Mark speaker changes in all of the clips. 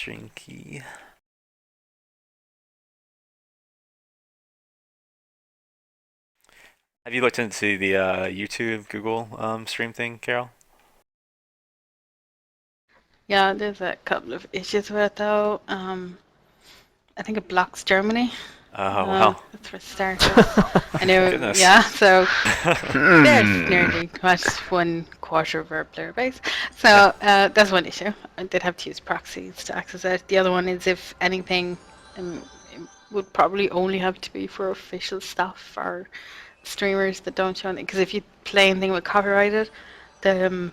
Speaker 1: String key. Have you looked into the YouTube, Google stream thing, Carol?
Speaker 2: Yeah, there's a couple of issues with it though. I think it blocks Germany.
Speaker 1: Oh, wow.
Speaker 2: That's for starters. I know,
Speaker 1: Goodness.
Speaker 2: yeah, so there's nearly one quarter of our player base. So that's one issue. I did have to use proxies to access it. The other one is if anything, it would probably only have to be for official stuff or streamers that don't show it. Because if you play anything with copyrighted, the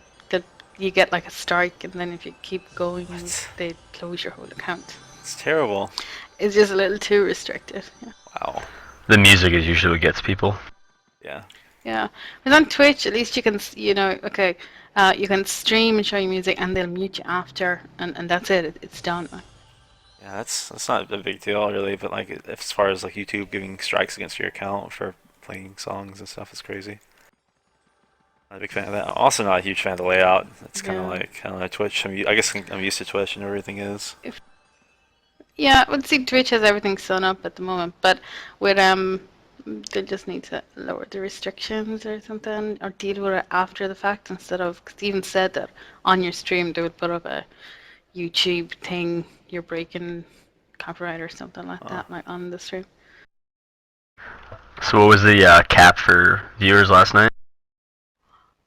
Speaker 2: you get like a strike, and then if you keep going,
Speaker 1: What?
Speaker 2: they close your whole account.
Speaker 1: It's terrible.
Speaker 2: It's just a little too restricted. Yeah.
Speaker 1: Wow.
Speaker 3: The music is usually what gets people.
Speaker 1: Yeah.
Speaker 2: Yeah. But on Twitch, at least you can, okay, you can stream and show your music, and they'll mute you after, and that's it. It's done.
Speaker 1: Yeah, that's not a big deal really, but like as far as like YouTube giving strikes against your account for playing songs and stuff is crazy. Not a big fan of that. I'm also not a huge fan of the layout. It's kind of
Speaker 2: Yeah.
Speaker 1: like, I don't know, Twitch. I guess I'm used to Twitch and everything is.
Speaker 2: Yeah, well, see, Twitch has everything sewn up at the moment, but with they just need to lower the restrictions or something, or deal with it after the fact instead of. Because even said that on your stream they would put up a YouTube thing, you're breaking copyright or something like that, like on the stream.
Speaker 3: So what was the cap for viewers last night?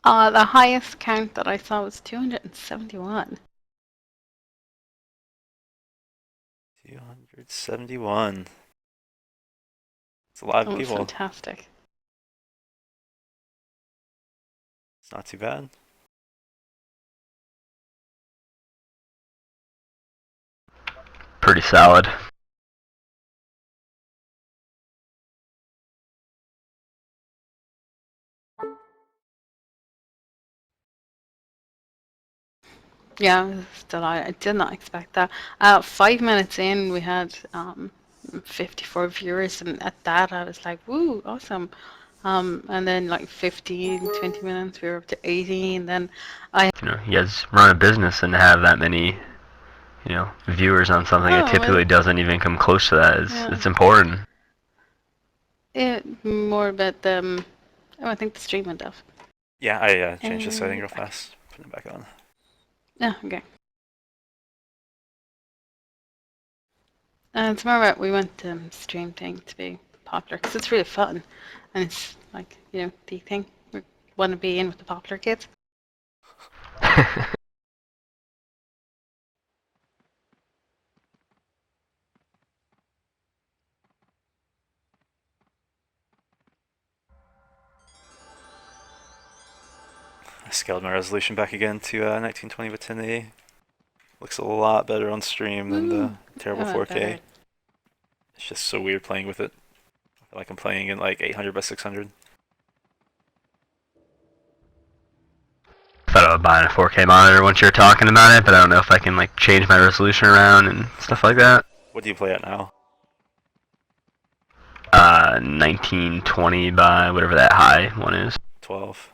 Speaker 2: The highest count that I saw was 271.
Speaker 1: 271. It's a lot of
Speaker 2: That was
Speaker 1: people.
Speaker 2: fantastic.
Speaker 1: It's not too bad.
Speaker 3: Pretty solid.
Speaker 2: Yeah, I was delighted. I did not expect that. 5 minutes in, we had 54 viewers, and at that, I was like, "Woo, awesome!" And then like 15, 20 minutes, we were up to 80, and then
Speaker 3: You guys run a business and have that many, viewers on something that typically doesn't even come close to that. It's important.
Speaker 2: More about the. Oh, I think the stream went off.
Speaker 1: Yeah, I changed the setting real fast. Put it back on.
Speaker 2: Yeah, okay. It's more about we want the stream thing to be popular because it's really fun, and it's like the thing we want to be in with the popular kids.
Speaker 1: I scaled my resolution back again to 1920 by 1080. Looks a lot better on stream than the terrible 4K. It's just so weird playing with it. I feel like I'm playing in like 800 by 600.
Speaker 3: I thought about buying a 4K monitor once you were talking about it, but I don't know if I can like change my resolution around and stuff like that.
Speaker 1: What do you play at now?
Speaker 3: 1920 by whatever that high one is.
Speaker 1: 12.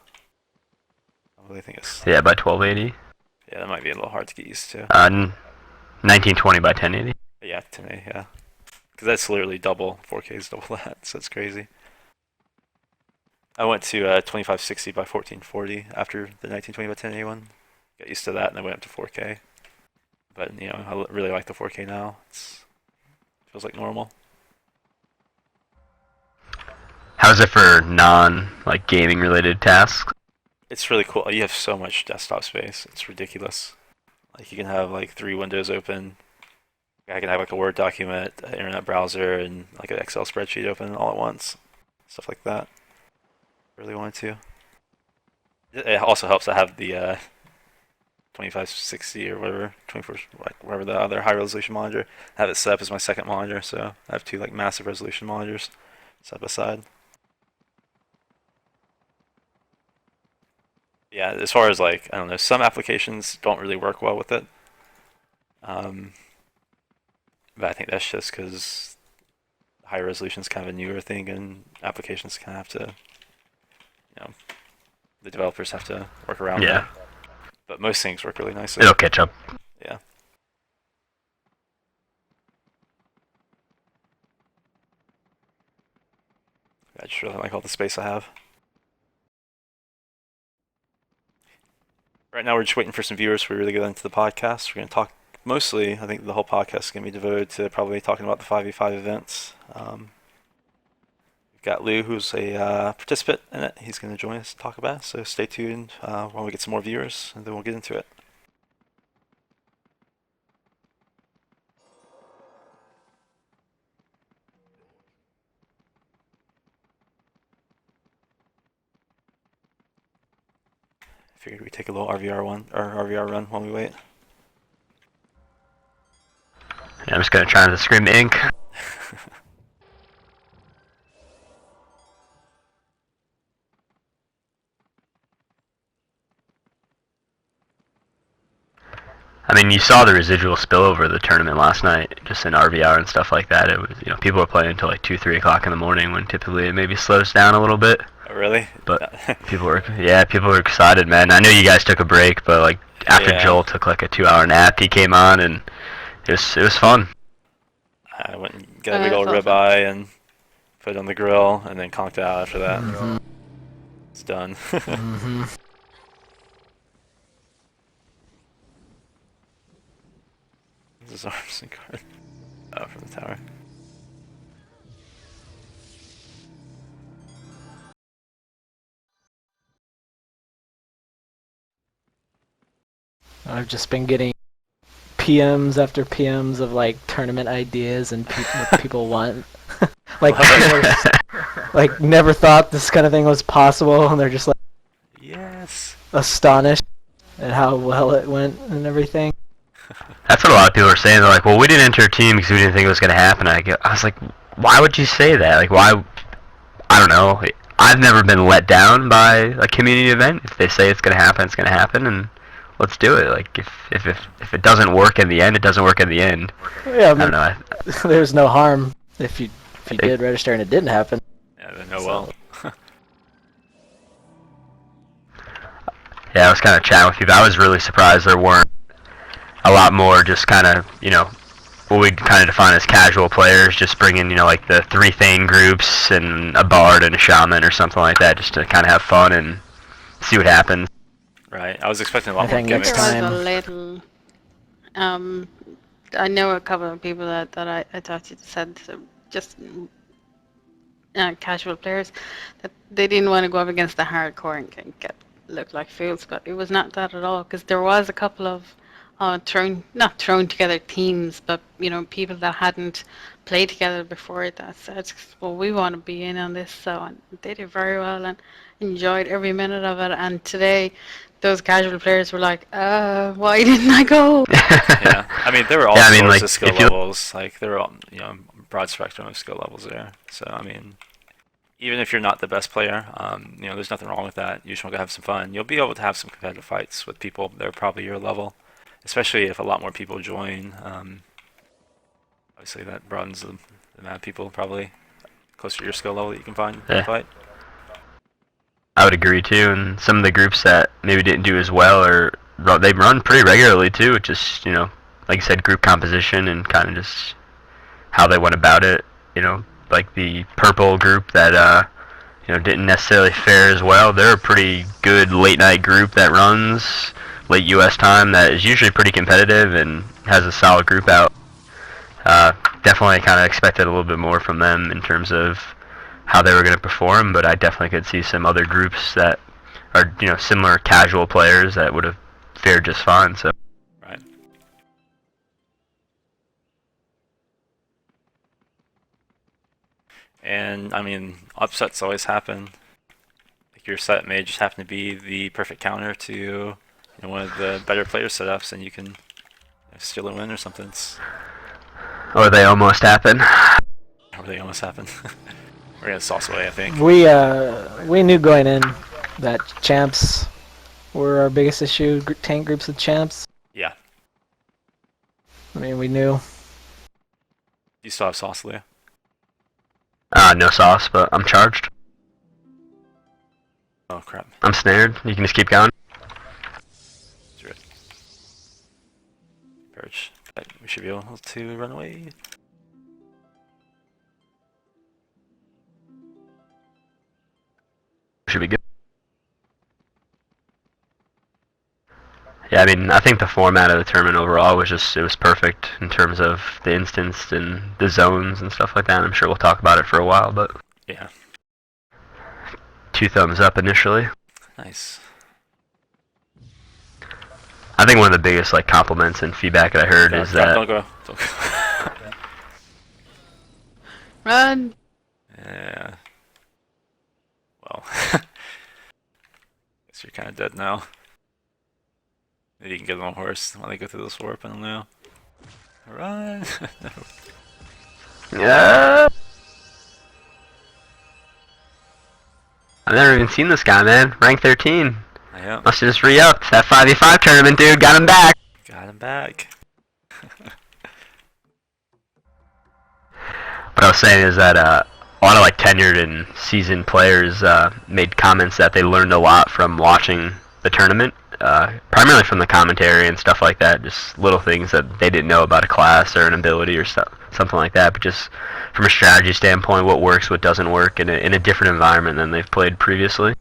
Speaker 1: I really think it's...
Speaker 3: Yeah, by 1280.
Speaker 1: Yeah, that might be a little hard to get used to.
Speaker 3: 1920 by 1080.
Speaker 1: Yeah, 1080, yeah. Because that's literally double. 4K is double that, so it's crazy. I went to 2560 by 1440 after the 1920 by 1080 one. Got used to that, and I went up to 4K. But I really like the 4K now. It feels like normal.
Speaker 3: How's it for non gaming related tasks?
Speaker 1: It's really cool. You have so much desktop space. It's ridiculous. Like you can have like 3 windows open. I can have like a Word document, an internet browser, and like an Excel spreadsheet open all at once. Stuff like that. Really wanted to. It also helps to have the 2560 or whatever, 24, whatever the other high resolution monitor. I have it set up as my second monitor, so I have 2 like massive resolution monitors side by side. Yeah, as far as like, I don't know, some applications don't really work well with it. But I think that's just because high resolution is kind of a newer thing, and applications kind of have to, the developers have to work around that. But most things work really nicely.
Speaker 3: It'll catch up.
Speaker 1: Yeah. I just really like all the space I have. Right now we're just waiting for some viewers. We really get into the podcast. We're going to talk mostly, I think the whole podcast is going to be devoted to probably talking about the 5v5 events. We've got Lou, who's a participant in it. He's going to join us to talk about it, so stay tuned while we get some more viewers, and then we'll get into it. Figured we'd take a little RVR run while we wait.
Speaker 3: Yeah, I'm just gonna try to scream ink. I mean, you saw the residual spillover of the tournament last night, just in RVR and stuff like that. It was, people were playing until like 2, 3 o'clock in the morning, when typically it maybe slows down a little bit.
Speaker 1: Oh, really?
Speaker 3: But people were excited, man. I know you guys took a break, but like after Joel took like a 2-hour nap, he came on and it was fun.
Speaker 1: I went and got a big old ribeye and put it on the grill, and then conked out after that.
Speaker 4: Mm-hmm.
Speaker 1: It's done.
Speaker 4: Mm-hmm.
Speaker 1: This is Armson card. Oh, from the tower.
Speaker 4: I've just been getting PMs after PMs of like tournament ideas and what people want. Like, like never thought this kind of thing was possible, and they're just like astonished at how well it went and everything.
Speaker 3: That's what a lot of people are saying. They're like, well, we didn't enter a team because we didn't think it was going to happen. I was like, why would you say that? Like, why? I don't know. I've never been let down by a community event. If they say it's going to happen, it's going to happen, and let's do it. Like, if it doesn't work in the end, it doesn't work in the end.
Speaker 4: Yeah,
Speaker 3: I don't know.
Speaker 4: There's no harm if you did register and it didn't happen.
Speaker 1: Yeah, then well.
Speaker 3: Yeah, I was kind of chatting with people. I was really surprised there weren't a lot more just kind of, what we'd kind of define as casual players, just bringing, like the 3 Thane groups and a bard and a shaman or something like that, just to kind of have fun and see what happens.
Speaker 1: Right, I was expecting a lot more
Speaker 4: next
Speaker 1: gimmicks.
Speaker 4: time.
Speaker 2: There was a little. I know a couple of people that I talked to said just casual players that they didn't want to go up against the hardcore and look like fools, but it was not that at all, because there was a couple of not thrown together teams, but people that hadn't played together before that said, well, we want to be in on this, so and they did very well and enjoyed every minute of it. And today those casual players were like, why didn't I go?
Speaker 1: Yeah, I mean, there were all sorts of skill levels. Like, there were all, broad spectrum of skill levels there. So, I mean, even if you're not the best player, there's nothing wrong with that. You just want to have some fun. You'll be able to have some competitive fights with people that are probably your level, especially if a lot more people join. Obviously, that broadens the amount of people probably closer to your skill level that you can find in a fight.
Speaker 3: I would agree too, and some of the groups that maybe didn't do as well, they run pretty regularly too. Just like you said, group composition and kind of just how they went about it. Like the purple group that didn't necessarily fare as well. They're a pretty good late night group that runs late U.S. time that is usually pretty competitive and has a solid group out. Definitely kind of expected a little bit more from them in terms of how they were going to perform, but I definitely could see some other groups that are similar casual players that would have fared just fine. So.
Speaker 1: Right. And I mean, upsets always happen. Like, your set may just happen to be the perfect counter to one of the better player setups, and you can steal a win or something.
Speaker 3: Or they almost happen.
Speaker 1: Or they almost happen. We're gonna sauce away, I think.
Speaker 4: We knew going in that champs were our biggest issue. Tank groups with champs.
Speaker 1: Yeah.
Speaker 4: I mean, we knew.
Speaker 1: You still have sauce, Leah?
Speaker 3: No sauce, but I'm charged.
Speaker 1: Oh crap.
Speaker 3: I'm snared. You can just keep going.
Speaker 1: Perch. But we should be able to run away.
Speaker 3: Should be good. Yeah, I mean, I think the format of the tournament overall was it was perfect in terms of the instance and the zones and stuff like that. I'm sure we'll talk about it for a while, but
Speaker 1: Yeah.
Speaker 3: 2 thumbs up initially.
Speaker 1: Nice.
Speaker 3: I think one of the biggest like compliments and feedback that I heard is that
Speaker 1: Don't go.
Speaker 2: Run.
Speaker 1: Yeah. Well, guess you're kind of dead now. Maybe you can get on a horse while they go through this warp. I don't know. Run.
Speaker 3: yeah. I've never even seen this guy, man. Rank 13.
Speaker 1: Yeah.
Speaker 3: Must have just re-upped. That 5v5 tournament, dude. Got him back.
Speaker 1: Got him back.
Speaker 3: What I was saying is that a lot of like tenured and seasoned players made comments that they learned a lot from watching the tournament, primarily from the commentary and stuff like that. Just little things that they didn't know about a class or an ability or something like that. But just from a strategy standpoint, what works, what doesn't work in a different environment than they've played previously.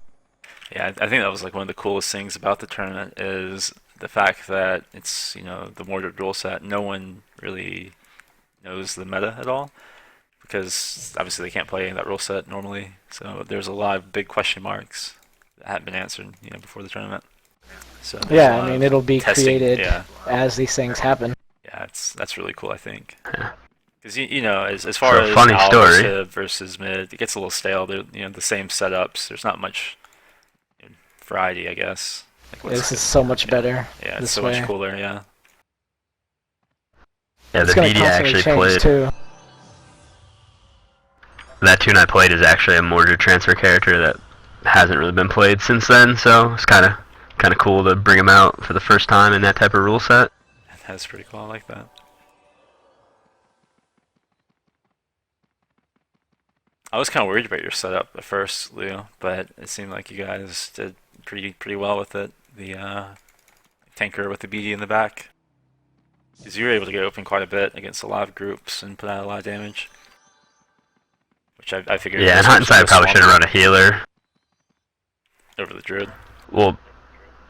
Speaker 1: Yeah, I think that was like one of the coolest things about the tournament is the fact that it's, you know, the Mordred rule set. No one really knows the meta at all because obviously they can't play that rule set normally. So there's a lot of big question marks that hadn't been answered, you know, before the tournament. So
Speaker 4: Yeah, I mean, it'll be
Speaker 1: testing,
Speaker 4: created
Speaker 1: yeah.
Speaker 4: as these things happen.
Speaker 1: Yeah, that's really cool, I think.
Speaker 3: Yeah.
Speaker 1: Because you know, as far
Speaker 3: So,
Speaker 1: as
Speaker 3: funny story.
Speaker 1: alpha versus mid, it gets a little stale. They're, you know, the same setups. There's not much variety, I guess. Like
Speaker 4: This is so much better.
Speaker 1: Yeah, it's
Speaker 4: this
Speaker 1: so
Speaker 4: way.
Speaker 1: much cooler. Yeah.
Speaker 3: Yeah,
Speaker 4: It's
Speaker 3: the
Speaker 4: gonna
Speaker 3: BD
Speaker 4: constantly
Speaker 3: actually
Speaker 4: change
Speaker 3: played.
Speaker 4: too.
Speaker 3: That tune I played is actually a Mordred transfer character that hasn't really been played since then, so it's kind of cool to bring him out for the first time in that type of rule set.
Speaker 1: That's pretty cool. I like that. I was kind of worried about your setup at first, Leo, but it seemed like you guys did pretty well with it. The tanker with the BD in the back, because you were able to get open quite a bit against a lot of groups and put out a lot of damage. Which I figured.
Speaker 3: Yeah, and hindsight probably should have run a healer
Speaker 1: over the druid.
Speaker 3: Well,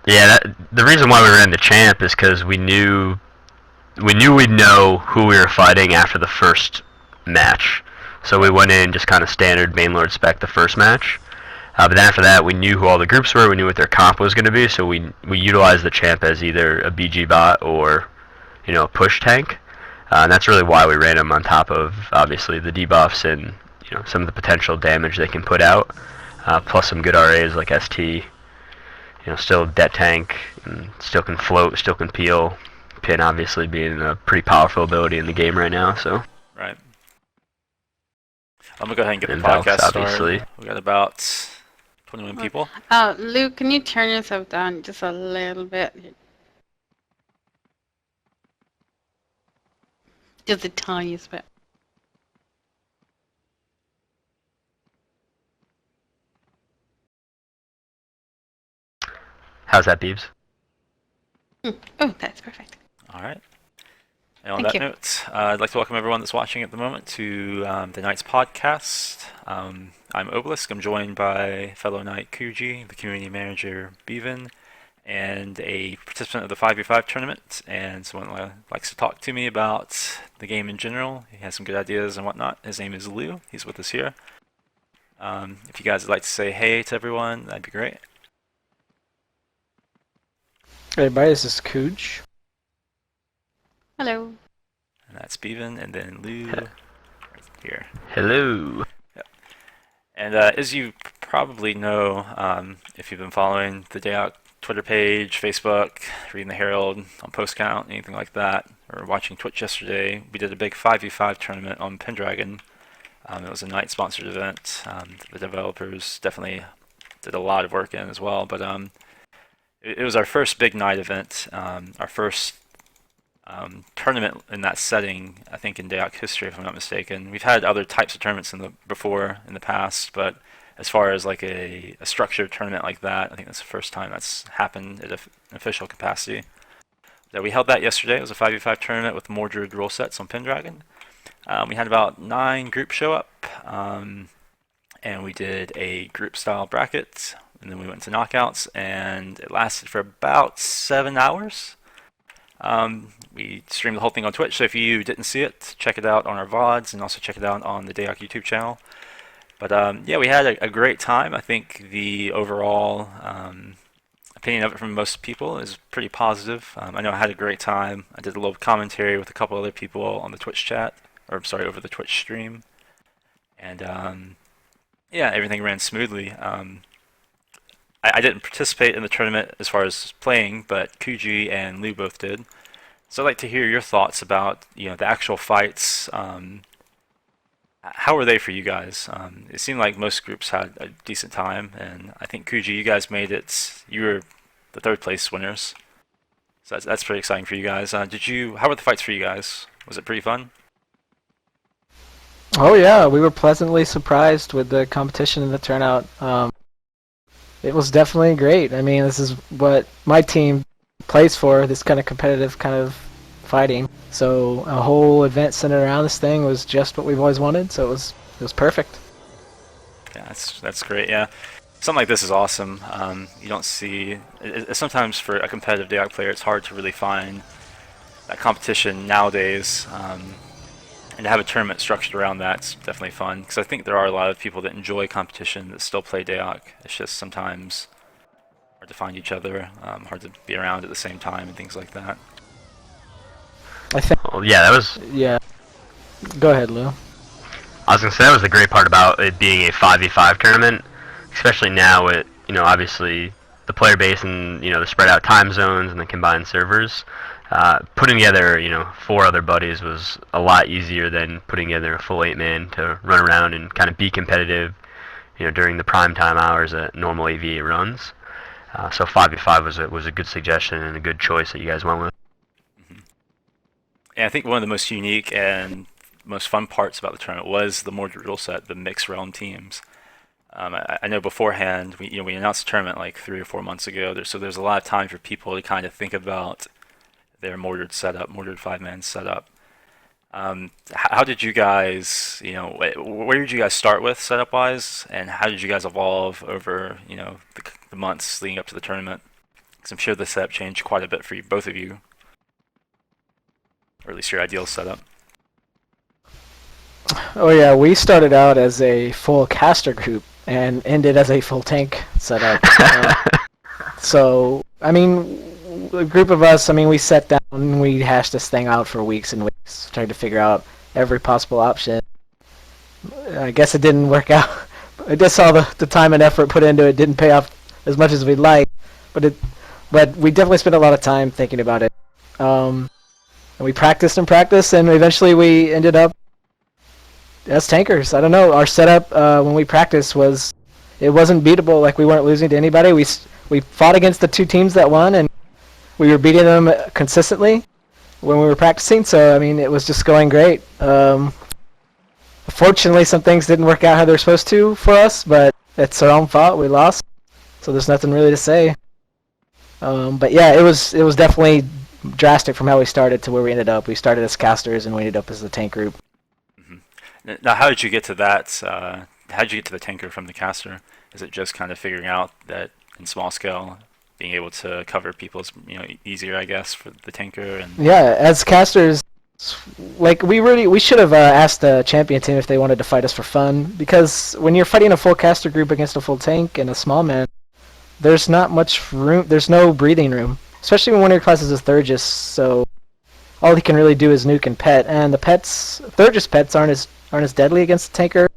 Speaker 3: yeah, the reason why we ran the champ is because we knew we'd know who we were fighting after the first match. So we went in just kind of standard main lord spec the first match. But then after that, we knew who all the groups were. We knew what their comp was going to be. So we utilized the champ as either a BG bot or, you know, a push tank. And that's really why we ran him on top of obviously the debuffs and, you know, some of the potential damage they can put out, plus some good RAs like ST. You know, still debt tank, and still can float, still can peel. Pin obviously being a pretty powerful ability in the game right now. So.
Speaker 1: Right. I'm gonna go ahead and get the
Speaker 3: And
Speaker 1: podcast
Speaker 3: DAOC,
Speaker 1: started.
Speaker 3: obviously.
Speaker 1: We got about 21 people.
Speaker 2: Luke, can you turn yourself down just a little bit? Just the tiniest bit.
Speaker 3: How's that, Beebs?
Speaker 2: Oh, that's perfect.
Speaker 1: All right. And on
Speaker 2: Thank
Speaker 1: that
Speaker 2: you.
Speaker 1: note, I'd like to welcome everyone that's watching at the moment to the Knight's podcast. I'm Obelisk. I'm joined by fellow Knight Kujii, the community manager Bevan, and a participant of the 5v5 tournament, and someone that likes to talk to me about the game in general. He has some good ideas and whatnot. His name is Lou. He's with us here. If you guys would like to say hey to everyone, that'd be great.
Speaker 4: Hey, everybody, this is Cooch.
Speaker 2: Hello.
Speaker 1: And that's Bevan, and then Lou right here.
Speaker 3: Hello.
Speaker 1: And as you probably know, if you've been following the DAOC Twitter page, Facebook, reading the Herald on post count, anything like that, or watching Twitch yesterday, we did a big 5v5 tournament on Pendragon. It was a Knight-sponsored event. The developers definitely did a lot of work in as well, but it was our first big Knight event, our first tournament in that setting, I think, in DAOC history, if I'm not mistaken. We've had other types of tournaments before in the past, but as far as like a structured tournament like that, I think that's the first time that's happened at an official capacity. So we held that yesterday. It was a 5v5 tournament with Mordred rule sets on Pendragon. We had about 9 groups show up, and we did a group style bracket, and then we went to knockouts, and it lasted for about 7 hours. We streamed the whole thing on Twitch, so if you didn't see it, check it out on our VODs, and also check it out on the DAOC YouTube channel. But yeah, we had a great time. I think the overall opinion of it from most people is pretty positive. I know I had a great time. I did a little commentary with a couple other people on the Twitch chat, or sorry, over the Twitch stream. And yeah, everything ran smoothly. I didn't participate in the tournament as far as playing, but Kujii and Lu both did. So I'd like to hear your thoughts about the actual fights. How were they for you guys? It seemed like most groups had a decent time, and I think Kujii, you guys made it. You were the third place winners, so that's pretty exciting for you guys. How were the fights for you guys? Was it pretty fun?
Speaker 4: Oh yeah, we were pleasantly surprised with the competition and the turnout. It was definitely great. I mean, this is what my team plays for, this kind of competitive kind of fighting. So a whole event centered around this thing was just what we've always wanted, so it was perfect.
Speaker 1: Yeah, that's great. Yeah, something like this is awesome. You don't see sometimes for a competitive DAOC player, it's hard to really find that competition nowadays. And to have a tournament structured around that's definitely fun, because I think there are a lot of people that enjoy competition that still play DAOC. It's just sometimes hard to find each other, hard to be around at the same time and things like that.
Speaker 4: I think.
Speaker 3: Well, yeah, that was.
Speaker 4: Yeah. Go ahead, Lou.
Speaker 3: I was gonna say that was the great part about it being a 5v5 tournament, especially now with obviously the player base and the spread out time zones and the combined servers. Putting together 4 other buddies was a lot easier than putting together a full 8-man to run around and kind of be competitive during the prime time hours that normal AV8 runs. So 5v5 was a good suggestion and a good choice that you guys went with.
Speaker 1: And I think one of the most unique and most fun parts about the tournament was the Mordred rule set, the mixed realm teams. I know beforehand we announced the tournament like 3 or 4 months ago, so there's a lot of time for people to kind of think about their Mordred setup, Mordred 5-man setup. How did you guys, where did you guys start with setup-wise, and how did you guys evolve over, the months leading up to the tournament? Because I'm sure the setup changed quite a bit for both of you, or at least your ideal setup.
Speaker 4: Oh yeah, we started out as a full caster group and ended as a full tank setup. So, I mean, a group of us, we sat down and we hashed this thing out for weeks and weeks, trying to figure out every possible option. I guess it didn't work out. I just saw the time and effort put into it didn't pay off as much as we'd like, but we definitely spent a lot of time thinking about it. And we practiced and practiced, and eventually we ended up as tankers. I don't know, our setup when we practiced it wasn't beatable. Like, we weren't losing to anybody. We fought against the 2 teams that won, and we were beating them consistently when we were practicing, so it was just going great. Fortunately, some things didn't work out how they were supposed to for us, but it's our own fault. We lost, so there's nothing really to say. But yeah, it was definitely drastic from how we started to where we ended up. We started as casters and we ended up as the tank group.
Speaker 1: Mm-hmm. Now, how did you get to that? How did you get to the tanker from the caster? Is it just kind of figuring out that in small scale, being able to cover people is easier, I guess, for the tanker? And
Speaker 4: yeah, as casters, like we should have asked the champion team if they wanted to fight us for fun, because when you're fighting a full caster group against a full tank and a small man, there's not much room. There's no breathing room, especially when one of your classes is Thurgis. So all he can really do is nuke and pet, and the Thurgis pets aren't as deadly against the tanker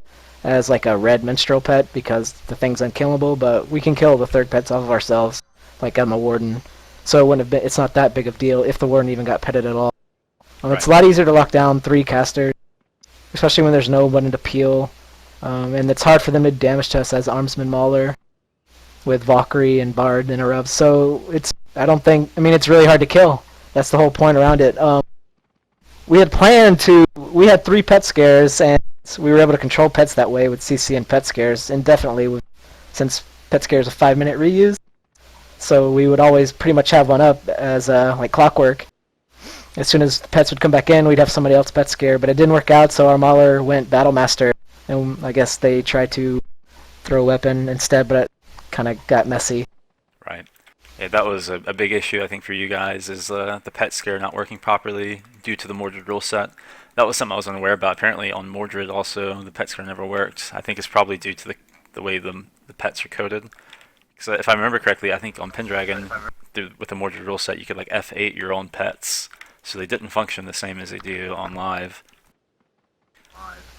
Speaker 4: as like a red menstrual pet, because the thing's unkillable. But we can kill the third pets off of ourselves, like I'm a warden. So it's not that big of a deal if the warden even got petted at all.
Speaker 1: Right.
Speaker 4: It's a lot easier to lock down 3 casters, especially when there's no one to peel, and it's hard for them to do damage to us as Armsman Mauler with Valkyrie and Bard and Erub. So it's really hard to kill. That's the whole point around it. We had we had 3 pet scares, and we were able to control pets that way with CC and pet scares indefinitely, since pet scares a 5-minute reuse. So we would always pretty much have one up as like clockwork. As soon as the pets would come back in, we'd have somebody else pet scare, but it didn't work out, so our Mauler went Battle Master, and I guess they tried to throw a weapon instead, but it kind of got messy.
Speaker 1: Right. Yeah, that was a big issue, I think, for you guys, is the pet scare not working properly due to the Mordred rule set. That was something I was unaware about. Apparently on Mordred also, the pet scare never worked. I think it's probably due to the way the pets are coded. So if I remember correctly, I think on Pendragon, with the Mordred rule set, you could like F8 your own pets, so they didn't function the same as they do on live.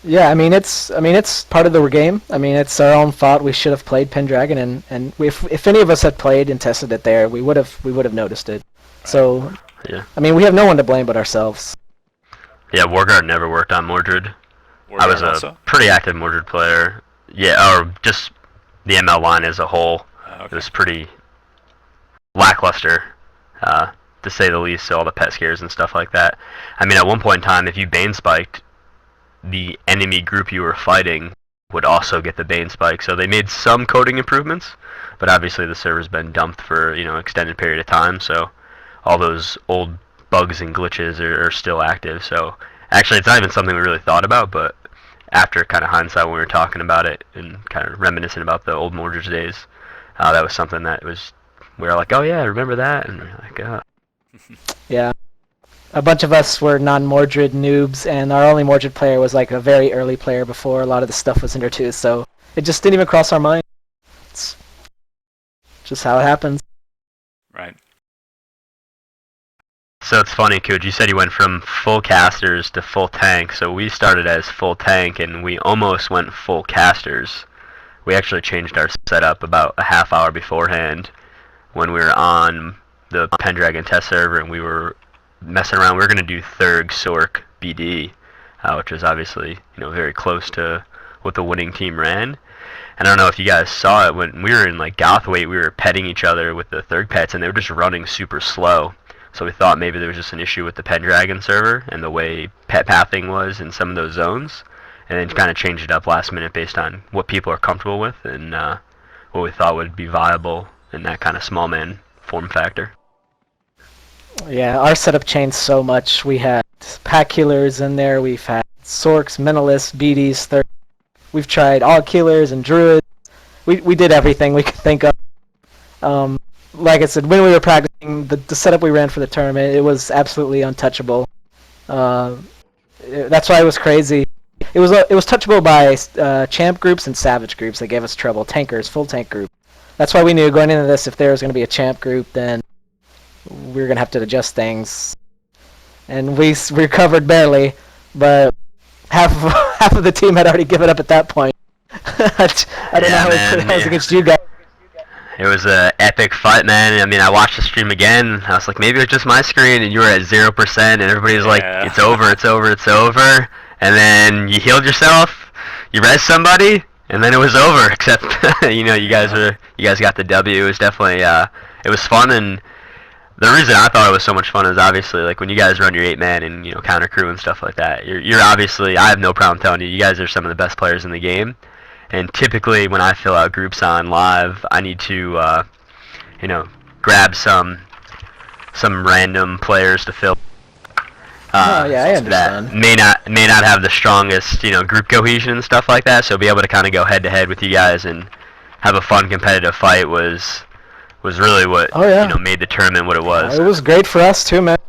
Speaker 4: Yeah, I mean it's part of the game. I mean it's our own fault. We should have played Pendragon, and if any of us had played and tested it there, we would have noticed it. Right. So
Speaker 3: yeah,
Speaker 4: I mean we have no one to blame but ourselves.
Speaker 3: Yeah, Warguard never worked on Mordred.
Speaker 1: Warguard
Speaker 3: I was
Speaker 1: also?
Speaker 3: A pretty active Mordred player. Yeah, or just the ML line as a whole.
Speaker 1: Okay.
Speaker 3: It was pretty lackluster, to say the least. So all the pet scares and stuff like that. I mean, at one point in time, if you Bane spiked, the enemy group you were fighting would also get the Bane spike. So they made some coding improvements, but obviously the server's been dumped for extended period of time. So all those old bugs and glitches are still active. So actually, it's not even something we really thought about, but after kind of hindsight, when we were talking about it and kind of reminiscing about the old Mordred days, that was something that we were like, oh yeah, I remember that, and we we're like, oh.
Speaker 4: Yeah. A bunch of us were non-Mordred noobs, and our only Mordred player was like a very early player before a lot of the stuff was introduced, so it just didn't even cross our mind. It's just how it happens.
Speaker 1: Right.
Speaker 3: So it's funny, Kuj, you said you went from full casters to full tank, so we started as full tank, and we almost went full casters. We actually changed our setup about a half hour beforehand when we were on the Pendragon test server, and we were messing around. We were going to do Thurg, Sork, BD, which was obviously very close to what the winning team ran. And I don't know if you guys saw it, when we were in like Gothwait, we were petting each other with the Thurg pets, and they were just running super slow. So we thought maybe there was just an issue with the Pendragon server and the way pet pathing was in some of those zones, and then kind of changed it up last minute based on what people are comfortable with and what we thought would be viable in that kind of small man form factor.
Speaker 4: Yeah, our setup changed so much. We had pack healers in there, we've had Sorks, Mentalists, BDs, we've tried all killers and druids. We did everything we could think of. Like I said, when we were practicing, the setup we ran for the tournament, it was absolutely untouchable. That's why it was crazy. It was touchable by champ groups and savage groups that gave us trouble. Tankers, full tank group. That's why we knew going into this, if there was going to be a champ group, then we were going to have to adjust things. And we recovered barely, but half of the team had already given up at that point. I don't know how it was against you guys.
Speaker 3: It was an epic fight, man. I mean, I watched the stream again. I was like, maybe it's just my screen, and you were at 0%, and everybody's like, it's over, it's over, it's over. And then you healed yourself, you res somebody, and then it was over. Except, you guys got the W. It was definitely, it was fun. And the reason I thought it was so much fun is obviously like when you guys run your 8-man and counter crew and stuff like that. You're obviously, I have no problem telling you, you guys are some of the best players in the game. And typically, when I fill out groups on live, I need to, grab some random players to fill.
Speaker 4: Oh yeah, I understand.
Speaker 3: That may not have the strongest, group cohesion and stuff like that. So be able to kind of go head to head with you guys and have a fun competitive fight was really what made the tournament what it was.
Speaker 4: It was great for us too, man.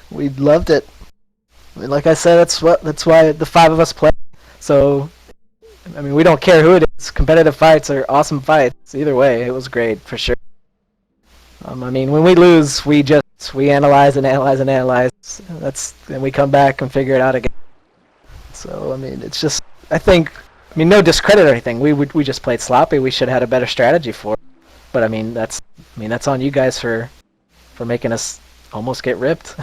Speaker 4: We loved it. I mean, like I said, that's why the 5 of us play. So. I mean, we don't care who it is. Competitive fights are awesome fights. Either way, it was great for sure. I mean, when we lose, we analyze and analyze and analyze. And we come back and figure it out again. So I mean, it's just no discredit or anything. We just played sloppy. We should have had a better strategy for it. But I mean, that's on you guys for making us almost get ripped.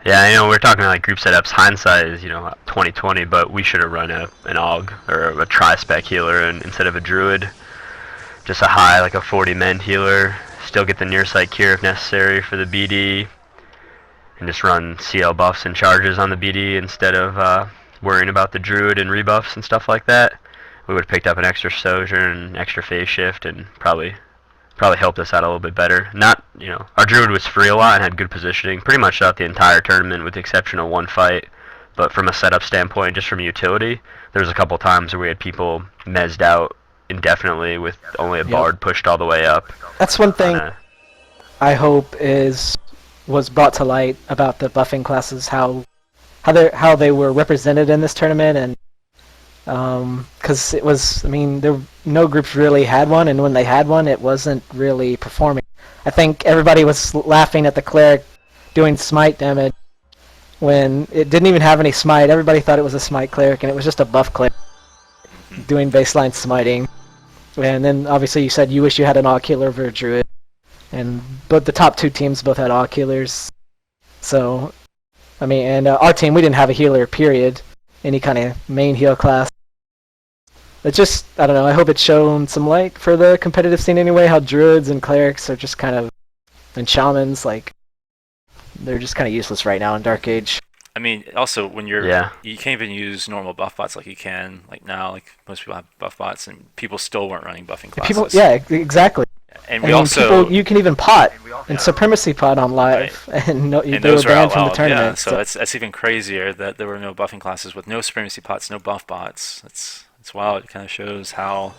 Speaker 3: Yeah, we're talking like group setups. Hindsight is 2020, but we should have run an AUG or a tri-spec healer instead of a druid. Just a high, like a 40-men healer. Still get the near sight cure if necessary for the BD, and just run CL buffs and charges on the BD instead of worrying about the druid and rebuffs and stuff like that. We would have picked up an extra sojourn and extra phase shift and probably helped us out a little bit better. Our druid was free a lot and had good positioning pretty much throughout the entire tournament with the exception of one fight. But from a setup standpoint, just from utility, there was a couple times where we had people mezzed out indefinitely with only a bard pushed all the way up.
Speaker 4: That's one thing
Speaker 3: On a-
Speaker 4: I hope was brought to light about the buffing classes, how they were represented in this tournament, and because it was, I mean, no groups really had one, and when they had one, it wasn't really performing. I think everybody was laughing at the cleric doing smite damage when it didn't even have any smite. Everybody thought it was a smite cleric, and it was just a buff cleric doing baseline smiting. And then obviously you said you wish you had an Ocular over a Druid, but the top two teams both had Oculars. So, I mean, and our team, we didn't have a healer, period, any kind of main heal class. It's just, I don't know, I hope it's shown some light for the competitive scene anyway, how Druids and Clerics are just kind of, and Shamans, like, they're just kind of useless right now in Dark Age.
Speaker 1: I mean, also when you can't even use normal buff bots like you can like now. Like most people have buff bots, and people still weren't running buffing classes.
Speaker 4: Exactly.
Speaker 1: And we also
Speaker 4: you can even pot and supremacy pot on live, and they were banned from the tournament.
Speaker 1: Yeah, so that's even crazier that there were no buffing classes with no supremacy pots, no buff bots. It's wild. It kind of shows how,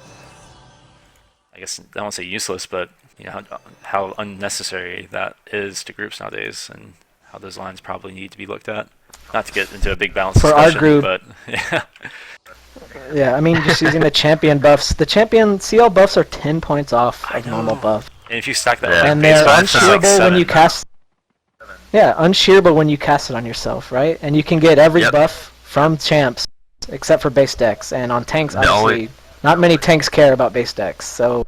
Speaker 1: I guess I won't say useless, but you know how unnecessary that is to groups nowadays, and how those lines probably need to be looked at. Not to get into a big balance
Speaker 4: for
Speaker 1: discussion,
Speaker 4: our group,
Speaker 1: but yeah.
Speaker 4: Yeah, I mean, just using the champion buffs. The champion CL buffs are 10 points off of normal buff.
Speaker 1: And if you stack that,
Speaker 3: Yeah.
Speaker 4: And
Speaker 1: base
Speaker 4: they're
Speaker 1: buffs, it's like
Speaker 4: unshearable when you
Speaker 1: 7.
Speaker 4: cast. Yeah, unshearable when you cast it on yourself, right? And you can get every buff from champs except for base decks. And on tanks, obviously, not many tanks care about base decks. So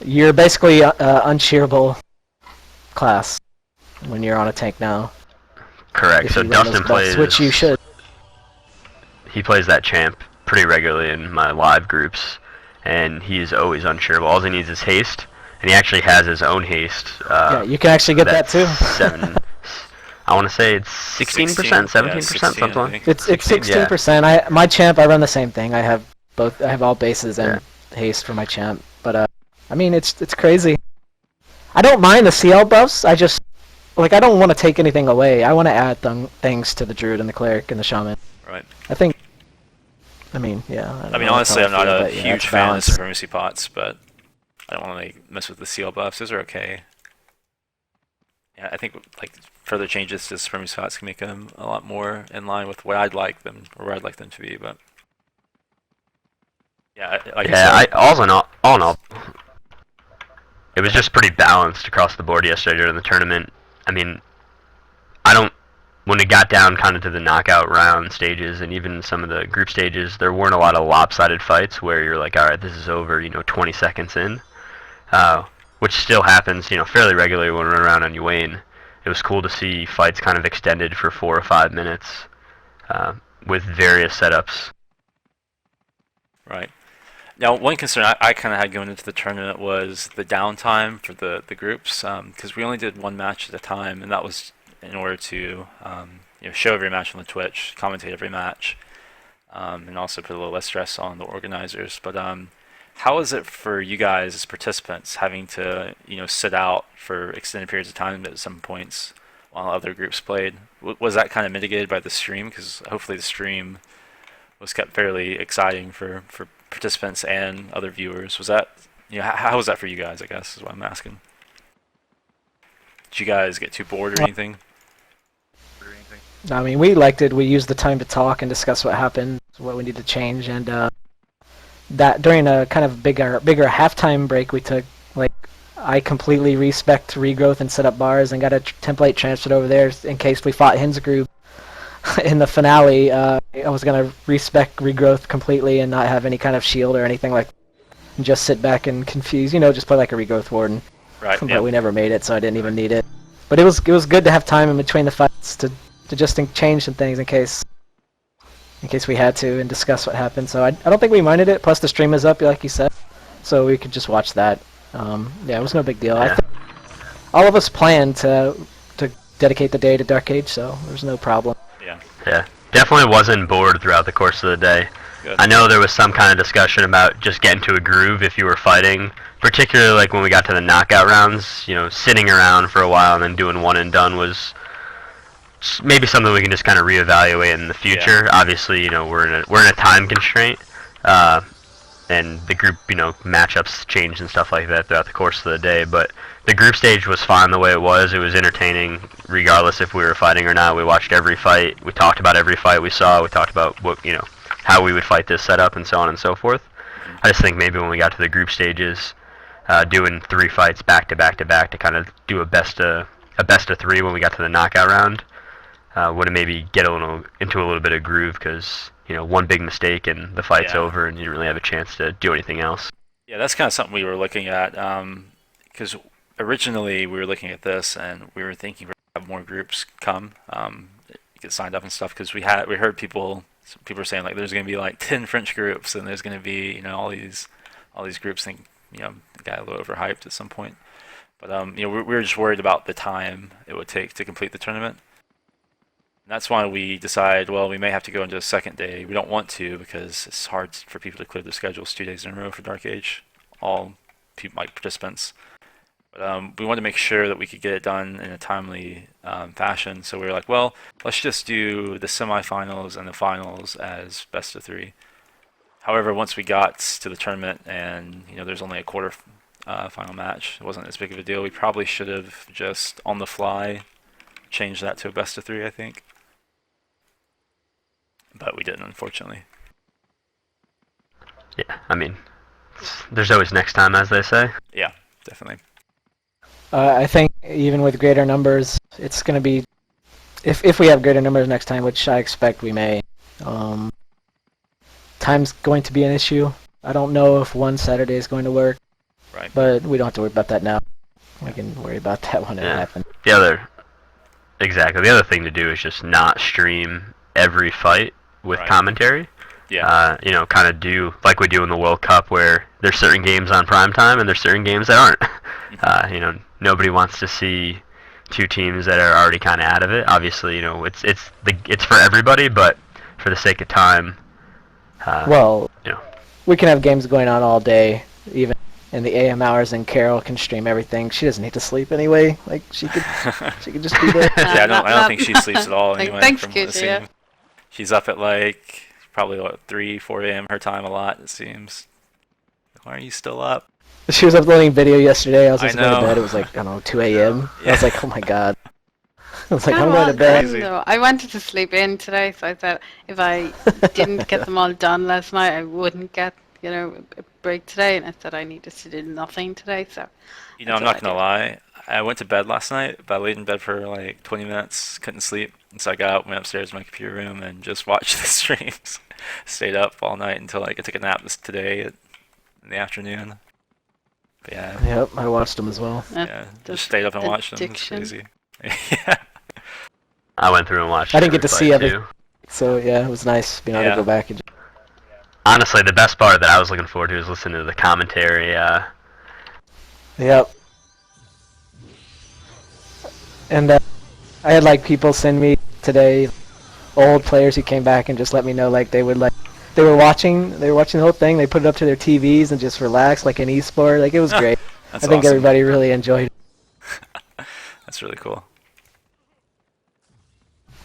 Speaker 4: you're basically unshearable class when you're on a tank now.
Speaker 3: Correct. So Dustin plays,
Speaker 4: which you should.
Speaker 3: He plays that champ pretty regularly in my live groups, and he is always unshareable. All he needs is haste, and he actually has his own haste.
Speaker 4: Yeah, you can actually get that too.
Speaker 3: I want to say it's 16%, 17%, something like that.
Speaker 4: It's 16%. Yeah. My champ, I run the same thing. I have both. I have all bases and haste for my champ. But I mean, it's crazy. I don't mind the CL buffs. I just I don't want to take anything away. I want to add things to the druid and the cleric and the shaman.
Speaker 1: Right.
Speaker 4: I think. I mean, yeah.
Speaker 1: I mean, honestly, I'm not a huge fan of supremacy pots, but I don't want to mess with the CL buffs. Those are okay. Yeah, I think further changes to supremacy pots can make them a lot more in line with what I'd like them, or where I'd like them to be. But yeah,
Speaker 3: all in all, it was just pretty balanced across the board yesterday during the tournament. I mean, when it got down kind of to the knockout round stages and even some of the group stages, there weren't a lot of lopsided fights where you're like, all right, this is over, 20 seconds in, which still happens, fairly regularly when we run around on Uane. It was cool to see fights kind of extended for 4 or 5 minutes with various setups.
Speaker 1: Right. Now, one concern I kind of had going into the tournament was the downtime for the groups, because we only did one match at a time, and that was in order to show every match on the Twitch, commentate every match, and also put a little less stress on the organizers. But how is it for you guys as participants having to sit out for extended periods of time at some points while other groups played? Was that kind of mitigated by the stream? Because hopefully the stream was kept fairly exciting for participants and other viewers. Was that how was that for you guys, I guess is what I'm asking. Did you guys get too bored or anything?
Speaker 4: I mean, we liked it. We used the time to talk and discuss what happened, what we need to change, and that during a kind of bigger halftime break we took, I completely respect regrowth and set up bars and got a template transferred over there in case we fought Hin's group in the finale. I was gonna respec regrowth completely and not have any kind of shield or anything and just sit back and confuse, just play like a regrowth warden.
Speaker 1: Right.
Speaker 4: But we never made it, so I didn't even need it. But it was good to have time in between the fights to just change some things in case we had to and discuss what happened. So I don't think we minded it. Plus the stream is up, like you said, so we could just watch that. Yeah, it was no big deal.
Speaker 3: Yeah.
Speaker 4: All of us planned to dedicate the day to Dark Age, so there's no problem.
Speaker 3: Yeah, definitely wasn't bored throughout the course of the day.
Speaker 1: Good.
Speaker 3: I know there was some kind of discussion about just getting to a groove if you were fighting, particularly when we got to the knockout rounds. Sitting around for a while and then doing one and done was maybe something we can just kind of reevaluate in the future.
Speaker 1: Yeah.
Speaker 3: Obviously, you know, we're in a time constraint, and the group, you know, matchups change and stuff like that throughout the course of the day. But the group stage was fine the way it was. It was entertaining, regardless if we were fighting or not. We watched every fight. We talked about every fight we saw. We talked about what, you know, how we would fight this setup and so on and so forth. I just think maybe when we got to the group stages, doing 3 fights back to back to back to kind of do a best of 3 when we got to the knockout round, would have maybe get into a little bit of groove, because, you know, one big mistake and the fight's over and you didn't really have a chance to do anything else.
Speaker 1: Yeah, that's kind of something we were looking at, because originally we were looking at this and we were thinking we'd have more groups come, get signed up and stuff, because we heard people were saying like there's going to be like 10 French groups and there's going to be, you know, all these groups think, you know, got a little overhyped at some point. But you know, we were just worried about the time it would take to complete the tournament. And that's why we decided, well, we may have to go into a second day. We don't want to, because it's hard for people to clear their schedules 2 days in a row for Dark Age, all like participants. But we wanted to make sure that we could get it done in a timely fashion. So we were like, well, let's just do the semifinals and the finals as best of 3. However, once we got to the tournament and, you know, there's only a quarter final match, it wasn't as big of a deal. We probably should have just on the fly changed that to a best of 3, I think. But we didn't, unfortunately.
Speaker 3: Yeah, I mean, there's always next time, as they say.
Speaker 1: Yeah, definitely.
Speaker 4: I think even with greater numbers, it's going to be, if we have greater numbers next time, which I expect we may, time's going to be an issue. I don't know if one Saturday is going to work,
Speaker 1: Right.
Speaker 4: but we don't have to worry about that now. We can worry about that when it happens.
Speaker 3: The other thing to do is just not stream every fight with commentary.
Speaker 1: Yeah.
Speaker 3: You know, kind of do like we do in the World Cup, where there's certain games on prime time and there's certain games that aren't. You know, nobody wants to see 2 teams that are already kind of out of it. Obviously, you know, it's for everybody, but for the sake of time,
Speaker 4: Well,
Speaker 3: you know,
Speaker 4: we can have games going on all day, even in the AM hours, and Carol can stream everything. She doesn't need to sleep anyway. Like, she could just be there.
Speaker 1: Yeah, I don't think she sleeps at all anyway.
Speaker 2: Thanks,
Speaker 1: from what it
Speaker 2: Kujii, yeah.
Speaker 1: seems. She's up at like probably 3, 4 a.m. her time a lot, it seems. Why are you still up?
Speaker 4: She was uploading video yesterday. I was
Speaker 1: I
Speaker 4: just going to
Speaker 1: know.
Speaker 4: bed. It was like, I don't know, 2 a.m.
Speaker 1: Yeah.
Speaker 4: I was like, oh my god. I was like,
Speaker 2: Kinda
Speaker 4: I'm going to
Speaker 2: was
Speaker 4: bed.
Speaker 1: Crazy.
Speaker 2: though. I wanted to sleep in today, so I thought if I didn't get them all done last night, I wouldn't get, you know, a break today. And I said I needed to do nothing today, so.
Speaker 1: You know, I'm
Speaker 2: that's
Speaker 1: not
Speaker 2: what I
Speaker 1: gonna lie. I went to bed last night, but I laid in bed for like 20 minutes, couldn't sleep. And so I got up, went upstairs to my computer room, and just watched the streams. Stayed up all night until like I took a nap in the afternoon. But yeah,
Speaker 4: Yep, I watched them as well.
Speaker 1: yeah, just stayed up and watched them. It's
Speaker 2: addiction.
Speaker 1: crazy. Yeah.
Speaker 3: I went through and watched.
Speaker 4: I didn't get to
Speaker 3: every
Speaker 4: see
Speaker 3: fight,
Speaker 4: everything.
Speaker 3: too.
Speaker 4: So yeah, it was nice being able
Speaker 1: Yeah.
Speaker 4: to go back and
Speaker 3: Honestly, the best part that I was looking forward to is listening to the commentary.
Speaker 4: Yep. And I had like people send me today, old players who came back and just let me know like they were watching the whole thing. They put it up to their TVs and just relaxed like an esport. Like, it was great.
Speaker 1: That's
Speaker 4: I think
Speaker 1: awesome.
Speaker 4: everybody really enjoyed it.
Speaker 1: That's really cool.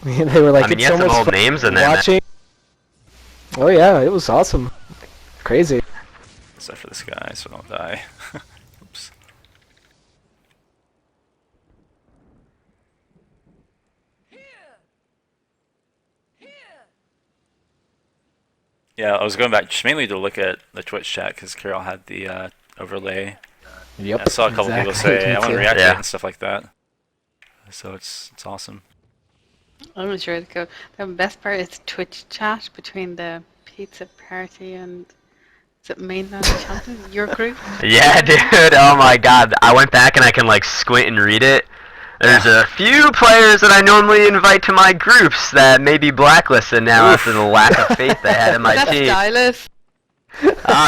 Speaker 4: They were like,
Speaker 3: I mean,
Speaker 4: it's
Speaker 3: you
Speaker 4: so
Speaker 3: had some
Speaker 4: much
Speaker 3: old
Speaker 4: fun
Speaker 3: names in there.
Speaker 4: watching. Oh yeah, it was awesome. Crazy.
Speaker 1: Except for this guy, so don't die. Oops. Yeah, I was going back just mainly to look at the Twitch chat because Carol had the overlay.
Speaker 4: Yep.
Speaker 1: I saw a couple people
Speaker 4: exactly.
Speaker 1: say,
Speaker 4: Me
Speaker 1: I want to
Speaker 4: too.
Speaker 1: react to
Speaker 3: Yeah.
Speaker 1: it and stuff like that. So it's awesome.
Speaker 2: I'm not sure to go. The best part is Twitch chat between the pizza party and is it Mainland Champions? Your group?
Speaker 3: Yeah, dude. Oh my god. I went back and I can like squint and read it. There's a few players that I normally invite to my groups that may be blacklisted now after the lack of faith they had in my
Speaker 2: That's
Speaker 3: team.
Speaker 2: Stylus.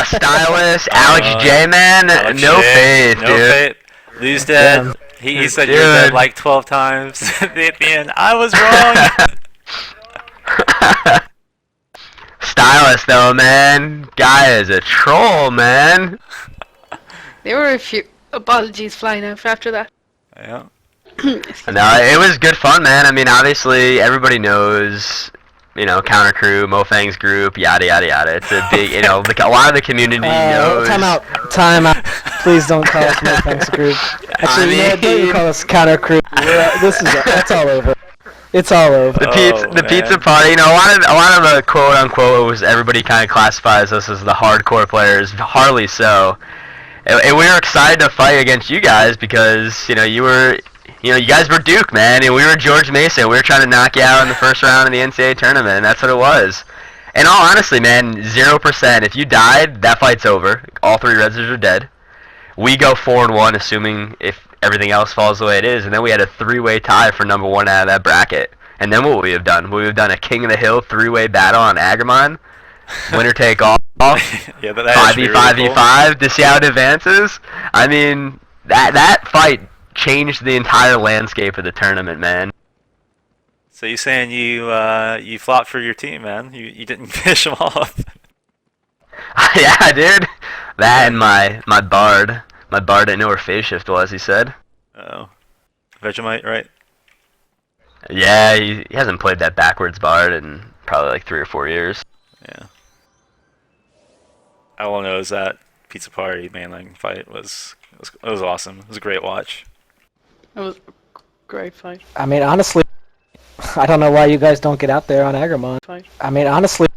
Speaker 3: Stylist, Alex J, man.
Speaker 1: Alex
Speaker 3: No
Speaker 1: J,
Speaker 3: faith,
Speaker 1: no
Speaker 3: dude.
Speaker 1: faith. Lou's dead.
Speaker 4: Damn.
Speaker 1: He said you're dead
Speaker 3: Dude.
Speaker 1: like 12 times at the end. I was wrong.
Speaker 3: Stylist, though, man. Guy is a troll, man.
Speaker 2: There were a few apologies flying out after that.
Speaker 1: Yeah.
Speaker 2: Excuse
Speaker 3: No, it was good fun, man. I mean, obviously, everybody knows, Counter Crew, Mofang's group, yada, yada, yada. It's a big, a lot of the community knows.
Speaker 4: Time out. Please don't call us Mofang's group. Actually, don't even call us Counter Crew. That's all over. It's all over.
Speaker 3: The pizza party, a lot of the quote unquote was everybody kind of classifies us as the hardcore players, hardly so. And we were excited to fight against you guys because you guys were Duke, man, and we were George Mason. We were trying to knock you out in the first round of the NCAA tournament, and that's what it was. And all honestly, man, 0%. If you died, that fight's over. All 3 redsers are dead. We go 4-1, assuming if everything else falls the way it is, and then we had a 3-way tie for number 1 out of that bracket. And then what would we have done? We would have done a King of the Hill 3-way battle on Agramon. Winner take all.
Speaker 1: Yeah, but that
Speaker 3: 5v5 to see how it advances. I mean, that fight changed the entire landscape of the tournament, man.
Speaker 1: So you saying you flopped for your team, man? You didn't finish them off.
Speaker 3: Yeah, I did. That and my bard. My bard didn't know where phase shift was, he said.
Speaker 1: Oh. Vegemite, right?
Speaker 3: Yeah, he hasn't played that backwards bard in probably like 3 or 4 years.
Speaker 1: Yeah. All I know is that pizza party mainline fight was awesome. It was a great watch.
Speaker 2: It was a great fight.
Speaker 4: I mean, honestly, I don't know why you guys don't get out there on Agramon. I mean, honestly,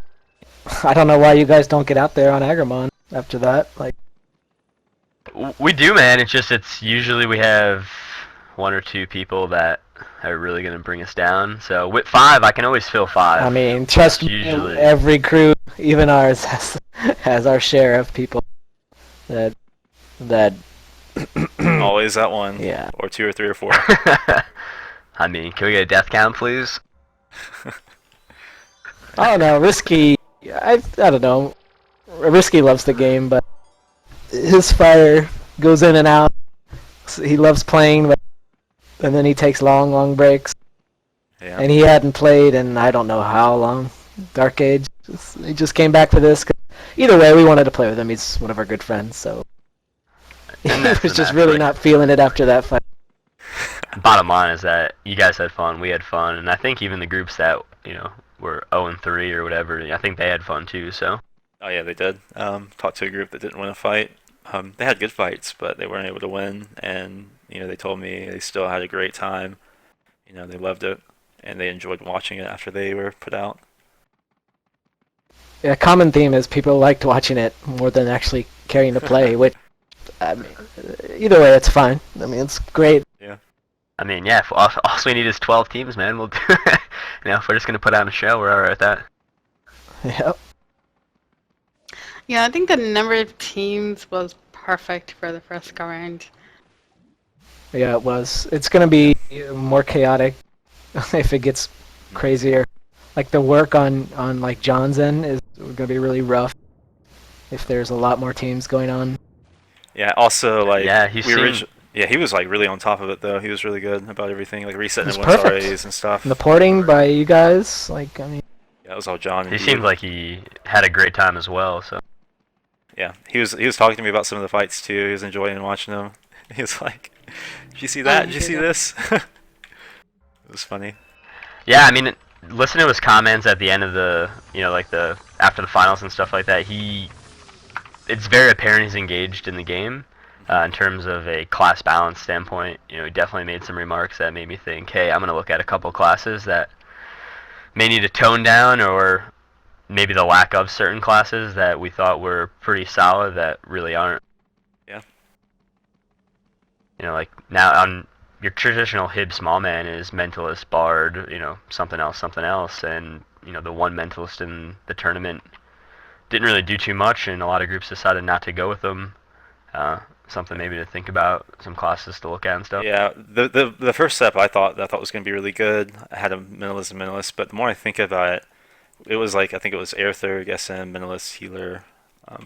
Speaker 4: I don't know why you guys don't get out there on Agramon after that. Like,
Speaker 3: we do, man. It's usually we have 1 or 2 people that are really gonna bring us down. So with 5, I can always fill 5.
Speaker 4: I mean, trust me,
Speaker 3: Usually.
Speaker 4: every crew, even ours, has our share of people that
Speaker 1: Always that 1.
Speaker 4: Yeah.
Speaker 1: Or 2 or 3 or 4.
Speaker 3: I mean, can we get a death count, please?
Speaker 4: I don't know, Risky. I don't know. Risky loves the game, but his fire goes in and out. So he loves playing, and then he takes long breaks.
Speaker 1: Yeah.
Speaker 4: And he hadn't played in I don't know how long. Dark Age. He just came back for this. Either way, we wanted to play with him. He's one of our good friends, so he was just really not feeling it after that fight.
Speaker 3: Bottom line is that you guys had fun, we had fun, and I think even the groups that were 0-3 or whatever, I think they had fun too. So.
Speaker 1: Oh yeah, they did. Talked to a group that didn't win a fight. They had good fights, but they weren't able to win. And they told me they still had a great time. They loved it, and they enjoyed watching it after they were put out.
Speaker 4: Yeah, common theme is people liked watching it more than actually caring to play. Which, I mean, either way, it's fine. I mean, it's great.
Speaker 1: Yeah.
Speaker 3: I mean, yeah. If all we need is 12 teams, man. We'll do. If we're just gonna put on a show, we're alright with that.
Speaker 4: Yep.
Speaker 2: Yeah, I think the number of teams was perfect for the first go round.
Speaker 4: Yeah, it was. It's gonna be more chaotic if it gets crazier. Like the work on like John's end is gonna be really rough if there's a lot more teams going on.
Speaker 1: Yeah. Also, like he was like really on top of it though. He was really good about everything, like resetting everyone's RAs and stuff.
Speaker 4: And the porting by you guys, like I mean.
Speaker 1: Yeah, it was all John.
Speaker 3: He seemed like he had a great time as well. So.
Speaker 1: Yeah, he was talking to me about some of the fights too. He was enjoying watching them. He was like, "Did you see that? Did you see this?" It was funny.
Speaker 3: Yeah, I mean, listening to his comments at the end of the, after the finals and stuff like that, it's very apparent he's engaged in the game, in terms of a class balance standpoint. He definitely made some remarks that made me think, hey, I'm gonna look at a couple classes that may need to tone down, or maybe the lack of certain classes that we thought were pretty solid that really aren't.
Speaker 1: Yeah.
Speaker 3: Like now on your traditional Hib small man is mentalist, bard, something else, and the one mentalist in the tournament didn't really do too much, and a lot of groups decided not to go with them. Something maybe to think about, some classes to look at and stuff.
Speaker 1: Yeah, the first step I thought was going to be really good. I had a minimalist, but the more I think about it, it was like, I think it was Airthurg, SM, minimalist, healer,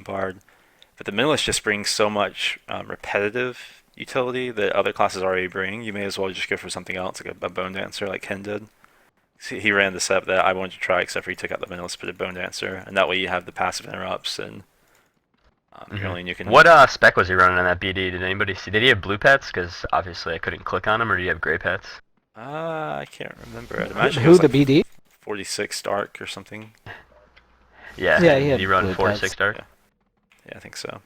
Speaker 1: bard. But the minimalist just brings so much repetitive utility that other classes already bring. You may as well just go for something else, like a bone dancer, like Ken did. He ran the step that I wanted to try, except for he took out the minimalist, put a bone dancer, and that way you have the passive interrupts and Apparently you can.
Speaker 3: What spec was he running on that BD? Did anybody see? Did he have blue pets? Because obviously I couldn't click on him. Or do you have gray pets?
Speaker 1: I can't remember. I'd imagine
Speaker 4: Who,
Speaker 1: it was
Speaker 4: the
Speaker 1: like
Speaker 4: BD?
Speaker 1: 46 dark or something.
Speaker 3: Yeah.
Speaker 4: Yeah, he
Speaker 3: Did
Speaker 4: had
Speaker 3: he run
Speaker 4: blue
Speaker 3: 4 to 6
Speaker 4: pets.
Speaker 3: dark?
Speaker 1: Yeah, I think so.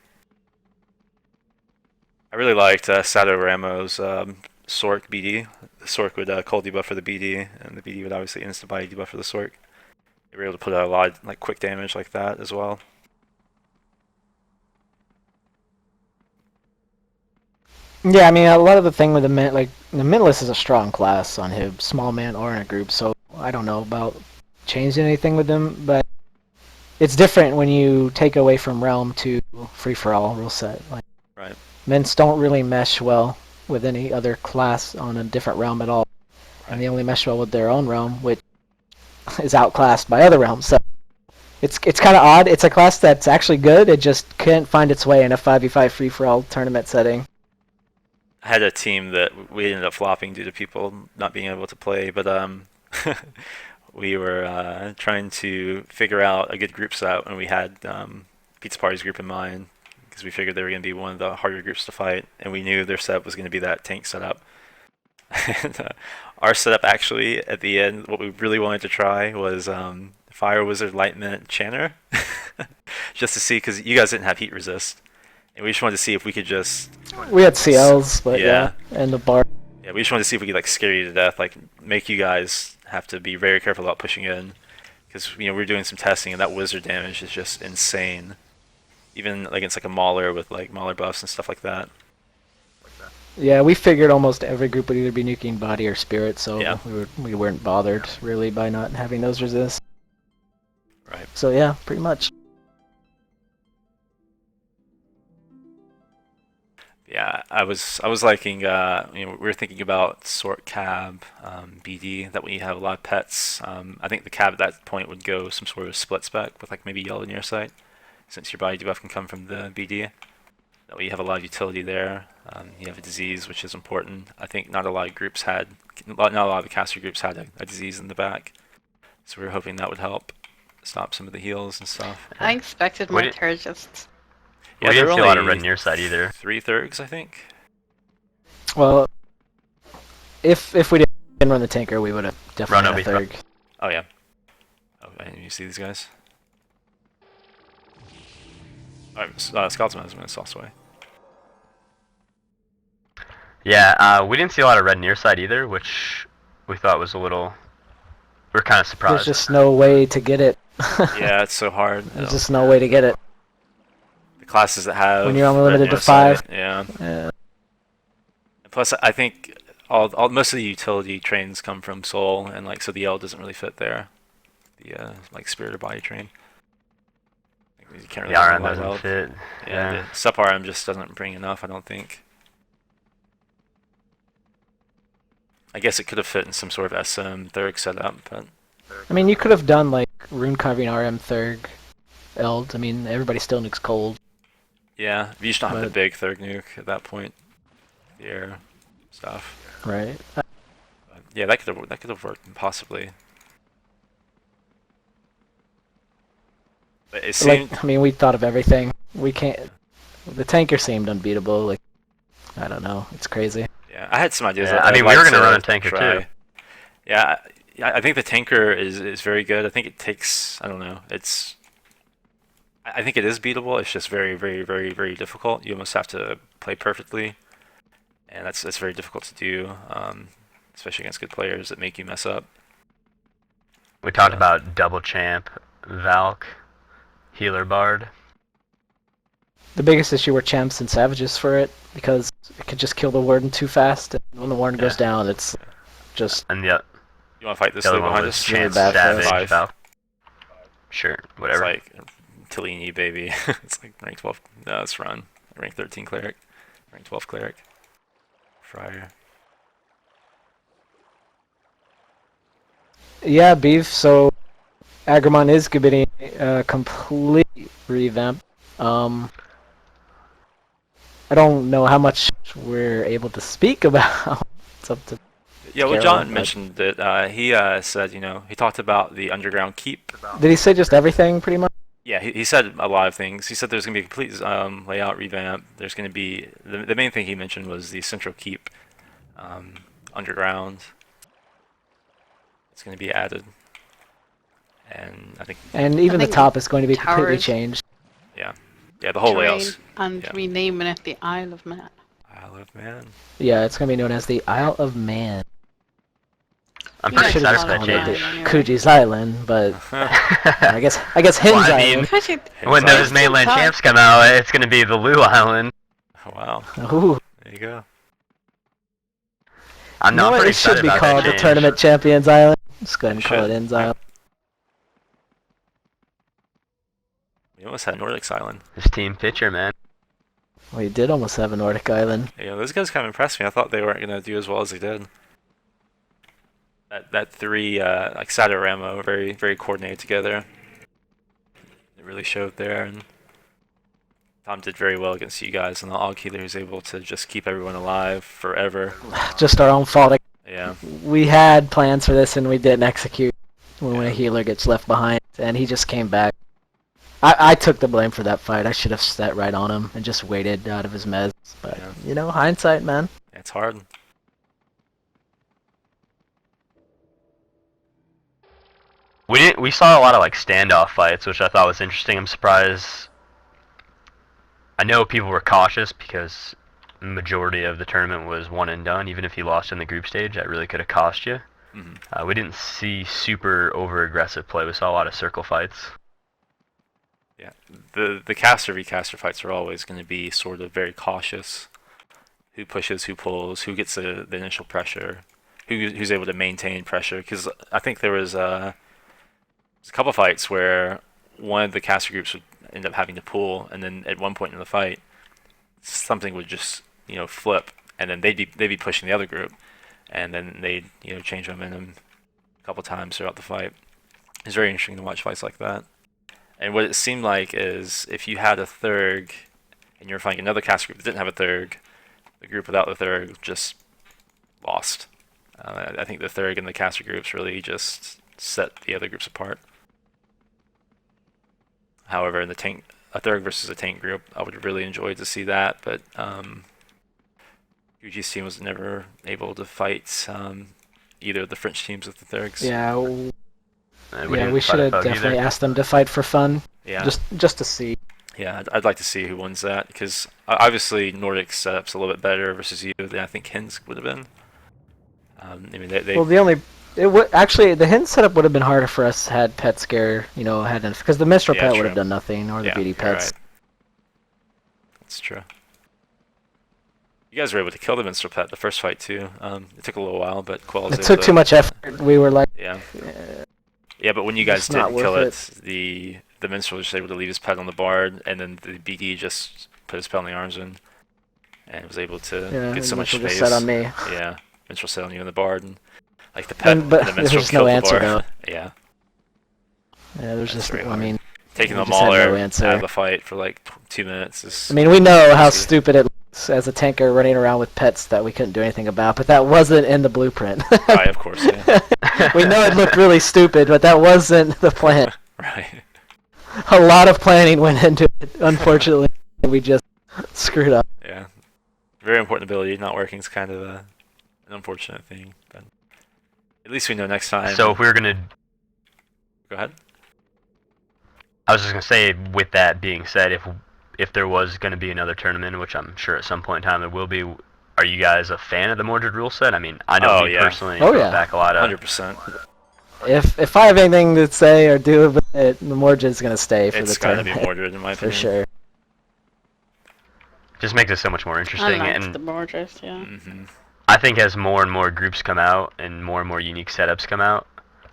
Speaker 1: I really liked Sato Ramo's Sork BD. The Sork would cold debuff for the BD, and the BD would obviously instant body debuff for the Sork. They were able to put out a lot of, like, quick damage like that as well.
Speaker 4: Yeah, I mean, a lot of the thing with the Mentalist is a strong class on him, small man or in a group, so I don't know about changing anything with them, but it's different when you take away from Realm to free-for-all rule set. Like,
Speaker 1: Right.
Speaker 4: Mints don't really mesh well with any other class on a different realm at all, and they only mesh well with their own realm, which is outclassed by other realms, so it's kind of odd. It's a class that's actually good, it just couldn't find its way in a 5v5 free-for-all tournament setting.
Speaker 1: I had a team that we ended up flopping due to people not being able to play, but we were trying to figure out a good group set, and we had Pizza Party's group in mind because we figured they were going to be one of the harder groups to fight, and we knew their setup was going to be that tank setup. And our setup actually, at the end, what we really wanted to try was Fire Wizard Lightment Channer, just to see, because you guys didn't have heat resist. And we just wanted to see if we could just...
Speaker 4: We had CLs, but yeah, and the bar.
Speaker 1: Yeah, we just wanted to see if we could, like, scare you to death, like, make you guys have to be very careful about pushing in. Because, you know, we were doing some testing, and that wizard damage is just insane. Even against, like, a Mauler with, like, Mauler buffs and stuff like that.
Speaker 4: Yeah, we figured almost every group would either be nuking body or spirit, so
Speaker 1: Yeah.
Speaker 4: we weren't bothered, really, by not having those resists.
Speaker 1: Right.
Speaker 4: So yeah, pretty much.
Speaker 1: Yeah, I was liking, you know, we were thinking about sort cab, BD, that we have a lot of pets. I think the cab at that point would go some sort of split spec with, like, maybe yellow near sight, since your body debuff can come from the BD. That way you have a lot of utility there. You have a disease, which is important. I think not a lot of groups had, not a lot of the caster groups had a disease in the back, so we were hoping that would help stop some of the heals and stuff.
Speaker 2: I expected more
Speaker 3: Would it-
Speaker 2: Thurgists.
Speaker 1: Yeah,
Speaker 3: we
Speaker 1: there
Speaker 3: didn't
Speaker 1: were
Speaker 3: see a lot of
Speaker 1: only
Speaker 3: red near side either.
Speaker 1: 3 Thurgs, I think.
Speaker 4: Well, if we didn't run the tanker, we would have definitely
Speaker 3: Run
Speaker 4: had a
Speaker 3: Obi.
Speaker 4: third.
Speaker 1: Oh yeah. Oh, and you see these guys? Alright, Scoutsman is going to sauce away.
Speaker 3: Yeah, we didn't see a lot of red near side either, which we thought was a little... We're kind of surprised.
Speaker 4: There's just no way to get it.
Speaker 1: Yeah, it's so hard.
Speaker 4: There's just no way to get it.
Speaker 1: The classes that have
Speaker 4: When you're only
Speaker 1: red
Speaker 4: limited to
Speaker 1: near sight,
Speaker 4: 5.
Speaker 1: Yeah.
Speaker 4: Yeah.
Speaker 1: Plus, I think most of the utility trains come from Soul, and, like, so the L doesn't really fit there. The like Spirit or Body train. You can't really
Speaker 3: The
Speaker 1: run
Speaker 3: RM
Speaker 1: a lot of
Speaker 3: doesn't
Speaker 1: health.
Speaker 3: fit.
Speaker 1: Yeah,
Speaker 3: Yeah.
Speaker 1: the Sup RM just doesn't bring enough, I don't think. I guess it could have fit in some sort of SM Thurg setup, but
Speaker 4: I mean, you could have done like rune carving RM Thurg, Eld. I mean, everybody still nukes cold.
Speaker 1: yeah, you just don't have the
Speaker 4: But-
Speaker 1: big Thurg nuke at that point. The air stuff.
Speaker 4: Right.
Speaker 1: But yeah, that could have worked possibly. But it seemed
Speaker 4: Like, I mean, we thought of everything. We can't. The tanker seemed unbeatable. Like, I don't know. It's crazy.
Speaker 1: yeah, I had some ideas.
Speaker 3: Yeah,
Speaker 1: that
Speaker 3: I mean,
Speaker 1: I'd
Speaker 3: we were
Speaker 1: like
Speaker 3: gonna
Speaker 1: to
Speaker 3: run a tanker
Speaker 1: try.
Speaker 3: too.
Speaker 1: Yeah, I think the tanker is very good. I think it takes, I don't know, I think it is beatable. It's just very, very, very, very difficult. You almost have to play perfectly, and that's very difficult to do, especially against good players that make you mess up.
Speaker 3: We talked about double champ, Valk, healer bard.
Speaker 4: The biggest issue were champs and savages for it because it could just kill the warden too fast. And when the warden goes
Speaker 1: Yeah.
Speaker 4: down, it's just
Speaker 3: And
Speaker 1: You want to fight this
Speaker 3: the other
Speaker 1: thing
Speaker 3: one
Speaker 1: behind
Speaker 3: was
Speaker 1: us?
Speaker 4: really
Speaker 3: champ,
Speaker 4: bad for us.
Speaker 3: savage,
Speaker 1: Five.
Speaker 3: Valk. Sure,
Speaker 1: It's
Speaker 3: whatever.
Speaker 1: like Tillini, baby. It's like rank 12. No, it's run. Rank 13 cleric. Rank 12 cleric. Friar.
Speaker 4: yeah, beef. So Agramon is getting a complete revamp. I don't know how much we're able to speak about. It's up to.
Speaker 1: Yeah, well,
Speaker 4: Carol,
Speaker 1: John
Speaker 4: but-
Speaker 1: mentioned that he said, you know, he talked about the underground keep.
Speaker 4: Did he say just everything pretty much?
Speaker 1: Yeah, he said a lot of things. He said there's going to be a complete layout revamp. There's going to be the main thing he mentioned was the central keep underground. It's going to be added, and I think
Speaker 4: And even the
Speaker 2: think
Speaker 4: top is going to be completely
Speaker 2: towers-
Speaker 4: changed.
Speaker 1: yeah, the whole
Speaker 2: Terrain
Speaker 1: layout's
Speaker 2: and
Speaker 1: yeah.
Speaker 2: renaming it the Isle of Man.
Speaker 1: Isle of Man.
Speaker 4: Yeah, it's going to be known as the Isle of Man.
Speaker 3: I'm
Speaker 2: You
Speaker 3: pretty
Speaker 4: should
Speaker 3: excited
Speaker 4: have
Speaker 3: for
Speaker 4: just
Speaker 3: that
Speaker 4: called it
Speaker 3: change.
Speaker 2: anyway.
Speaker 4: Kuji's Island, but I guess Him's
Speaker 3: Well, I mean,
Speaker 4: Island.
Speaker 2: Actually,
Speaker 3: when
Speaker 1: Inside.
Speaker 3: those mainland champs come out, it's going to be the Lou Island.
Speaker 1: Oh, wow,
Speaker 4: Ooh.
Speaker 1: there you go.
Speaker 3: I'm
Speaker 4: You know
Speaker 3: not
Speaker 4: what?
Speaker 3: pretty
Speaker 4: It should
Speaker 3: excited
Speaker 4: be
Speaker 3: about
Speaker 4: called
Speaker 3: that
Speaker 4: the
Speaker 3: change.
Speaker 4: Tournament Champions Island. Just go ahead and
Speaker 1: It
Speaker 4: call
Speaker 1: should.
Speaker 4: it In's Island.
Speaker 1: We almost had Nordics Island.
Speaker 3: This team pitcher, man.
Speaker 4: We did almost have a Nordic Island.
Speaker 1: Yeah, those guys kind of impressed me. I thought they weren't going to do as well as they did. That three, like Sato Ramo, very, very coordinated together. It really showed there, and Tom did very well against you guys, and the Og Healer was able to just keep everyone alive forever.
Speaker 4: Just our own fault.
Speaker 1: Yeah,
Speaker 4: We had plans for this and we didn't execute when
Speaker 1: Yeah.
Speaker 4: a healer gets left behind, and he just came back. I took the blame for that fight. I should have sat right on him and just waited out of his meds. But,
Speaker 1: Yeah.
Speaker 4: you know, hindsight, man.
Speaker 1: it's hard.
Speaker 3: We saw a lot of like standoff fights, which I thought was interesting. I'm surprised. I know people were cautious because the majority of the tournament was one and done. Even if you lost in the group stage, that really could have cost you.
Speaker 1: Mhm.
Speaker 3: We didn't see super over aggressive play. We saw a lot of circle fights.
Speaker 1: Yeah, the caster v caster fights are always going to be sort of very cautious. Who pushes, who pulls, who gets the initial pressure, who's able to maintain pressure. Because I think there was a couple fights where one of the caster groups would end up having to pull, and then at one point in the fight, something would just flip, and then they'd be pushing the other group, and then they'd change momentum a couple times throughout the fight. It's very interesting to watch fights like that. And what it seemed like is if you had a Thurg and you were fighting another caster group that didn't have a Thurg, the group without the Thurg just lost. I think the Thurg and the caster groups really just set the other groups apart. However, in the a Thurg versus a tank group, I would have really enjoyed to see that, but Kujii's team was never able to fight either of the French teams with the Thurgs.
Speaker 4: Yeah,
Speaker 3: We didn't
Speaker 4: we
Speaker 3: fight
Speaker 4: should
Speaker 3: a
Speaker 4: have
Speaker 3: thug
Speaker 4: definitely
Speaker 3: either.
Speaker 4: asked them to fight for fun,
Speaker 1: Yeah.
Speaker 4: just to see.
Speaker 1: Yeah, I'd like to see who wins that, because obviously Nordic's setup's a little bit better versus you than I think Hens would have been. I mean, they
Speaker 4: Well, actually the Hin setup would have been harder for us had Pet Scare, hadn't, because the Minstrel
Speaker 1: Yeah,
Speaker 4: Pet
Speaker 1: true.
Speaker 4: would have done nothing, or the
Speaker 1: yeah,
Speaker 4: BD
Speaker 1: you're
Speaker 4: Pets.
Speaker 1: right. That's true. You guys were able to kill the Minstrel Pet the first fight too. It took a little while, but Quell was
Speaker 4: It
Speaker 1: able
Speaker 4: took
Speaker 1: to-
Speaker 4: too much effort. We were like,
Speaker 1: Yeah. Yeah, but when you guys
Speaker 4: It's not
Speaker 1: didn't kill
Speaker 4: worth
Speaker 1: it, the Minstrel was just able to leave his pet on the bard, and then the BD just put his pet on the arms and was able to
Speaker 4: yeah,
Speaker 1: get so much
Speaker 4: Minstrel
Speaker 1: space.
Speaker 4: just sat on me.
Speaker 1: Yeah, Minstrel sat on you on the bard, and like the pet
Speaker 4: But
Speaker 1: and the Minstrel
Speaker 4: there's no
Speaker 1: killed the
Speaker 4: answer,
Speaker 1: bard. Yeah,
Speaker 4: Yeah, there's
Speaker 1: That's
Speaker 4: just,
Speaker 1: very
Speaker 4: I
Speaker 1: hard.
Speaker 4: mean,
Speaker 1: taking
Speaker 4: we
Speaker 1: the
Speaker 4: just had no
Speaker 1: Mauler
Speaker 4: answer.
Speaker 1: out of the fight for like 2 minutes is.
Speaker 4: I mean, we know how
Speaker 1: Easy.
Speaker 4: stupid it looks as a tanker running around with pets that we couldn't do anything about, but that wasn't in the blueprint.
Speaker 1: Right, of course, yeah.
Speaker 4: We know it looked really stupid, but that wasn't the plan.
Speaker 1: Right.
Speaker 4: A lot of planning went into it. Unfortunately, we just screwed up.
Speaker 1: Yeah. Very important ability. Not working is kind of an unfortunate thing, but at least we know next time.
Speaker 3: So if we were gonna,
Speaker 1: Go ahead.
Speaker 3: I was just gonna say, with that being said, if there was gonna be another tournament, which I'm sure at some point in time there will be, are you guys a fan of the Mordred rule set? I mean, I know
Speaker 1: Oh,
Speaker 3: me
Speaker 1: yeah.
Speaker 3: personally
Speaker 4: Oh,
Speaker 3: brought
Speaker 4: yeah.
Speaker 3: back a lot of.
Speaker 1: 100%.
Speaker 4: If I have anything to say or do about it, the Mordred's gonna stay for
Speaker 1: It's
Speaker 4: the
Speaker 1: got to be
Speaker 4: tournament.
Speaker 1: Mordred in my
Speaker 4: For
Speaker 1: opinion.
Speaker 4: sure.
Speaker 3: Just makes it so much more
Speaker 2: I
Speaker 3: interesting,
Speaker 2: liked
Speaker 3: and
Speaker 2: the borders, yeah.
Speaker 1: Hmm.
Speaker 3: I think as more and more groups come out and more unique setups come out,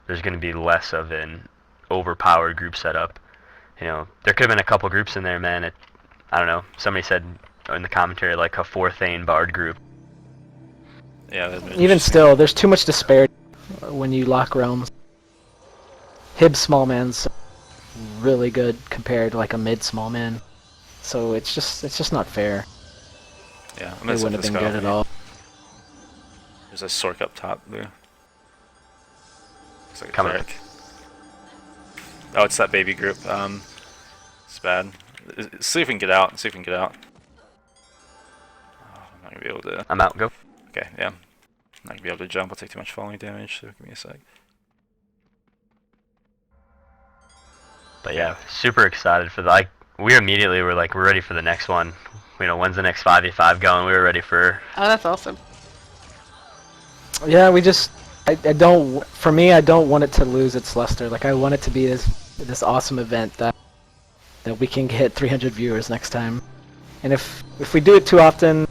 Speaker 3: there's going to be less of an overpowered group setup. There could have been a couple groups in there, man. I don't know. Somebody said in the commentary like a 4-Thane Bard group.
Speaker 1: Yeah. that'd be
Speaker 4: Even
Speaker 1: interesting.
Speaker 4: still, there's too much disparity when you lock realms. Hib small man's really good compared to like a mid small man, so it's just not fair.
Speaker 1: Yeah. I'm
Speaker 4: It
Speaker 1: gonna
Speaker 4: wouldn't have
Speaker 1: set
Speaker 4: been
Speaker 1: this
Speaker 4: good
Speaker 1: guy
Speaker 4: at
Speaker 1: off.
Speaker 4: all.
Speaker 1: There's a Sork up top there. Looks like a
Speaker 3: Coming.
Speaker 1: cleric. Oh, it's that baby group. It's bad. See if we can get out. See if we can get out. Oh, I'm not gonna be able to.
Speaker 3: I'm out. Go.
Speaker 1: Okay, yeah. I'm not gonna be able to jump. I'll take too much falling damage. So give me a sec.
Speaker 3: But yeah, super excited for the, like. We immediately were like, we're ready for the next one. You know, when's the next 5v5 going? We were ready for.
Speaker 2: Oh, that's awesome.
Speaker 4: Yeah, we just, I don't, for me, I don't want it to lose its luster. Like, I want it to be this awesome event that we can get 300 viewers next time. And if we do it too often,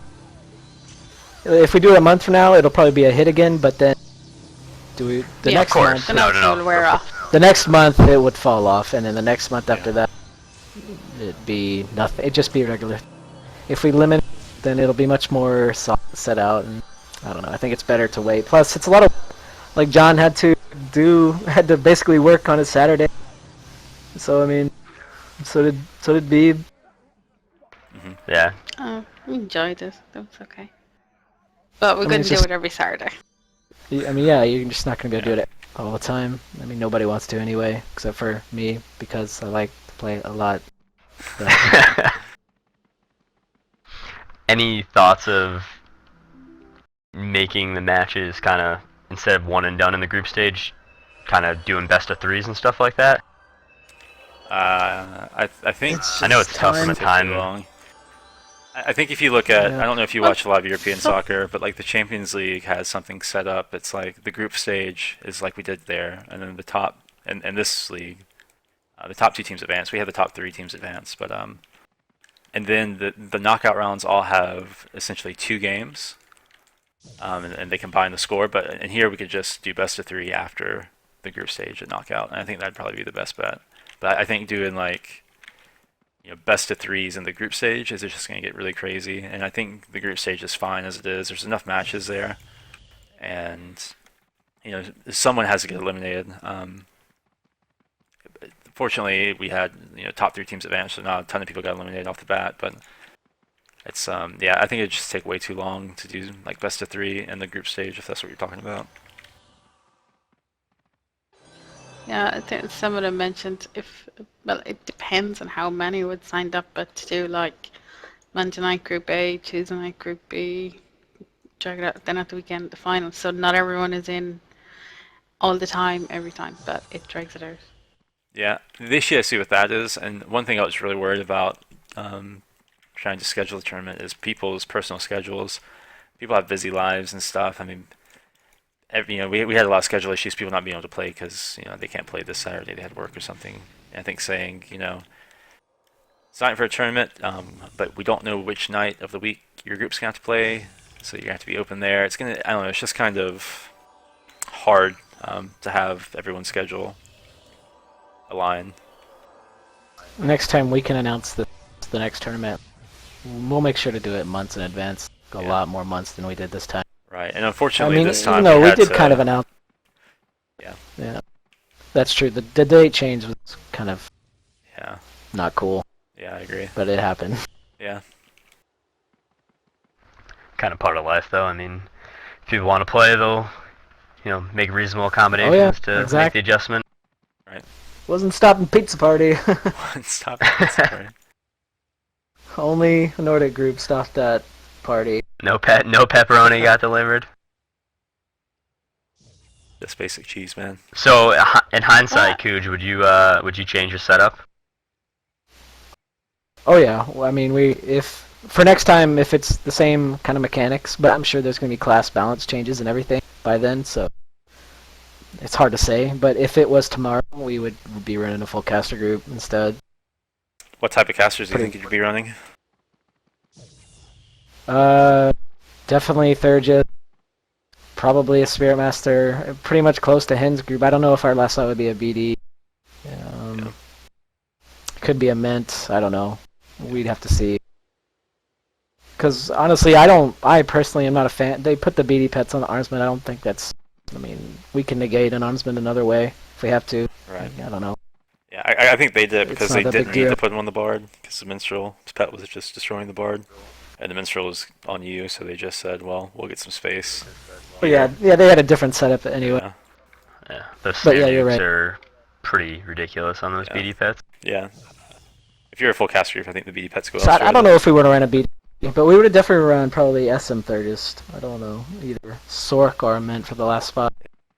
Speaker 4: if we do it a month from now, it'll probably be a hit again. But then, the
Speaker 2: Yeah,
Speaker 4: next
Speaker 3: of course.
Speaker 4: month,
Speaker 2: The
Speaker 3: No,
Speaker 2: next
Speaker 3: no, no.
Speaker 2: will wear off.
Speaker 4: the next month it would fall off, and then the next month after that, it'd be nothing. It'd just be regular. If we limit, then it'll be much more set out, and I don't know. I think it's better to wait. Plus, it's a lot of, like John had to basically work on his Saturday. So I mean, so did Beeb.
Speaker 3: Yeah.
Speaker 2: Oh, we enjoyed it. That was okay. But we
Speaker 4: I mean,
Speaker 2: couldn't
Speaker 4: it's
Speaker 2: do
Speaker 4: just-
Speaker 2: it every Saturday.
Speaker 4: I mean, yeah, you're just not gonna be able to do it all the time. I mean, nobody wants to anyway, except for me because I like to play a lot. But
Speaker 3: Any thoughts of making the matches kind of, instead of one and done in the group stage, kind of doing best of threes and stuff like that?
Speaker 1: I think
Speaker 3: I know it's tough from a
Speaker 1: take too
Speaker 3: time.
Speaker 1: long. I think if you look at,
Speaker 4: Yeah.
Speaker 1: I don't know if you watch a lot of European soccer, but like the Champions League has something set up. It's like the group stage is like we did there, and then the top, and this league, the top 2 teams advance. We have the top 3 teams advance, but and then the knockout rounds all have essentially 2 games, and they combine the score. But in here we could just do best of 3 after the group stage and knockout, and I think that'd probably be the best bet. But I think doing like, you know, best of 3s in the group stage is just going to get really crazy, and I think the group stage is fine as it is. There's enough matches there, and you know, someone has to get eliminated. Fortunately, we had, you know, top 3 teams advance, so not a ton of people got eliminated off the bat. But it's yeah, I think it'd just take way too long to do like best of 3 in the group stage if that's what you're talking about.
Speaker 2: Yeah, I think some of them mentioned well, it depends on how many would signed up, but to do like Monday night Group A, Tuesday night Group B, drag it out, then at the weekend the final. So not everyone is in all the time, every time, but it drags it out.
Speaker 1: Yeah, the issue I see with that is, and one thing I was really worried about trying to schedule the tournament is people's personal schedules. People have busy lives and stuff. I mean, you know, we had a lot of schedule issues, people not being able to play because, you know, they can't play this Saturday, they had work or something. And I think saying, you know, sign for a tournament, but we don't know which night of the week your group's gonna have to play, so you're gonna have to be open there. It's gonna, I don't know, it's just kind of hard to have everyone's schedule align.
Speaker 4: next time we can announce the next tournament, we'll make sure to do it months in advance. A lot more months than we did this time.
Speaker 1: Right, and
Speaker 4: I
Speaker 1: unfortunately
Speaker 4: mean,
Speaker 1: this time
Speaker 4: we
Speaker 1: had
Speaker 4: did
Speaker 1: to,
Speaker 4: kind of announce.
Speaker 1: Yeah.
Speaker 4: Yeah, that's true. The date change was kind of
Speaker 1: Yeah,
Speaker 4: not cool,
Speaker 1: yeah, I agree.
Speaker 4: but it happened.
Speaker 1: Yeah,
Speaker 3: Kind of part of life, though. I mean, if people want to play, they'll, you know, make reasonable accommodations to make
Speaker 4: exactly.
Speaker 3: the adjustment.
Speaker 4: Wasn't stopping pizza party.
Speaker 1: stop it. Sorry.
Speaker 4: Only Nordic group stopped that party.
Speaker 3: No pepperoni got delivered.
Speaker 1: Just basic cheese, man.
Speaker 3: So, in hindsight, Kuj, would you change your setup?
Speaker 4: Oh yeah, well, I mean, if for next time, if it's the same kind of mechanics, but I'm sure there's gonna be class balance changes and everything by then, so it's hard to say. But if it was tomorrow, we would be running a full caster group instead.
Speaker 1: What type of casters do you think you'd be running?
Speaker 4: Definitely Thurgis. Probably a Spirit Master. Pretty much close to Hen's group. I don't know if our last slot would be a BD.
Speaker 1: Yeah.
Speaker 4: Could be a Mint. I don't know. We'd have to see. Because honestly, I personally am not a fan. They put the BD pets on the Armsman. I don't think that's. I mean, we can negate an Armsman another way if we have to.
Speaker 1: Right.
Speaker 4: I don't know.
Speaker 1: Yeah, I think they did it because
Speaker 4: It's
Speaker 1: they
Speaker 4: not that
Speaker 1: didn't
Speaker 4: big
Speaker 1: need
Speaker 4: deal.
Speaker 1: to put him on the Bard, because the Minstrel's pet was just destroying the Bard. And the Minstrel was on you, so they just said, well, we'll get some space.
Speaker 4: But yeah, they had a different setup anyway.
Speaker 1: Yeah.
Speaker 3: Yeah, the
Speaker 4: But yeah, you're
Speaker 3: standards
Speaker 4: right.
Speaker 3: are pretty ridiculous on those
Speaker 1: Yeah.
Speaker 3: BD pets.
Speaker 1: Yeah. If you're a full caster group, I think the BD pets go
Speaker 4: So
Speaker 1: elsewhere.
Speaker 4: I don't know if we would have ran a beat, but we would have definitely run probably SM thirdest. I don't know, either Sork or Mint for the last spot.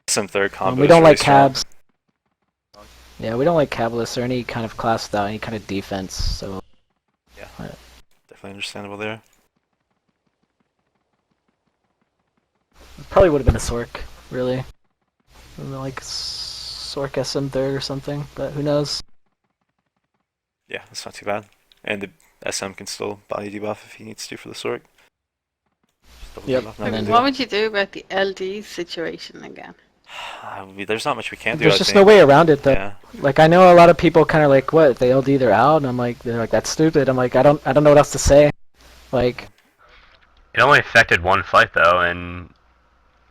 Speaker 1: Some third combo.
Speaker 4: We don't
Speaker 1: is really
Speaker 4: like cabs. Yeah, we don't like cablists or any kind of class without any kind of defense. So
Speaker 1: Yeah, definitely understandable there.
Speaker 4: it probably would have been a Sork, really. Like Sork SM third or something, but who knows?
Speaker 1: Yeah, that's not too bad. And the SM can still body debuff if he needs to for the Sork. Just double
Speaker 4: Yep,
Speaker 1: debuff, not
Speaker 4: and
Speaker 1: a big
Speaker 4: then-
Speaker 1: deal.
Speaker 2: What would you do about the LD situation again?
Speaker 1: There's not much we can do.
Speaker 4: There's
Speaker 1: I
Speaker 4: just
Speaker 1: think.
Speaker 4: no way around it, though.
Speaker 1: Yeah.
Speaker 4: Like I know a lot of people kind of like, what, they LD they're out, and I'm like, they're like, that's stupid. I'm like, I don't know what else to say. Like,
Speaker 3: It only affected one fight though, and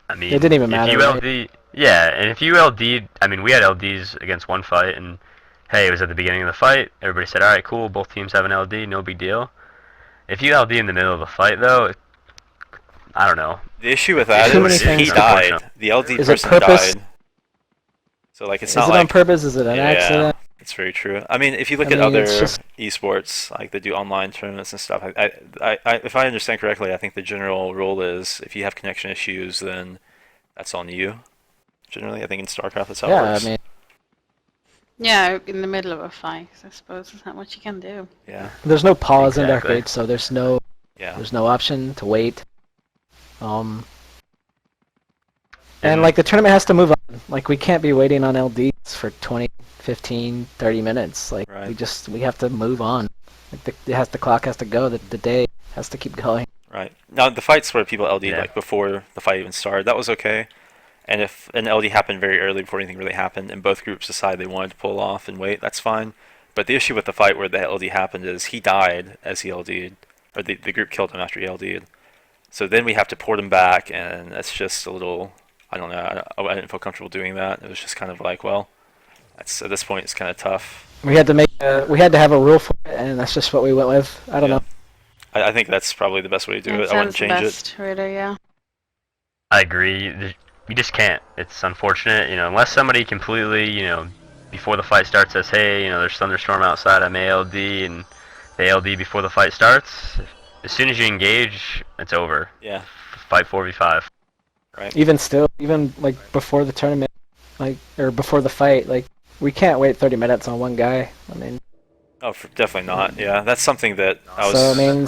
Speaker 3: I mean,
Speaker 4: It didn't even
Speaker 3: if
Speaker 4: matter,
Speaker 3: you
Speaker 4: right?
Speaker 3: LD, yeah, and if you LD'd, I mean, we had LDs against one fight, and hey, it was at the beginning of the fight. Everybody said, all right, cool, both teams have an LD, no big deal. If you LD in the middle of the fight though, I don't know.
Speaker 1: The issue with that
Speaker 4: Too many
Speaker 1: is
Speaker 4: things
Speaker 1: he
Speaker 4: to
Speaker 1: died.
Speaker 3: question.
Speaker 1: The LD
Speaker 4: Is it
Speaker 1: person
Speaker 4: purpose?
Speaker 1: died. So like it's
Speaker 4: is
Speaker 1: not
Speaker 4: it
Speaker 1: like
Speaker 4: on purpose? Is it an accident?
Speaker 1: it's very true. I mean, if you look
Speaker 4: I
Speaker 1: at
Speaker 4: mean,
Speaker 1: other
Speaker 4: it's just-
Speaker 1: esports, like they do online tournaments and stuff, if I understand correctly, I think the general rule is if you have connection issues, then that's on you. Generally, I think in StarCraft that's how it
Speaker 4: Yeah,
Speaker 1: works.
Speaker 4: I mean,
Speaker 2: Yeah, in the middle of a fight, I suppose there's not much you can do.
Speaker 1: Yeah,
Speaker 4: there's no pause in Dark
Speaker 3: Exactly.
Speaker 4: Age, so there's no
Speaker 1: yeah.
Speaker 4: option to wait. And like the tournament has to move on. Like we can't be waiting on LDs for 20, 15, 30 minutes. Like
Speaker 1: Right.
Speaker 4: we have to move on. Like the clock has to go. The day has to keep going.
Speaker 1: Right. Now, the fights where people LD'd
Speaker 3: Yeah.
Speaker 1: like before the fight even started, that was okay. And if an LD happened very early before anything really happened, and both groups decided they wanted to pull off and wait, that's fine. But the issue with the fight where the LD happened is he died as he LD'd, or the group killed him after he LD'd. So then we have to port him back, and that's just a little, I don't know, I didn't feel comfortable doing that. It was just kind of like, well, that's, at this point it's kind of tough.
Speaker 4: We had to have a rule for it, and that's just what we went with. I don't
Speaker 1: Yeah.
Speaker 4: know.
Speaker 1: I think that's probably the best way to do it. I wouldn't
Speaker 2: sounds the
Speaker 1: change it.
Speaker 2: best, really, yeah.
Speaker 3: I agree. You just can't. It's unfortunate, unless somebody completely, before the fight starts says, hey, there's thunderstorm outside, I'm ALD, and they LD before the fight starts. As soon as you engage, it's over.
Speaker 1: Yeah,
Speaker 3: Fight 4v5.
Speaker 1: right.
Speaker 4: Even still, even like before the tournament, like or before the fight, like we can't wait 30 minutes on one guy. I mean,
Speaker 1: Oh, definitely not. Yeah, that's something that I was.
Speaker 4: so I mean,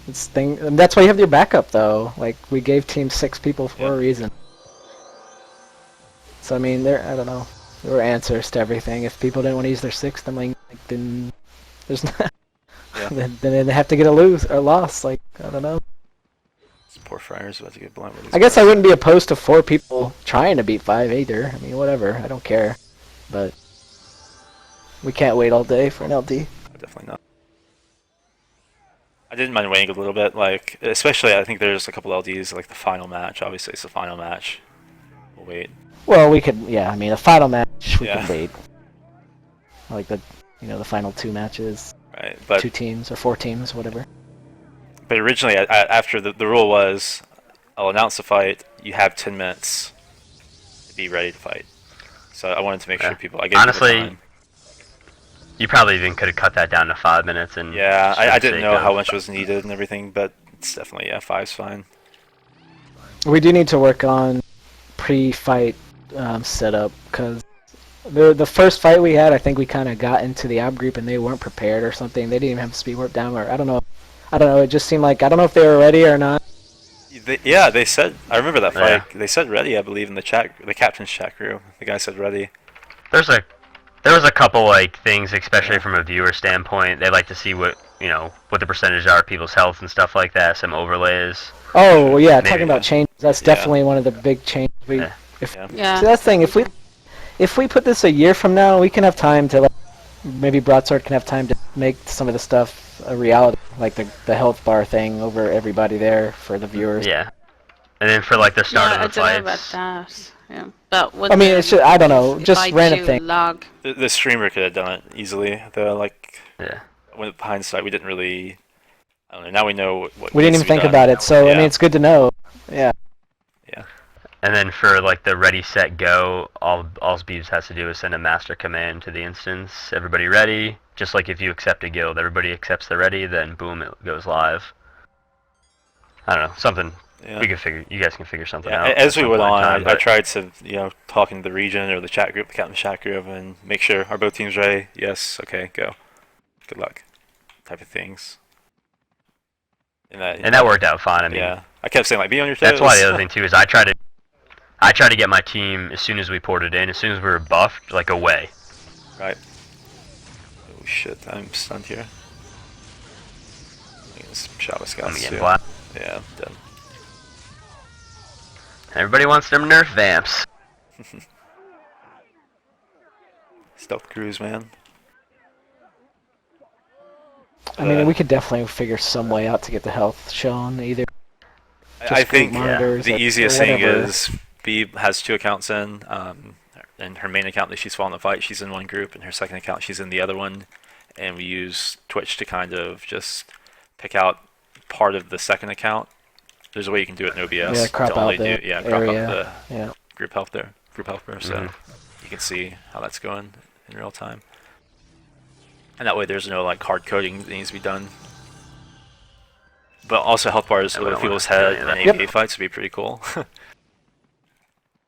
Speaker 4: and that's why you have your backup though. Like we gave team 6 people for a reason. So I mean, I don't know. There were answers to everything. If people didn't want to use their 6th, then then there's not.
Speaker 1: Yeah.
Speaker 4: then they have to get a lose or loss. Like I don't know.
Speaker 1: This poor Friar's about to get blunt with his
Speaker 4: I guess I
Speaker 1: guys.
Speaker 4: wouldn't be opposed to 4 people trying to beat 5 either. I mean, whatever. I don't care. But we can't wait all day for an LD.
Speaker 1: Definitely not. I didn't mind waiting a little bit, like especially I think there's a couple LDs like the final match. Obviously, it's the final match. We'll wait.
Speaker 4: Well, we could. Yeah, I mean, a final match we
Speaker 1: Yeah.
Speaker 4: could wait. Like the final 2 matches,
Speaker 1: Right, but
Speaker 4: 2 teams or 4 teams, whatever.
Speaker 1: originally after the rule was, I'll announce the fight. You have 10 minutes to be ready to fight. So I wanted to make sure
Speaker 3: Yeah.
Speaker 1: I gave
Speaker 3: Honestly,
Speaker 1: people time.
Speaker 3: You probably even could have cut that down to 5 minutes. And
Speaker 1: Yeah,
Speaker 3: just for
Speaker 1: I
Speaker 3: the
Speaker 1: didn't
Speaker 3: sake
Speaker 1: know
Speaker 3: of-
Speaker 1: how much was needed and everything, but it's definitely 5's fine.
Speaker 4: We do need to work on pre-fight setup because the first fight we had, I think we kind of got into the ab group and they weren't prepared or something. They didn't even have speed warp down, or I don't know. It just seemed like I don't know if they were ready or not.
Speaker 1: They said. I remember that fight.
Speaker 3: Yeah.
Speaker 1: They said ready, I believe, in the captain's chat crew. The guy said ready.
Speaker 3: There was a couple like things, especially from a viewer standpoint. They like to see what the percentage are of people's health and stuff like that. Some overlays.
Speaker 4: Oh well, yeah,
Speaker 3: Maybe.
Speaker 4: talking about changes. That's
Speaker 1: Yeah.
Speaker 4: definitely one of the big changes.
Speaker 3: Yeah.
Speaker 2: Yeah.
Speaker 4: See, that's the thing. If we put this a year from now, we can have time to maybe Broadsword can have time to make some of the stuff a reality, like the health bar thing over everybody there for the viewers.
Speaker 3: Yeah. And then for like the start
Speaker 2: Yeah, I
Speaker 3: of the
Speaker 2: don't know about
Speaker 3: fights.
Speaker 2: that. Yeah. But
Speaker 4: I mean, it's just, I don't know,
Speaker 2: if
Speaker 4: just
Speaker 2: I
Speaker 4: random
Speaker 2: do
Speaker 4: thing.
Speaker 2: log.
Speaker 1: The streamer could have done it easily.
Speaker 3: Yeah.
Speaker 1: With hindsight, we didn't really. I don't know. Now we know what.
Speaker 4: We didn't
Speaker 1: needs
Speaker 4: even
Speaker 1: to be
Speaker 4: think
Speaker 1: done.
Speaker 4: about it, so I
Speaker 1: Yeah.
Speaker 4: mean, it's good to know. Yeah.
Speaker 3: And then for like the ready, set, go, all Beeves has to do is send a master command to the instance. Everybody ready. Just like if you accept a guild, everybody accepts the ready, then boom, it goes live. I don't know, something.
Speaker 1: Yeah.
Speaker 3: We can figure. You guys can figure something
Speaker 1: Yeah,
Speaker 3: out.
Speaker 1: as we
Speaker 3: at some
Speaker 1: went
Speaker 3: point in
Speaker 1: on,
Speaker 3: time,
Speaker 1: I
Speaker 3: but-
Speaker 1: tried to, talk into the region or the chat group, the captain's chat group, and make sure are both teams ready. Yes, okay, go. Good luck. Type of things. And
Speaker 3: that worked out fine. I mean,
Speaker 1: yeah, I kept saying like, be on your toes.
Speaker 3: that's why the other thing too is I try to get my team as soon as we ported in, as soon as we were buffed, like away.
Speaker 1: Right. Oh shit, I'm stunned here. Shadow
Speaker 3: I'm
Speaker 1: Scouts
Speaker 3: getting
Speaker 1: too.
Speaker 3: black.
Speaker 1: Yeah, dead.
Speaker 3: Everybody wants them nerf vamps.
Speaker 1: Stealth cruise, man.
Speaker 4: I mean, we could definitely figure some way out to get the health shown. Either
Speaker 1: I think
Speaker 4: monitors
Speaker 1: the
Speaker 4: or
Speaker 1: easiest thing
Speaker 4: whatever.
Speaker 1: is Bee has 2 accounts in, and her main account that she's following the fight, she's in one group, and her second account, she's in the other one. And we use Twitch to kind of just pick out part of the second account. There's a way you can do it in OBS.
Speaker 4: Yeah, crop
Speaker 1: to only
Speaker 4: out the
Speaker 1: crop
Speaker 4: area.
Speaker 1: out the
Speaker 4: Yeah.
Speaker 1: group health there, so you can see how that's going in real time. And that way there's no like hard coding that needs to be done. But also health bars
Speaker 3: Yeah, we
Speaker 1: over
Speaker 3: don't
Speaker 1: people's
Speaker 3: wanna do
Speaker 1: head
Speaker 3: any
Speaker 1: in
Speaker 3: of
Speaker 1: APA fights would be pretty cool.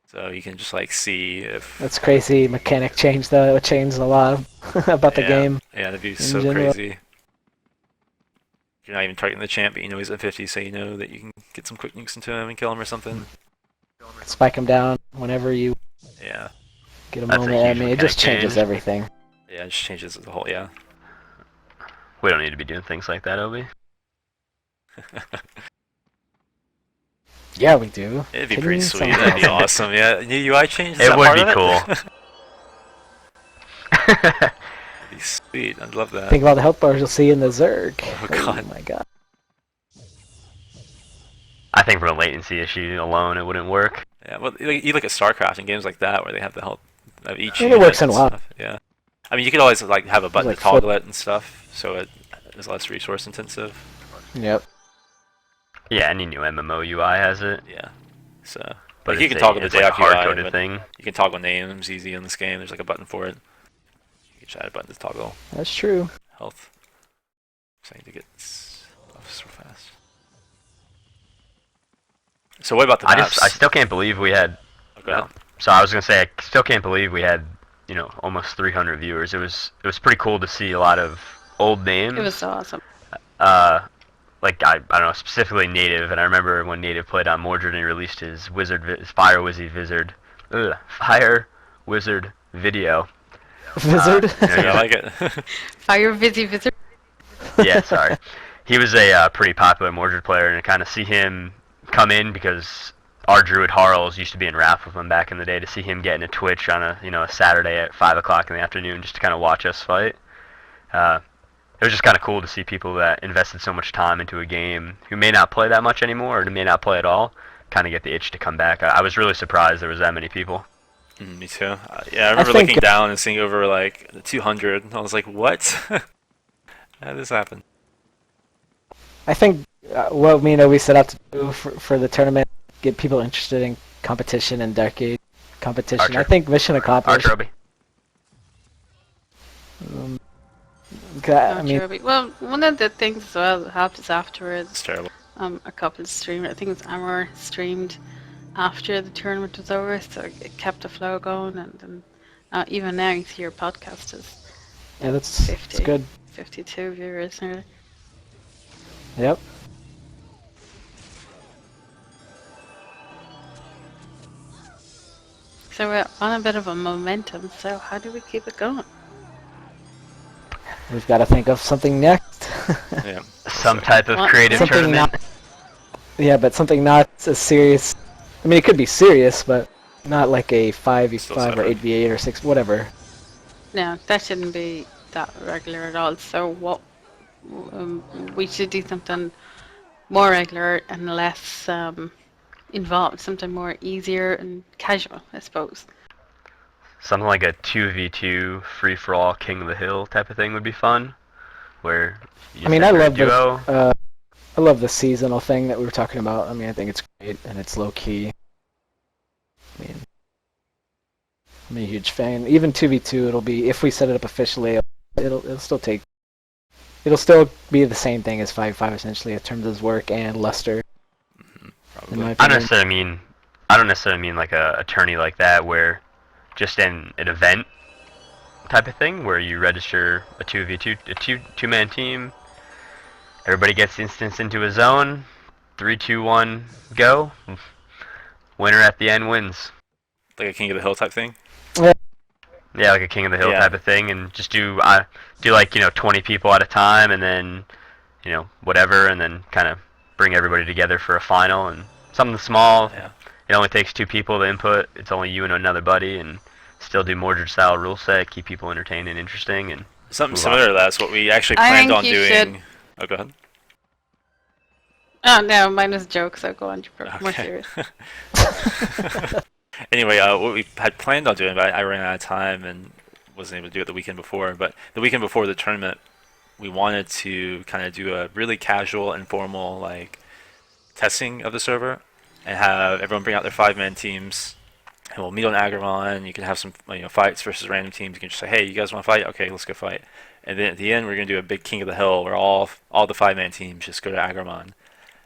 Speaker 1: So you can just like see if
Speaker 4: That's crazy mechanic change though. It changed a lot about the game.
Speaker 1: Yeah, that'd be
Speaker 4: in
Speaker 1: so
Speaker 4: general.
Speaker 1: crazy. You're not even targeting the champ, but you know he's at 50, so you know that you can get some quick nukes into him and kill him or something.
Speaker 4: Spike him down whenever you
Speaker 1: Yeah.
Speaker 4: get a
Speaker 3: That's a
Speaker 4: moment. I
Speaker 3: huge
Speaker 4: mean, it
Speaker 3: mechanic
Speaker 4: just changes
Speaker 3: change.
Speaker 4: everything.
Speaker 1: Yeah, it just changes the whole, yeah.
Speaker 3: We don't need to be doing things like that, Obi.
Speaker 4: Yeah, we do.
Speaker 1: It'd be
Speaker 4: Kidding
Speaker 1: pretty
Speaker 4: me?
Speaker 1: sweet.
Speaker 4: Something
Speaker 1: That'd be
Speaker 4: else.
Speaker 1: awesome. Yeah, new UI changes.
Speaker 3: It
Speaker 1: that
Speaker 3: would
Speaker 1: part
Speaker 3: be
Speaker 1: of it?
Speaker 3: cool.
Speaker 1: That'd be sweet. I'd love that.
Speaker 4: Think of all the health bars you'll see in the Zerg.
Speaker 1: Oh, God.
Speaker 4: my god.
Speaker 3: I think for a latency issue alone, it wouldn't work.
Speaker 1: Yeah, well, you look at StarCraft and games like that where they have the help of each.
Speaker 4: Yeah, it
Speaker 1: unit
Speaker 4: works in
Speaker 1: and
Speaker 4: WoW.
Speaker 1: stuff, yeah. I mean, you could always like have a button
Speaker 4: like
Speaker 1: to toggle it and stuff, so it is less resource intensive.
Speaker 4: Yep.
Speaker 3: Yeah, any new MMO UI has it.
Speaker 1: Yeah. So,
Speaker 3: But
Speaker 1: like, you
Speaker 3: it's
Speaker 1: can toggle the
Speaker 3: it's like a
Speaker 1: DAOC UI,
Speaker 3: hard-coded
Speaker 1: but
Speaker 3: thing.
Speaker 1: you can toggle names easy in this game. There's like a button for it. You can just add a button to toggle
Speaker 4: That's true.
Speaker 1: health. So I need to get off so fast. So what about the maps?
Speaker 3: I still can't believe we had.
Speaker 1: Oh, go ahead.
Speaker 3: So I was gonna say I still can't believe we had almost 300 viewers. It was pretty cool to see a lot of old names.
Speaker 2: It was so awesome.
Speaker 3: Like I don't know, specifically Native, and I remember when Native played on Mordred and he released his Fire Wizard video.
Speaker 4: Wizard.
Speaker 1: Yeah, I like it.
Speaker 2: Fire Vizzy Wizard.
Speaker 3: Yeah, sorry. He was a pretty popular Mordred player, and to kind of see him come in, because our Druid Harls used to be in Wrath with him back in the day, to see him get into Twitch on a Saturday at 5 o'clock in the afternoon just to kind of watch us fight. It was just kind of cool to see people that invested so much time into a game who may not play that much anymore or may not play at all kind of get the itch to come back. I was really surprised there was that many people.
Speaker 1: Me too. Yeah, I remember
Speaker 4: think-
Speaker 1: looking down and seeing over like 200. And I was like, what? How did this happen?
Speaker 4: I think what me and Obi set out to do for the tournament, get people interested in competition and Dark-Age competition.
Speaker 3: Archer.
Speaker 4: I think mission accomplished.
Speaker 3: Archer Obi.
Speaker 4: I mean,
Speaker 2: Well, one of the things as well that helped us
Speaker 1: It's
Speaker 2: afterwards,
Speaker 1: terrible.
Speaker 2: a couple streamed. I think it was Amor streamed after the tournament was over, so it kept the flow going. And even now, you see your podcast is
Speaker 4: yeah, that's
Speaker 2: 50.
Speaker 4: good.
Speaker 2: 52 viewers nearly.
Speaker 4: Yep.
Speaker 2: So we're on a bit of a momentum. So how do we keep it going?
Speaker 4: We've got to think of something next.
Speaker 1: Yeah.
Speaker 3: Some type of
Speaker 2: Well,
Speaker 3: creative
Speaker 4: something
Speaker 3: tournament.
Speaker 4: not. Yeah, but something not as serious. I mean, it could be serious, but not like a 5v5
Speaker 1: Still
Speaker 4: or
Speaker 1: separate.
Speaker 4: 8v8 or 6, whatever.
Speaker 2: No, that shouldn't be that regular at all. So what we should do something more regular and less involved, something more easier and casual, I suppose.
Speaker 3: Something like a 2v2 free-for-all King of the Hill type of thing would be fun. Where you
Speaker 4: I mean,
Speaker 3: just
Speaker 4: I
Speaker 3: enter a
Speaker 4: love
Speaker 3: duo.
Speaker 4: I love the seasonal thing that we were talking about. I mean, I think it's great and it's low key. I'm a huge fan. Even 2v2, it'll be, if we set it up officially, it'll still take, it'll still be the same thing as 5v5 essentially in terms of work and luster. In
Speaker 1: Probably.
Speaker 4: my
Speaker 3: I
Speaker 4: opinion.
Speaker 3: don't necessarily mean like a tourney like that where just an event type of thing where you register a 2v2, a two-man team, everybody gets instanced into a zone, 3, 2, 1, go. Winner at the end wins.
Speaker 1: Like a King of the Hill type thing.
Speaker 3: Yeah, like a King of the Hill
Speaker 1: Yeah.
Speaker 3: type of thing, and just do like 20 people at a time, and then whatever, and then kind of bring everybody together for a final and something small.
Speaker 1: Yeah.
Speaker 3: It only takes 2 people to input. It's only you and another buddy, and still do Mordred style rule set, keep people entertained and interesting, and
Speaker 1: Something
Speaker 3: move
Speaker 1: similar
Speaker 3: on.
Speaker 1: to that's what we actually
Speaker 2: I
Speaker 1: planned
Speaker 2: think
Speaker 1: on
Speaker 2: you
Speaker 1: doing.
Speaker 2: should-
Speaker 1: Oh, go ahead.
Speaker 2: Oh no, mine was a joke, so go on. You're more
Speaker 1: Okay.
Speaker 2: serious.
Speaker 1: Anyway, what we had planned on doing, but I ran out of time and wasn't able to do it the weekend before. But the weekend before the tournament, we wanted to kind of do a really casual, informal, like testing of the server, and have everyone bring out their 5-man teams, and we'll meet on Agravon. You can have some fights versus random teams. You can just say, hey, you guys want to fight? Okay, let's go fight. And then at the end, we're gonna do a big King of the Hill where all the 5-man teams just go to Agravon.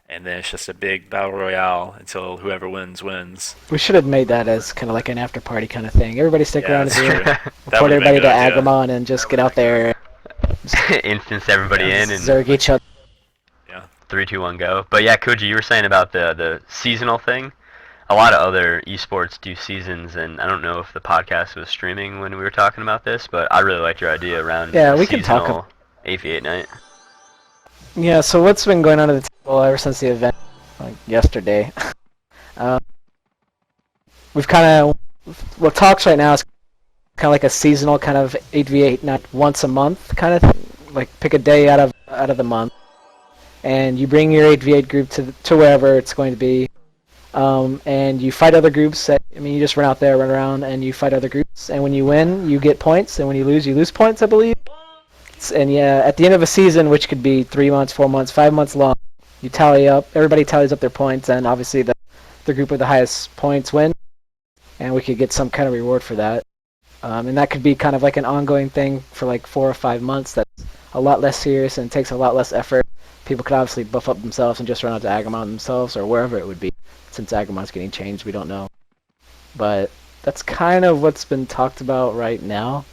Speaker 1: And then it's just a big battle royale until whoever wins wins.
Speaker 4: We should have made that as kind of like an after party kind of thing. Everybody stick
Speaker 1: Yeah,
Speaker 4: around
Speaker 1: that's
Speaker 4: here,
Speaker 1: true. That
Speaker 4: report
Speaker 1: would've been
Speaker 4: everybody
Speaker 1: a
Speaker 4: to
Speaker 1: good idea.
Speaker 4: Agramon, and just get out there
Speaker 3: Instance everybody in
Speaker 4: and
Speaker 3: and
Speaker 4: zerg each other.
Speaker 1: Yeah.
Speaker 3: 3, 2, 1, go. But yeah, Kujii, you were saying about the seasonal thing. A lot of other esports do seasons, and I don't know if the podcast was streaming when we were talking about this, but I really liked your idea around
Speaker 4: Yeah,
Speaker 3: a
Speaker 4: we can talk
Speaker 3: seasonal AV8 night.
Speaker 4: Yeah, so what's been going on at the table ever since the event, like yesterday? We've kind of, what talks right now is kind of like a seasonal kind of 8v8 night once a month kind of thing. Like pick a day out of the month, and you bring your 8v8 group to wherever it's going to be, and you fight other groups. You just run out there, run around, and you fight other groups. And when you win, you get points, and when you lose points, I believe. And yeah, at the end of a season, which could be 3 months, 4 months, 5 months long, you tally up. Everybody tallies up their points, and obviously the group with the highest points win, and we could get some kind of reward for that. And that could be kind of like an ongoing thing for like 4 or 5 months. That's a lot less serious and takes a lot less effort. People could obviously buff up themselves and just run out to Agramon themselves or wherever it would be. Since Agramon's getting changed, we don't know. But that's kind of what's been talked about right now.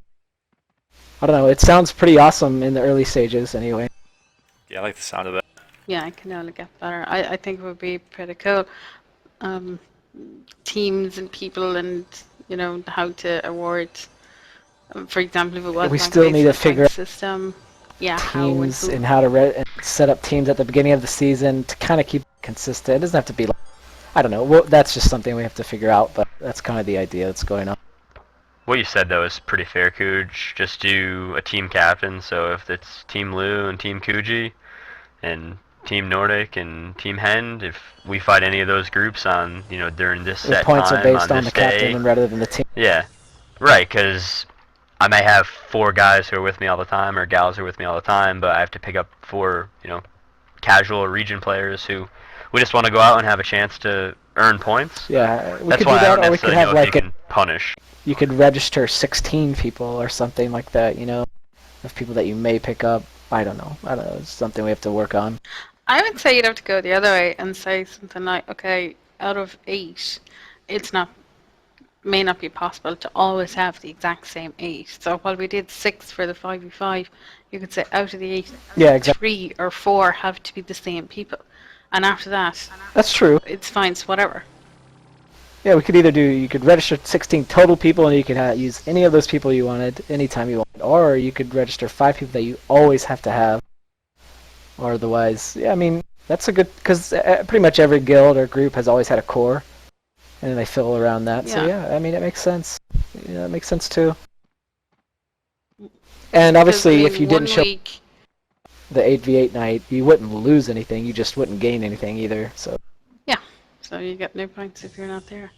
Speaker 4: I don't know, it sounds pretty awesome in the early stages anyway.
Speaker 1: Yeah, I like the sound of that.
Speaker 2: Yeah, I can only get better. I think it would be pretty cool. Teams and people and, how to award. For example, if it was
Speaker 4: We
Speaker 2: like
Speaker 4: still need to
Speaker 2: based on
Speaker 4: figure
Speaker 2: point system. Yeah, how and
Speaker 4: Teams
Speaker 2: who.
Speaker 4: and how to and set up teams at the beginning of the season to kind of keep it consistent. It doesn't have to be like, I don't know, well, that's just something we have to figure out, but that's kind of the idea that's going on.
Speaker 3: What you said though is pretty fair, Kuj. Just do a team captain. So if it's Team Lu and Team Kujii, and Team Nordic and Team Hend, if we fight any of those groups on during this
Speaker 4: The
Speaker 3: set
Speaker 4: points
Speaker 3: time
Speaker 4: are based
Speaker 3: on
Speaker 4: on
Speaker 3: this
Speaker 4: the captain
Speaker 3: day,
Speaker 4: and rather than the team.
Speaker 3: yeah, right. Because I may have 4 guys who are with me all the time, or gals who are with me all the time, but I have to pick up 4 casual or region players who we just want to go out and have a chance to earn points.
Speaker 4: Yeah, we
Speaker 3: That's
Speaker 4: could do
Speaker 3: why I
Speaker 4: that,
Speaker 3: don't
Speaker 4: or we could
Speaker 3: necessarily
Speaker 4: have
Speaker 3: know if
Speaker 4: like
Speaker 3: you can punish.
Speaker 4: you could register 16 people or something like that, of people that you may pick up. I don't know. It's something we have to work on.
Speaker 2: I would say you'd have to go the other way and say something like, okay, out of 8, it's may not be possible to always have the exact same 8. So while we did 6 for the 5v5, you could say out of the 8,
Speaker 4: Yeah, exactly.
Speaker 2: 3 or 4 have to be the same people. And after that,
Speaker 4: That's true.
Speaker 2: it's fine, it's whatever.
Speaker 4: Yeah, we could either you could register 16 total people and you could use any of those people you wanted anytime you wanted, or you could register 5 people that you always have to have. Or otherwise, yeah, that's a good, because pretty much every guild or group has always had a core, and they fill around that. So
Speaker 2: Yeah.
Speaker 4: yeah, it makes sense. Yeah, it makes sense too. And obviously, if you
Speaker 2: one
Speaker 4: didn't show
Speaker 2: week,
Speaker 4: the 8v8 night, you wouldn't lose anything, you just wouldn't gain anything either. So
Speaker 2: so you get no points if you're not there.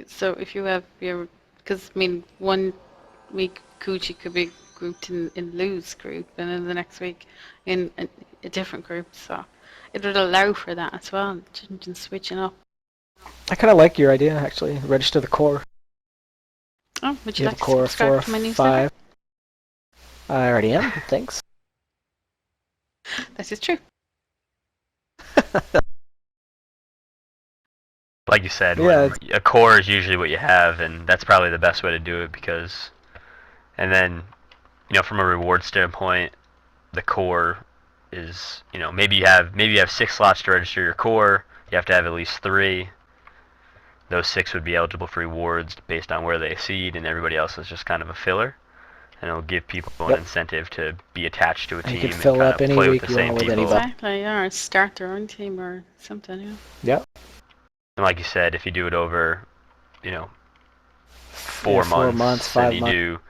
Speaker 2: So if you have because 1 week Kujii could be grouped in Lou's group, and then the next week in a different group. So it would allow for that as well, just switching up.
Speaker 4: I kind of like your idea, actually. Register the core.
Speaker 2: Oh, would you
Speaker 4: You
Speaker 2: like
Speaker 4: have a
Speaker 2: to
Speaker 4: core of 4
Speaker 2: subscribe
Speaker 4: or
Speaker 2: to my newsletter?
Speaker 4: 5. I already am, thanks.
Speaker 2: That is true.
Speaker 3: Like you said,
Speaker 4: Yeah,
Speaker 3: a core is usually what you have, and that's probably the best way to do it because, and then, from a reward standpoint, the core is, maybe you have 6 slots to register your core. You have to have at least 3. Those 6 would be eligible for rewards based on where they seed, and everybody else is just kind of a filler. And it'll give people an
Speaker 4: Yep.
Speaker 3: incentive to be attached to a
Speaker 4: And you
Speaker 3: team
Speaker 4: can
Speaker 3: and
Speaker 4: fill
Speaker 3: kind
Speaker 4: up
Speaker 3: of
Speaker 4: any
Speaker 3: play with
Speaker 4: week
Speaker 3: the
Speaker 4: you
Speaker 3: same
Speaker 4: want with
Speaker 3: people.
Speaker 4: anybody.
Speaker 2: Exactly, yeah, or start their own team or something, yeah.
Speaker 4: Yep.
Speaker 3: And like you said, if you do it over, 4
Speaker 4: 4
Speaker 3: months,
Speaker 4: months,
Speaker 3: then
Speaker 4: 5
Speaker 3: you
Speaker 4: months.
Speaker 3: do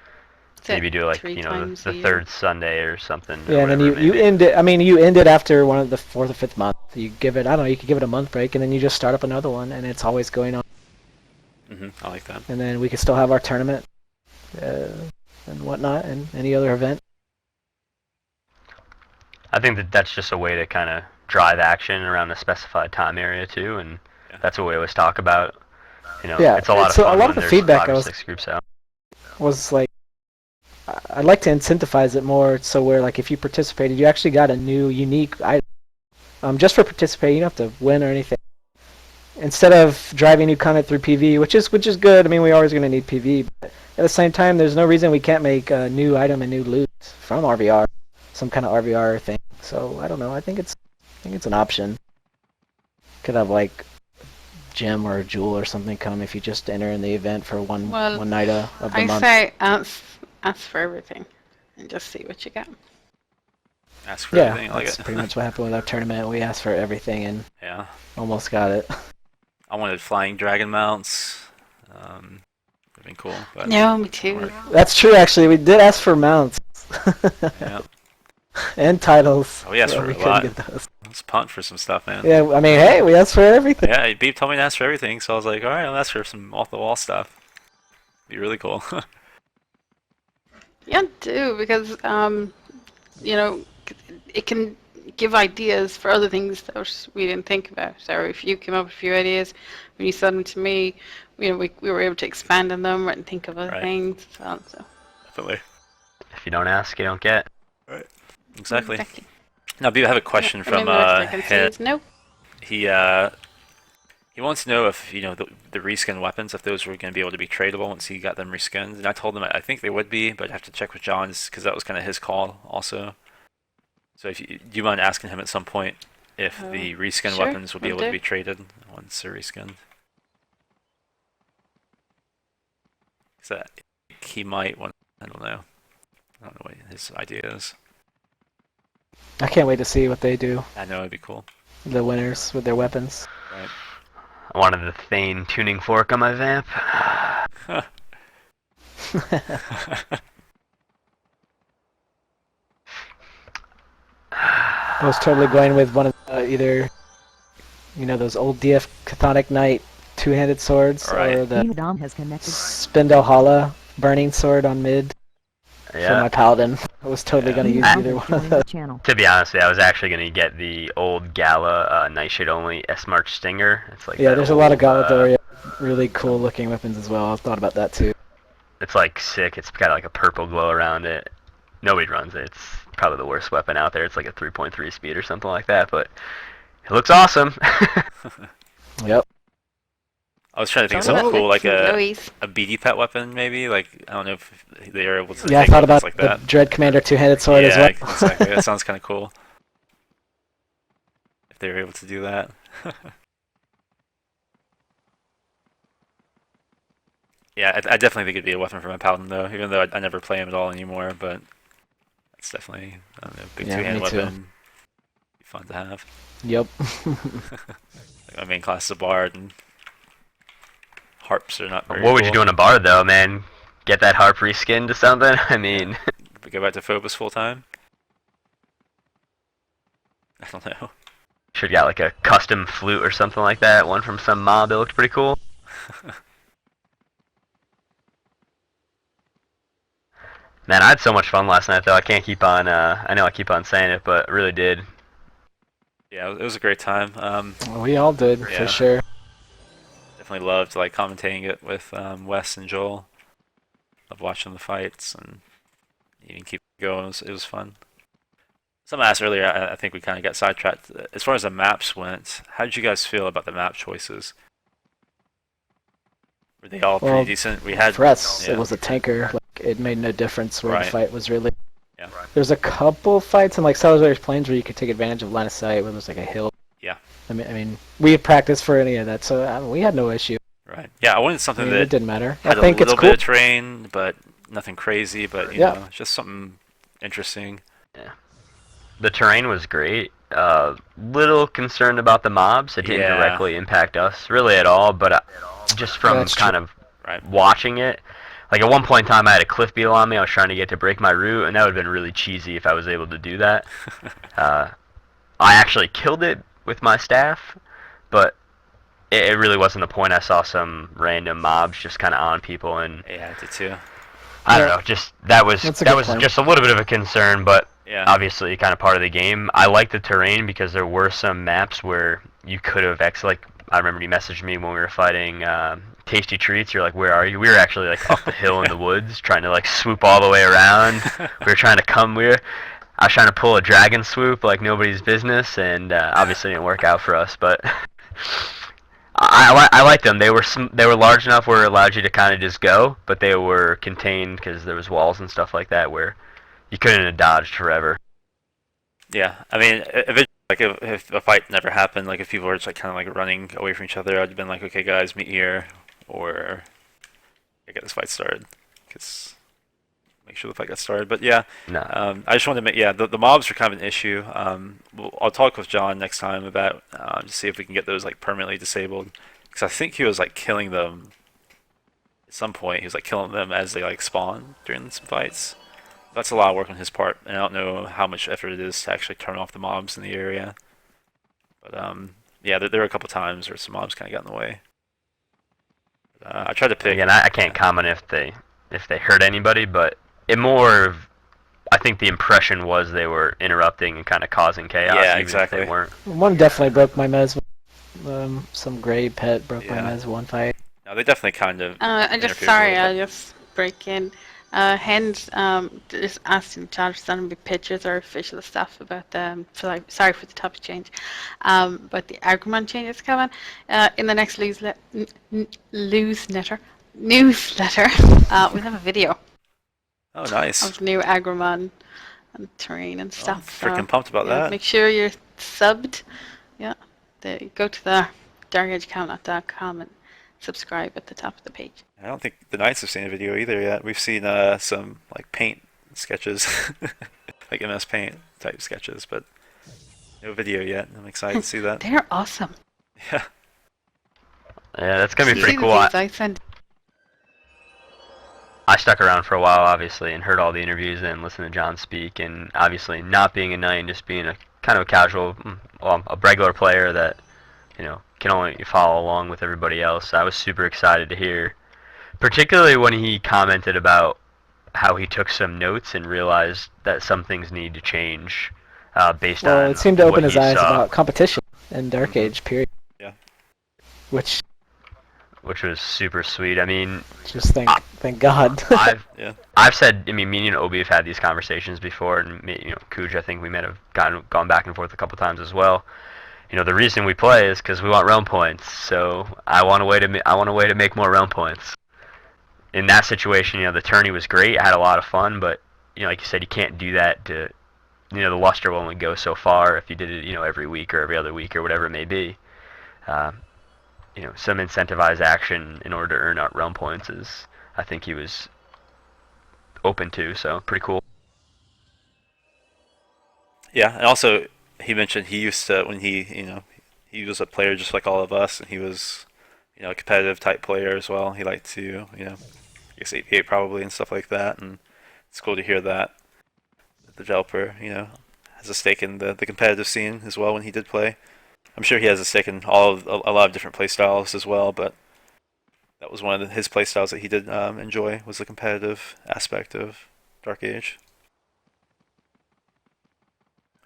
Speaker 2: That's
Speaker 3: maybe
Speaker 2: it,
Speaker 3: do like
Speaker 2: 3
Speaker 3: the
Speaker 2: times a year.
Speaker 3: 3rd Sunday or something.
Speaker 4: Yeah,
Speaker 3: or
Speaker 4: and then
Speaker 3: whatever
Speaker 4: you
Speaker 3: it may be.
Speaker 4: end it. I mean, you end it after one of the 4th or 5th month. You give it. I don't know. You could give it a month break, and then you just start up another one, and it's always going on.
Speaker 1: I like that.
Speaker 4: And then we can still have our tournament and whatnot, and any other event.
Speaker 3: I think that's just a way to kind of drive action around a specified time area too, and
Speaker 1: Yeah.
Speaker 3: that's what we always talk about.
Speaker 4: Yeah,
Speaker 3: It's a lot of
Speaker 4: it's a
Speaker 3: fun
Speaker 4: lot
Speaker 3: when
Speaker 4: of the
Speaker 3: there's
Speaker 4: feedback
Speaker 3: 5
Speaker 4: I
Speaker 3: or
Speaker 4: was-
Speaker 3: 6 groups out.
Speaker 4: Was like, I'd like to incentivize it more, so where like if you participated, you actually got a new unique item. Just for participating, you don't have to win or anything. Instead of driving new content through PV, which is good. I mean, we're always going to need PV, but at the same time, there's no reason we can't make a new item and new loot from RVR, some kind of RVR thing. So I don't know. I think it's an option. Could have like gem or a jewel or something come if you just enter in the event for one night of the
Speaker 2: I
Speaker 4: month.
Speaker 2: say ask for everything and just see what you get.
Speaker 1: Ask for
Speaker 4: Yeah,
Speaker 1: everything. I like
Speaker 4: that's
Speaker 1: it.
Speaker 4: pretty much what happened with our tournament. We asked for everything and
Speaker 1: Yeah.
Speaker 4: almost got it.
Speaker 1: I wanted flying dragon mounts. Would've been cool, but
Speaker 2: No, me
Speaker 1: didn't
Speaker 2: too.
Speaker 1: work.
Speaker 4: That's true, actually. We did ask for mounts.
Speaker 1: Yeah.
Speaker 4: And titles.
Speaker 1: Oh, we asked
Speaker 4: so
Speaker 1: for
Speaker 4: we
Speaker 1: a
Speaker 4: couldn't
Speaker 1: lot.
Speaker 4: get those.
Speaker 1: Let's punt for some stuff, man.
Speaker 4: Yeah, I mean, hey, we asked for everything.
Speaker 1: Yeah, Beep told me to ask for everything, so I was like, alright, I'll ask for some off-the-wall stuff. Be really cool.
Speaker 2: Yeah, do because it can give ideas for other things that we didn't think about. Or if you came up with a few ideas when you said them to me, we were able to expand on them and think of other
Speaker 1: Right.
Speaker 2: things as well. So
Speaker 1: Definitely.
Speaker 3: If you don't ask, you don't get.
Speaker 1: Exactly. Now, Beep, I have a question
Speaker 2: I mean,
Speaker 1: from
Speaker 2: the rest I can see
Speaker 1: Head.
Speaker 2: is no.
Speaker 1: He wants to know if the reskin weapons, if those were going to be able to be tradable once he got them reskinned. And I told him I think they would be, but I'd have to check with John's because that was kind of his call also. So do you mind asking him at some point if the reskin
Speaker 2: sure,
Speaker 1: weapons would be
Speaker 2: will
Speaker 1: able to
Speaker 2: do.
Speaker 1: be traded once they're reskinned? So he might want. I don't know. I don't know what his idea is.
Speaker 4: I can't wait to see what they do,
Speaker 1: I know it'd be cool.
Speaker 4: the winners, with their weapons.
Speaker 1: Right.
Speaker 3: I wanted the Thane tuning fork on my vamp.
Speaker 4: I was totally going with one of either, those old DF Chthonic Knight two-handed swords,
Speaker 1: Right.
Speaker 4: or the
Speaker 5: New Dom has connected.
Speaker 4: Spindlehala burning sword on mid for
Speaker 3: Yeah.
Speaker 4: my paladin. I was totally
Speaker 1: Yeah.
Speaker 4: going to
Speaker 5: New
Speaker 4: use
Speaker 5: Dom
Speaker 4: either
Speaker 5: has
Speaker 4: one of
Speaker 5: joined
Speaker 4: those.
Speaker 5: the channel.
Speaker 3: To be honest, I was actually going to get the old Gala Nightshade only S-March Stinger. It's like
Speaker 4: Yeah,
Speaker 3: that
Speaker 4: there's a lot of
Speaker 3: old,
Speaker 4: Galadoria really cool looking weapons as well. I've thought about that too.
Speaker 3: It's like sick. It's got like a purple glow around it. Nobody runs it. It's probably the worst weapon out there. It's like a 3.3 speed or something like that, but it looks awesome.
Speaker 4: Yep.
Speaker 1: I was trying to think of
Speaker 2: Some
Speaker 1: something
Speaker 2: of it
Speaker 1: cool, like
Speaker 2: can
Speaker 1: a
Speaker 2: glowies.
Speaker 1: BD pet weapon, maybe. Like I don't know if they are able to.
Speaker 4: Yeah, I
Speaker 1: make
Speaker 4: thought
Speaker 1: weapons
Speaker 4: about
Speaker 1: like
Speaker 4: the
Speaker 1: that.
Speaker 4: Dread Commander two-handed sword
Speaker 1: yeah,
Speaker 4: as well.
Speaker 1: exactly. That sounds kind of cool. If they were able to do that. Yeah, I definitely think it'd be a weapon for my paladin, though. Even though I never play him at all anymore, but it's definitely I don't know, big
Speaker 4: Yeah,
Speaker 1: two-handed
Speaker 4: me too.
Speaker 1: weapon. Be fun to have.
Speaker 4: Yep.
Speaker 1: Like my main class is a bard, and harps are not very
Speaker 3: What would you
Speaker 1: cool.
Speaker 3: do in a bar though, man? Get that harp reskinned to something? I mean,
Speaker 1: We go back to Phobos full time. I don't know.
Speaker 3: should got like a custom flute or something like that. One from some mob. It looked pretty cool. Man, I had so much fun last night though. I can't keep on. I know I keep on saying it, but really did.
Speaker 1: Yeah, it was a great time.
Speaker 4: We all did,
Speaker 1: Yeah.
Speaker 4: for sure.
Speaker 1: Definitely loved like commentating it with Wes and Joel. of watching the fights, and you can keep going. It was fun. Someone asked earlier, I think we kind of got sidetracked. As far as the maps went, how did you guys feel about the map choices? Were they all pretty
Speaker 4: Well,
Speaker 1: decent? We had
Speaker 4: For us,
Speaker 1: yeah.
Speaker 4: it was a tanker. Like, it made no difference where
Speaker 1: Right.
Speaker 4: the fight was really.
Speaker 1: Yeah.
Speaker 4: There's a couple fights in like Salisbury's Plains where you could take advantage of line of sight when there's like a hill.
Speaker 1: Yeah.
Speaker 4: I mean, we had practiced for any of that, so we had no issue.
Speaker 1: Right. Yeah, I wanted something
Speaker 4: I mean, it
Speaker 1: that
Speaker 4: didn't matter. I
Speaker 1: had
Speaker 4: think
Speaker 1: a
Speaker 4: it's
Speaker 1: little
Speaker 4: cool.
Speaker 1: bit of terrain, but nothing crazy. But you
Speaker 4: Yeah.
Speaker 1: know, just something interesting.
Speaker 3: The terrain was great. Little concerned about the mobs. It didn't
Speaker 1: Yeah.
Speaker 3: directly impact us really at all, but just from
Speaker 4: That's
Speaker 3: kind
Speaker 4: true.
Speaker 3: of
Speaker 1: Right.
Speaker 3: watching it, like at one point in time I had a cliff beetle on me. I was trying to get to break my route, and that would have been really cheesy if I was able to do that. I actually killed it with my staff, but it really wasn't the point. I saw some random mobs just kind of on people, and
Speaker 1: Yeah, I did too.
Speaker 3: I don't
Speaker 4: Yeah.
Speaker 3: know. Just that was
Speaker 4: That's a good point.
Speaker 3: just a little bit of a concern, but
Speaker 1: Yeah.
Speaker 3: obviously kind of part of the game. I like the terrain because there were some maps where you could have like I remember you messaged me when we were fighting Tasty Treats. You're like, where are you? We were actually like up the hill in the woods trying to like swoop all the way around. We were trying to I was trying to pull a dragon swoop like nobody's business, and obviously it didn't work out for us. But I liked them. They were large enough where it allowed you to kind of just go, but they were contained because there was walls and stuff like that where you couldn't have dodged forever.
Speaker 1: Yeah, I mean, eventually, like if a fight never happened, like if people were just like kind of like running away from each other, I'd have been like, okay, guys, meet here, or get this fight started, because make sure the fight got started. But yeah,
Speaker 3: No.
Speaker 1: I just wanted to make the mobs are kind of an issue. I'll talk with John next time about to see if we can get those like permanently disabled, because I think he was like killing them at some point. He was like killing them as they like spawn during some fights. That's a lot of work on his part, and I don't know how much effort it is to actually turn off the mobs in the area. But yeah, there were a couple times where some mobs kind of got in the way. I tried to pick.
Speaker 3: Again, I can't comment if they hurt anybody, but I think the impression was they were interrupting and kind of causing chaos.
Speaker 1: Yeah,
Speaker 3: even
Speaker 1: exactly.
Speaker 3: If they weren't.
Speaker 4: One definitely broke my mez. Some gray pet broke my
Speaker 1: Yeah.
Speaker 4: mez one fight.
Speaker 1: No, they definitely kind of.
Speaker 2: I just
Speaker 1: interfered a
Speaker 2: sorry,
Speaker 1: little
Speaker 2: I'll
Speaker 1: bit.
Speaker 2: just break in. Hens just asked in the chat if there's be pictures or official stuff about sorry for the topic change, but the Agrumon changes coming in the next newsletter. We'll have a video
Speaker 1: Oh, nice.
Speaker 2: of the new Agrumon and terrain and
Speaker 1: Oh,
Speaker 2: stuff.
Speaker 1: I'm freaking pumped about that.
Speaker 2: Make sure you're subbed. Yeah, go to the darkagecount.com and subscribe at the top of the page.
Speaker 1: I don't think the Knights have seen a video either yet. We've seen some like paint sketches, like MS Paint type sketches, but no video yet. I'm excited to see that.
Speaker 2: They're awesome.
Speaker 1: Yeah.
Speaker 3: Yeah, that's gonna be
Speaker 1: See
Speaker 3: pretty
Speaker 2: See
Speaker 3: cool.
Speaker 2: the things I send.
Speaker 3: I stuck around for a while, obviously, and heard all the interviews and listened to John speak. And obviously, not being a knight and just being a kind of a casual, a regular player that can only follow along with everybody else. I was super excited to hear, particularly when he commented about how he took some notes and realized that some things need to change based on.
Speaker 4: Well, it seemed to open
Speaker 3: what
Speaker 4: his
Speaker 3: he
Speaker 4: eyes
Speaker 3: saw,
Speaker 4: about competition in Dark Age, period.
Speaker 1: Yeah.
Speaker 4: Which,
Speaker 3: which was super sweet. I mean,
Speaker 4: just thank God.
Speaker 1: Yeah.
Speaker 3: I've said, I mean, me and Obi have had these conversations before, and Kuj, I think we might have gone back and forth a couple times as well. The reason we play is because we want realm points. So I want a way to make more realm points. In that situation, the tourney was great. I had a lot of fun, but like you said, you can't do that to, the luster will only go so far if you did it, every week or every other week or whatever it may be. Some incentivized action in order to earn out realm points is, I think he was open to. So pretty cool.
Speaker 1: Yeah, and also he mentioned he used to when he was a player just like all of us, and he was a competitive type player as well. He liked to I guess 88 probably and stuff like that, and it's cool to hear that the developer has a stake in the competitive scene as well when he did play. I'm sure he has a stake in a lot of different play styles as well, but that was one of his play styles that he did enjoy, was the competitive aspect of Dark Age.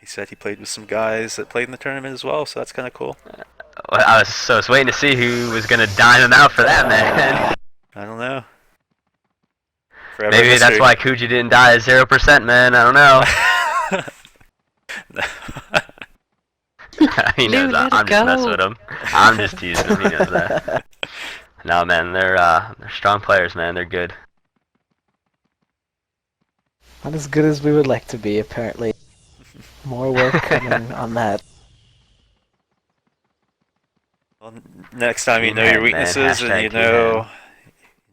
Speaker 1: He said he played with some guys that played in the tournament as well, so that's kind of cool.
Speaker 3: I was waiting to see who was gonna dime him out for that, man.
Speaker 1: I don't know. forever.
Speaker 3: Maybe that's why Kujii didn't die at 0%, man. I don't know. He knows
Speaker 2: Lou, let
Speaker 3: I'm
Speaker 2: it
Speaker 3: just messing
Speaker 2: go.
Speaker 3: with him. I'm just teasing him. He knows that. No, man, they're strong players, man. They're good.
Speaker 4: Not as good as we would like to be, apparently. More work coming on that.
Speaker 1: Well, next time you know
Speaker 3: Amen,
Speaker 1: your
Speaker 3: man.
Speaker 1: weaknesses and
Speaker 3: Hashtag
Speaker 1: you know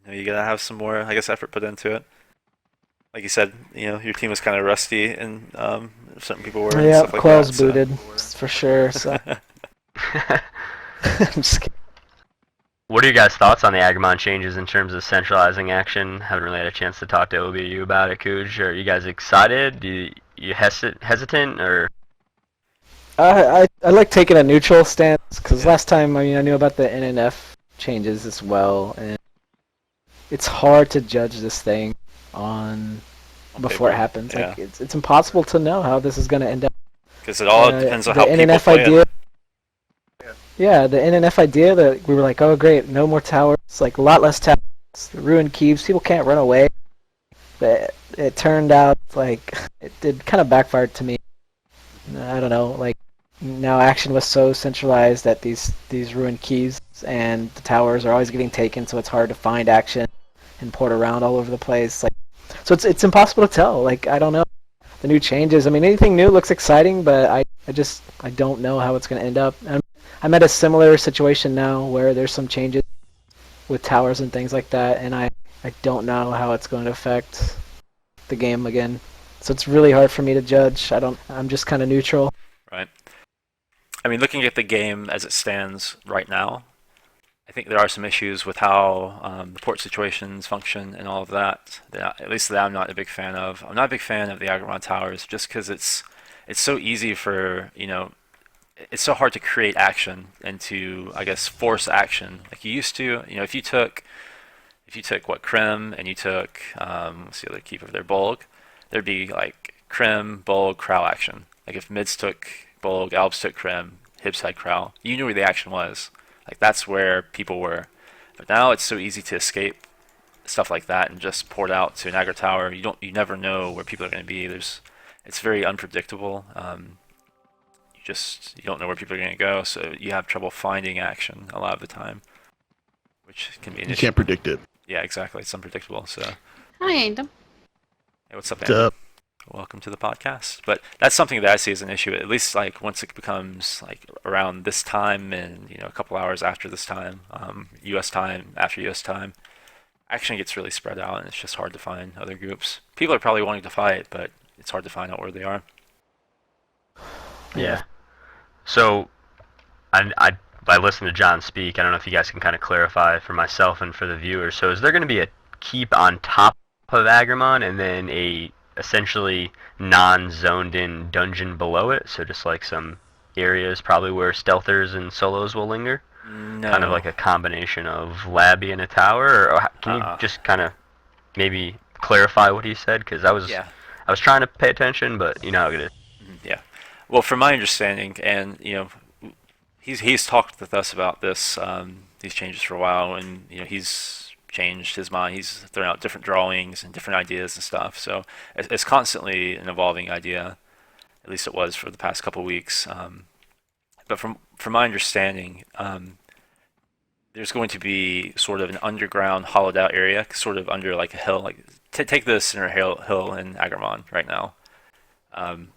Speaker 1: you gotta have some more, I guess, effort put into it. Like you said, your team was kind of rusty, and certain people were. And
Speaker 4: Yeah,
Speaker 1: stuff like
Speaker 4: Quell's
Speaker 1: that,
Speaker 4: booted, for sure. So. I'm just kidding.
Speaker 3: What are your guys' thoughts on the Agumon changes in terms of centralizing action? Haven't really had a chance to talk to Obi or you about it, Kuj. Are you guys excited? You hesitant, or?
Speaker 4: I like taking a neutral stance, because last time, I knew about the NNF changes as well, and it's hard to judge this thing on before
Speaker 1: paper,
Speaker 4: it happens.
Speaker 1: yeah.
Speaker 4: Like it's impossible to know how this is going to end up.
Speaker 1: Because it all depends on how
Speaker 4: the
Speaker 1: people
Speaker 4: NNF
Speaker 1: play
Speaker 4: idea.
Speaker 1: it.
Speaker 4: Yeah, the NNF idea that we were like, oh great, no more towers, like a lot less towers, the ruined keeps, people can't run away. But it turned out like it did kind of backfired to me. I don't know, like now action was so centralized that these ruined keys and the towers are always getting taken, so it's hard to find action and port around all over the place. Like, so it's impossible to tell. Like I don't know the new changes. I mean, anything new looks exciting, but I don't know how it's going to end up. I'm at a similar situation now where there's some changes with towers and things like that, and I don't know how it's going to affect the game again. So it's really hard for me to judge. I'm just kind of neutral.
Speaker 1: Right. I mean, looking at the game as it stands right now, I think there are some issues with how the port situations function and all of that. At least that I'm not a big fan of. I'm not a big fan of the Agumon towers just because it's so easy for it's so hard to create action and to, I guess, force action like you used to. If you took what Krim and you took what's the other keep of their Bolg, there'd be like Krim, Bolg, Crow action. Like if mids took Bolg, Alps took Krim, Hibs had Crow, you knew where the action was. Like that's where people were. But now it's so easy to escape stuff like that and just port out to an aggro tower. You never know where people are going to be. It's very unpredictable. You don't know where people are going to go, so you have trouble finding action a lot of the time, which can be an issue.
Speaker 5: You can't predict it.
Speaker 1: Yeah, exactly. It's unpredictable. So,
Speaker 2: Hi, Adam.
Speaker 1: hey, what's up,
Speaker 5: What's
Speaker 1: Andy?
Speaker 5: up?
Speaker 1: Welcome to the podcast. But that's something that I see as an issue. At least like once it becomes like around this time and a couple hours after this time, U.S. time after U.S. time, action gets really spread out, and it's just hard to find other groups. People are probably wanting to fight, but it's hard to find out where they are.
Speaker 3: Yeah. So, by listening to John speak, I don't know if you guys can kind of clarify for myself and for the viewers. So, is there going to be a keep on top of Agumon and then a essentially non-zoned-in dungeon below it? So, just like some areas probably where stealthers and solos will linger?
Speaker 1: No.
Speaker 3: Kind of like a combination of Labby and a tower? Or can you just kind of maybe clarify what he said? Because I was trying to pay attention, but you know how it is.
Speaker 1: Yeah. Well, from my understanding, and he's talked with us about these changes for a while, and he's changed his mind. He's thrown out different drawings and different ideas and stuff. So it's constantly an evolving idea. At least it was for the past couple weeks. But from my understanding, there's going to be sort of an underground, hollowed out area, sort of under like a hill. Like take the center hill in Agumon right now.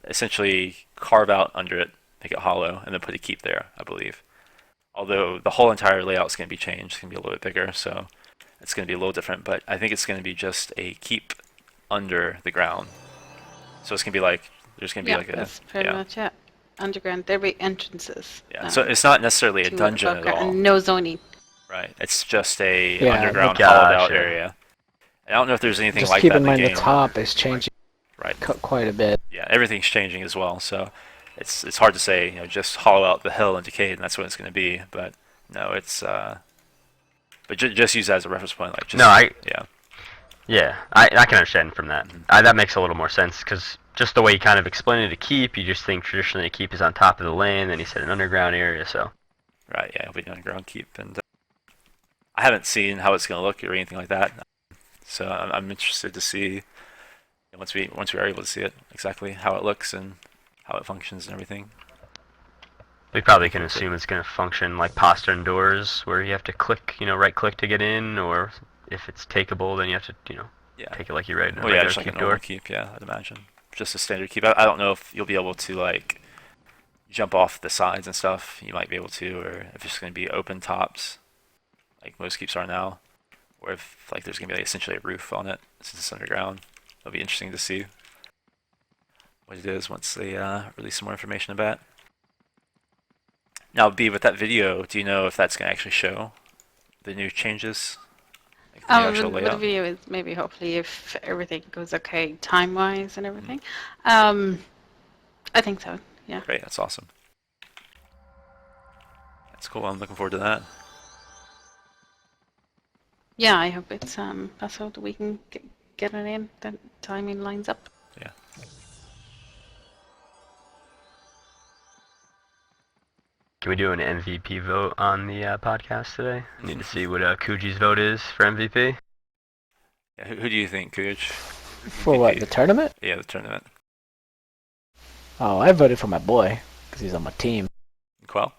Speaker 1: Essentially carve out under it, make it hollow, and then put a keep there, I believe. Although the whole entire layout is going to be changed, it's going to be a little bit bigger, so it's going to be a little different, but I think it's going to be just a keep under the ground. So it's going to be like, there's going to be like
Speaker 2: that's pretty much it. Underground, there'll be entrances.
Speaker 1: Yeah, so it's not necessarily a dungeon at all.
Speaker 2: And no zoning.
Speaker 1: Right, it's just a underground,
Speaker 3: gotcha.
Speaker 1: hollowed out area. And I don't know if there's anything
Speaker 4: Just
Speaker 1: like
Speaker 4: keep
Speaker 1: that
Speaker 4: in mind
Speaker 1: the game.
Speaker 4: the top is changing
Speaker 1: Right.
Speaker 4: quite a bit.
Speaker 1: Yeah, everything's changing as well, so it's hard to say, just hollow out the hill and Decade, and that's what it's going to be. But no, it's but just use that as a reference point, like just
Speaker 3: Yeah, I can understand from that. That makes a little more sense because just the way he kind of explained it, a keep, you just think traditionally a keep is on top of the lane, then he said an underground area, so.
Speaker 1: Right, yeah, it'll be an underground keep, and I haven't seen how it's going to look or anything like that. So I'm interested to see once we are able to see it exactly how it looks and how it functions and everything.
Speaker 3: We probably can assume it's going to function like postern doors, where you have to click, right click to get in, or if it's takeable, then you have to,
Speaker 1: Yeah.
Speaker 3: take it like you write in a
Speaker 1: Oh yeah,
Speaker 3: regular
Speaker 1: just like a
Speaker 3: keep
Speaker 1: normal
Speaker 3: door.
Speaker 1: keep. Yeah, I'd imagine. Just a standard keep. I don't know if you'll be able to like jump off the sides and stuff. You might be able to, or if it's going to be open tops, like most keeps are now, or if like there's going to be like, essentially a roof on it since it's underground. It'll be interesting to see what it is once they release some more information about it. Now, B, with that video, do you know if that's going to actually show the new changes? Like the new actual
Speaker 2: With the
Speaker 1: layout?
Speaker 2: video is maybe hopefully if everything goes okay time-wise and everything. I think so, yeah.
Speaker 1: Great, that's awesome. That's cool. I'm looking forward to that.
Speaker 2: Yeah, I hope it's that's how we can get it in, that timing lines up.
Speaker 1: Yeah.
Speaker 3: Can we do an MVP vote on the podcast today? I need to see what Kuji's vote is for MVP.
Speaker 1: Yeah, who do you think, Kuj?
Speaker 4: For what, the tournament?
Speaker 1: Yeah, the tournament.
Speaker 4: Oh, I voted for my boy, because he's on my team.
Speaker 1: Quell?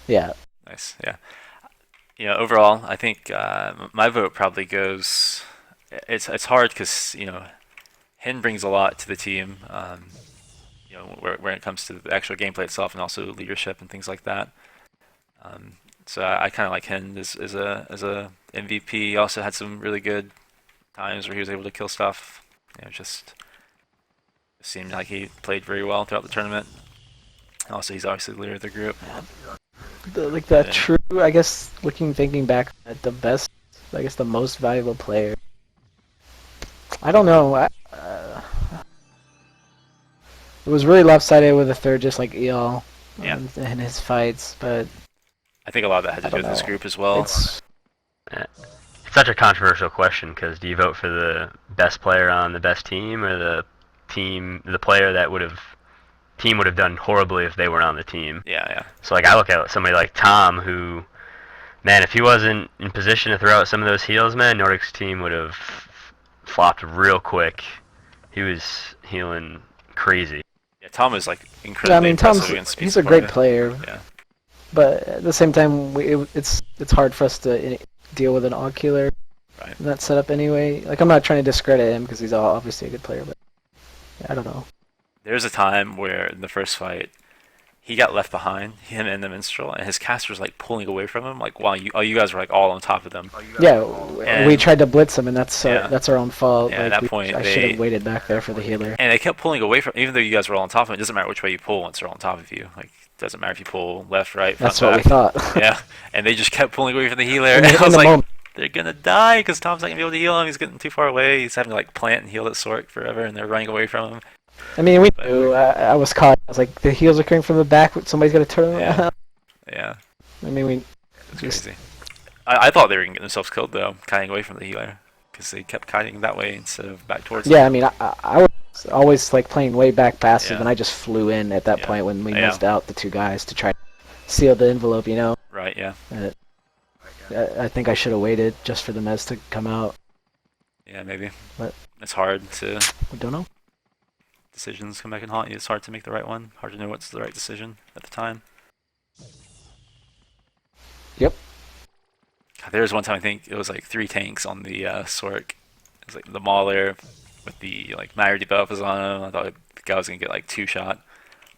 Speaker 4: Yeah.
Speaker 1: Nice, yeah. Overall, I think my vote probably goes. It's hard because Hin brings a lot to the team. When it comes to the actual gameplay itself and also leadership and things like that. So I kind of like Hin as a MVP. He also had some really good times where he was able to kill stuff. Just seemed like he played very well throughout the tournament. Also, he's obviously the leader of the group.
Speaker 4: True, I guess, thinking back at the best, I guess the most valuable player. I don't know. It was really lopsided with the third, just like Eol in his fights, but
Speaker 1: I think a lot of that had to do with this group as well.
Speaker 3: It's such a controversial question, because do you vote for the best player on the best team, or the player that would have done horribly if they were on the team?
Speaker 1: Yeah.
Speaker 3: So like I look at somebody like Tom, who, man, if he wasn't in position to throw out some of those heals, man, Nordic's team would have flopped real quick. He was healing crazy.
Speaker 1: Yeah, Tom is like incredibly impressive against
Speaker 4: he's a great player.
Speaker 1: Yeah.
Speaker 4: But at the same time, it's hard for us to deal with an AUG killer
Speaker 1: Right.
Speaker 4: in that setup anyway. Like, I'm not trying to discredit him because he's obviously a good player, but I don't know.
Speaker 1: There's a time where in the first fight, he got left behind, him and the minstrel, and his caster was like pulling away from him, like while you guys were like all on top of them.
Speaker 4: Yeah,
Speaker 1: And-
Speaker 4: we tried to blitz him, and that's
Speaker 1: Yeah.
Speaker 4: our own fault.
Speaker 1: Yeah, at that point,
Speaker 4: I should have waited back there for the healer.
Speaker 1: And they kept pulling away from, even though you guys were all on top of it. It doesn't matter which way you pull once they're on top of you. Like, it doesn't matter if you pull left, right, front,
Speaker 4: That's what we
Speaker 1: back.
Speaker 4: thought.
Speaker 1: Yeah, and they just kept pulling away from the healer.
Speaker 4: In
Speaker 1: And I was
Speaker 4: the
Speaker 1: like,
Speaker 4: moment.
Speaker 1: they're gonna die because Tom's not gonna be able to heal him. He's getting too far away. He's having to like plant and heal at Sork forever, and they're running away from him.
Speaker 4: I mean, we knew. I was caught. I was like, the heals are coming from the back. Somebody's got to turn them around.
Speaker 1: Yeah,
Speaker 4: I mean,
Speaker 1: it's crazy. I thought they were gonna get themselves killed though, kiting away from the healer, because they kept kiting that way instead of back towards.
Speaker 4: Yeah, I mean, I was always like playing way back passive,
Speaker 1: Yeah.
Speaker 4: and I just flew in at that
Speaker 1: Yeah.
Speaker 4: point when we
Speaker 1: Yeah.
Speaker 4: missed out the two guys to try to seal the envelope.
Speaker 1: Right. Yeah.
Speaker 4: I think I should have waited just for the mez to come out.
Speaker 1: Yeah. Maybe.
Speaker 4: But-
Speaker 1: It's hard to.
Speaker 4: I don't know.
Speaker 1: Decisions come back and haunt you. It's hard to make the right one. Hard to know what's the right decision at the time.
Speaker 4: Yep.
Speaker 1: God, there was one time I think it was like 3 tanks on the Sork. It was like the Mauler with the like Matter debuff was on him. I thought the guy was gonna get like 2-shot,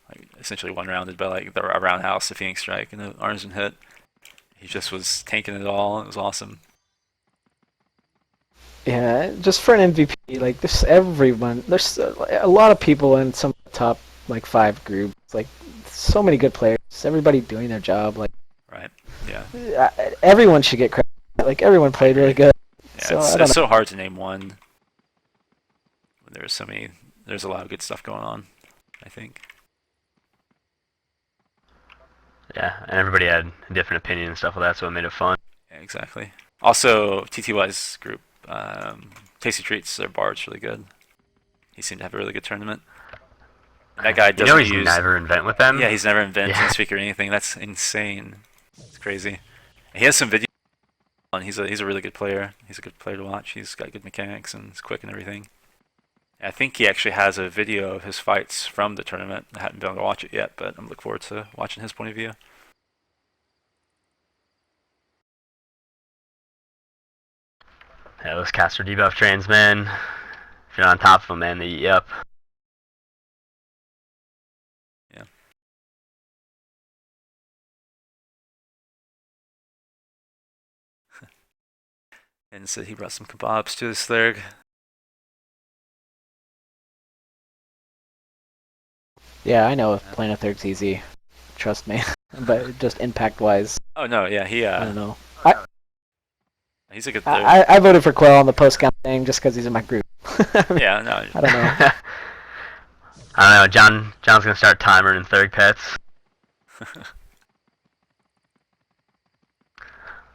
Speaker 1: like essentially one rounded by like the roundhouse, the Phoenix Strike, and the Artisan hit. He just was tanking it all. It was awesome.
Speaker 4: Yeah, just for an MVP, like there's a lot of people in some top like 5 groups. Like so many good players. Everybody doing their job. Like
Speaker 1: Right. Yeah.
Speaker 4: everyone should get credit. Like everyone played really good.
Speaker 1: Yeah.
Speaker 4: So, I
Speaker 1: it's
Speaker 4: don't know.
Speaker 1: so hard to name one. There's so many. There's a lot of good stuff going on, I think.
Speaker 3: Yeah, and everybody had a different opinion and stuff like that, so it made it fun.
Speaker 1: Yeah, exactly. Also, TTY's group, Tasty Treats, their bard's really good. He seemed to have a really good tournament. And that guy doesn't
Speaker 3: he's never invent with them?
Speaker 1: Yeah, he's never invented
Speaker 3: Yeah.
Speaker 1: speak or anything. That's insane. It's crazy. He has some videos And he's a really good player. He's a good player to watch. He's got good mechanics and he's quick and everything. I think he actually has a video of his fights from the tournament. I haven't been able to watch it yet, but I'm looking forward to watching his point of view.
Speaker 3: Yeah, those caster debuff trains, man. If you're on top of them, man, they eat you up.
Speaker 1: Yeah. And so he brought some kebabs to his third.
Speaker 4: Yeah, I know if playing a third's easy. Trust me. But just impact-wise,
Speaker 1: Oh no, yeah,
Speaker 4: I don't know.
Speaker 1: he's a good third.
Speaker 4: I voted for Quell on the post-count thing just because he's in my group. I mean,
Speaker 1: Yeah, no.
Speaker 4: I don't know.
Speaker 3: I don't know. John's gonna start timer in third pets.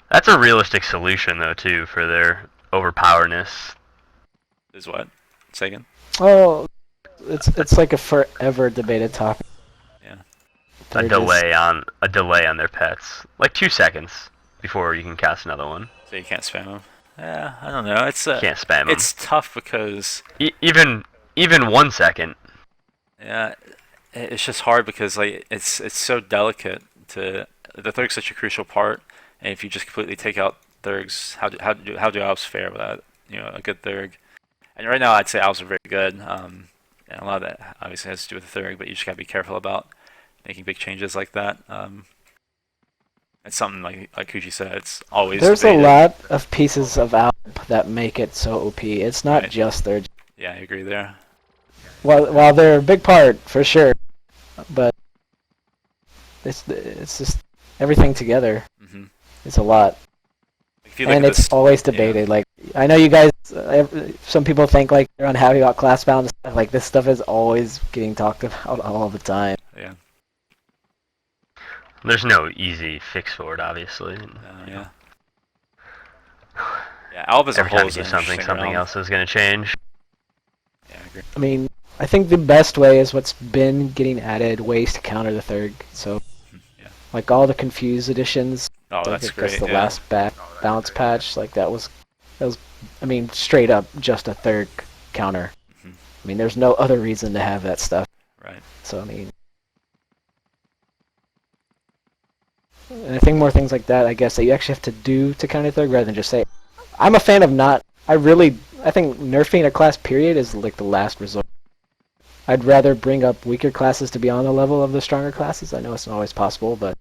Speaker 3: That's a realistic solution though too for their overpowerness.
Speaker 1: Is what? Say again?
Speaker 4: Oh, it's like a forever debated topic.
Speaker 1: Yeah.
Speaker 3: A delay on their pets, like 2 seconds before you can cast another one.
Speaker 1: So you can't spam them. Yeah, I don't know. It's
Speaker 3: Can't spam them.
Speaker 1: It's tough because
Speaker 3: Even 1 second.
Speaker 1: yeah, it's just hard because like it's so delicate to the Thurg's such a crucial part, and if you just completely take out Thurgs, how do Alps fare without a good Thurg? And right now I'd say Alps are very good. And a lot of that obviously has to do with the Thurg, but you just gotta be careful about making big changes like that. It's something like Kujii said. It's always
Speaker 4: There's
Speaker 1: debated.
Speaker 4: a lot of pieces of Alp that make it so OP. It's not
Speaker 1: Right.
Speaker 4: just their.
Speaker 1: Yeah, I agree there.
Speaker 4: While they're a big part for sure, but it's just everything together.
Speaker 1: Hmm.
Speaker 4: It's a lot,
Speaker 1: If you look
Speaker 4: and
Speaker 1: at
Speaker 4: it's
Speaker 1: this,
Speaker 4: always debated. Like I know you guys, some people think like they're unhappy about class bound stuff. Like this stuff is always getting talked about all the time.
Speaker 1: yeah,
Speaker 3: There's no easy fix for it, obviously.
Speaker 1: yeah. Yeah, Alp as a
Speaker 3: Every
Speaker 1: whole
Speaker 3: time you
Speaker 1: is
Speaker 3: do
Speaker 1: an
Speaker 3: something,
Speaker 1: interesting
Speaker 3: something
Speaker 1: realm.
Speaker 3: else is gonna change.
Speaker 1: Yeah, I agree.
Speaker 4: I mean, I think the best way is what's been getting added ways to counter the third. So,
Speaker 1: Yeah.
Speaker 4: like all the confused editions.
Speaker 1: Oh,
Speaker 4: I
Speaker 1: that's
Speaker 4: think
Speaker 1: great.
Speaker 4: that's the
Speaker 1: Yeah.
Speaker 4: last bounce patch. Like that was, I mean, straight up just a third counter.
Speaker 1: Mhm.
Speaker 4: I mean, there's no other reason to have that stuff.
Speaker 1: Right.
Speaker 4: So I mean, and I think more things like that, I guess, that you actually have to do to counter third rather than just say. I'm a fan of not. I think nerfing a class period is like the last resort. I'd rather bring up weaker classes to be on the level of the stronger classes. I know it's not always possible, but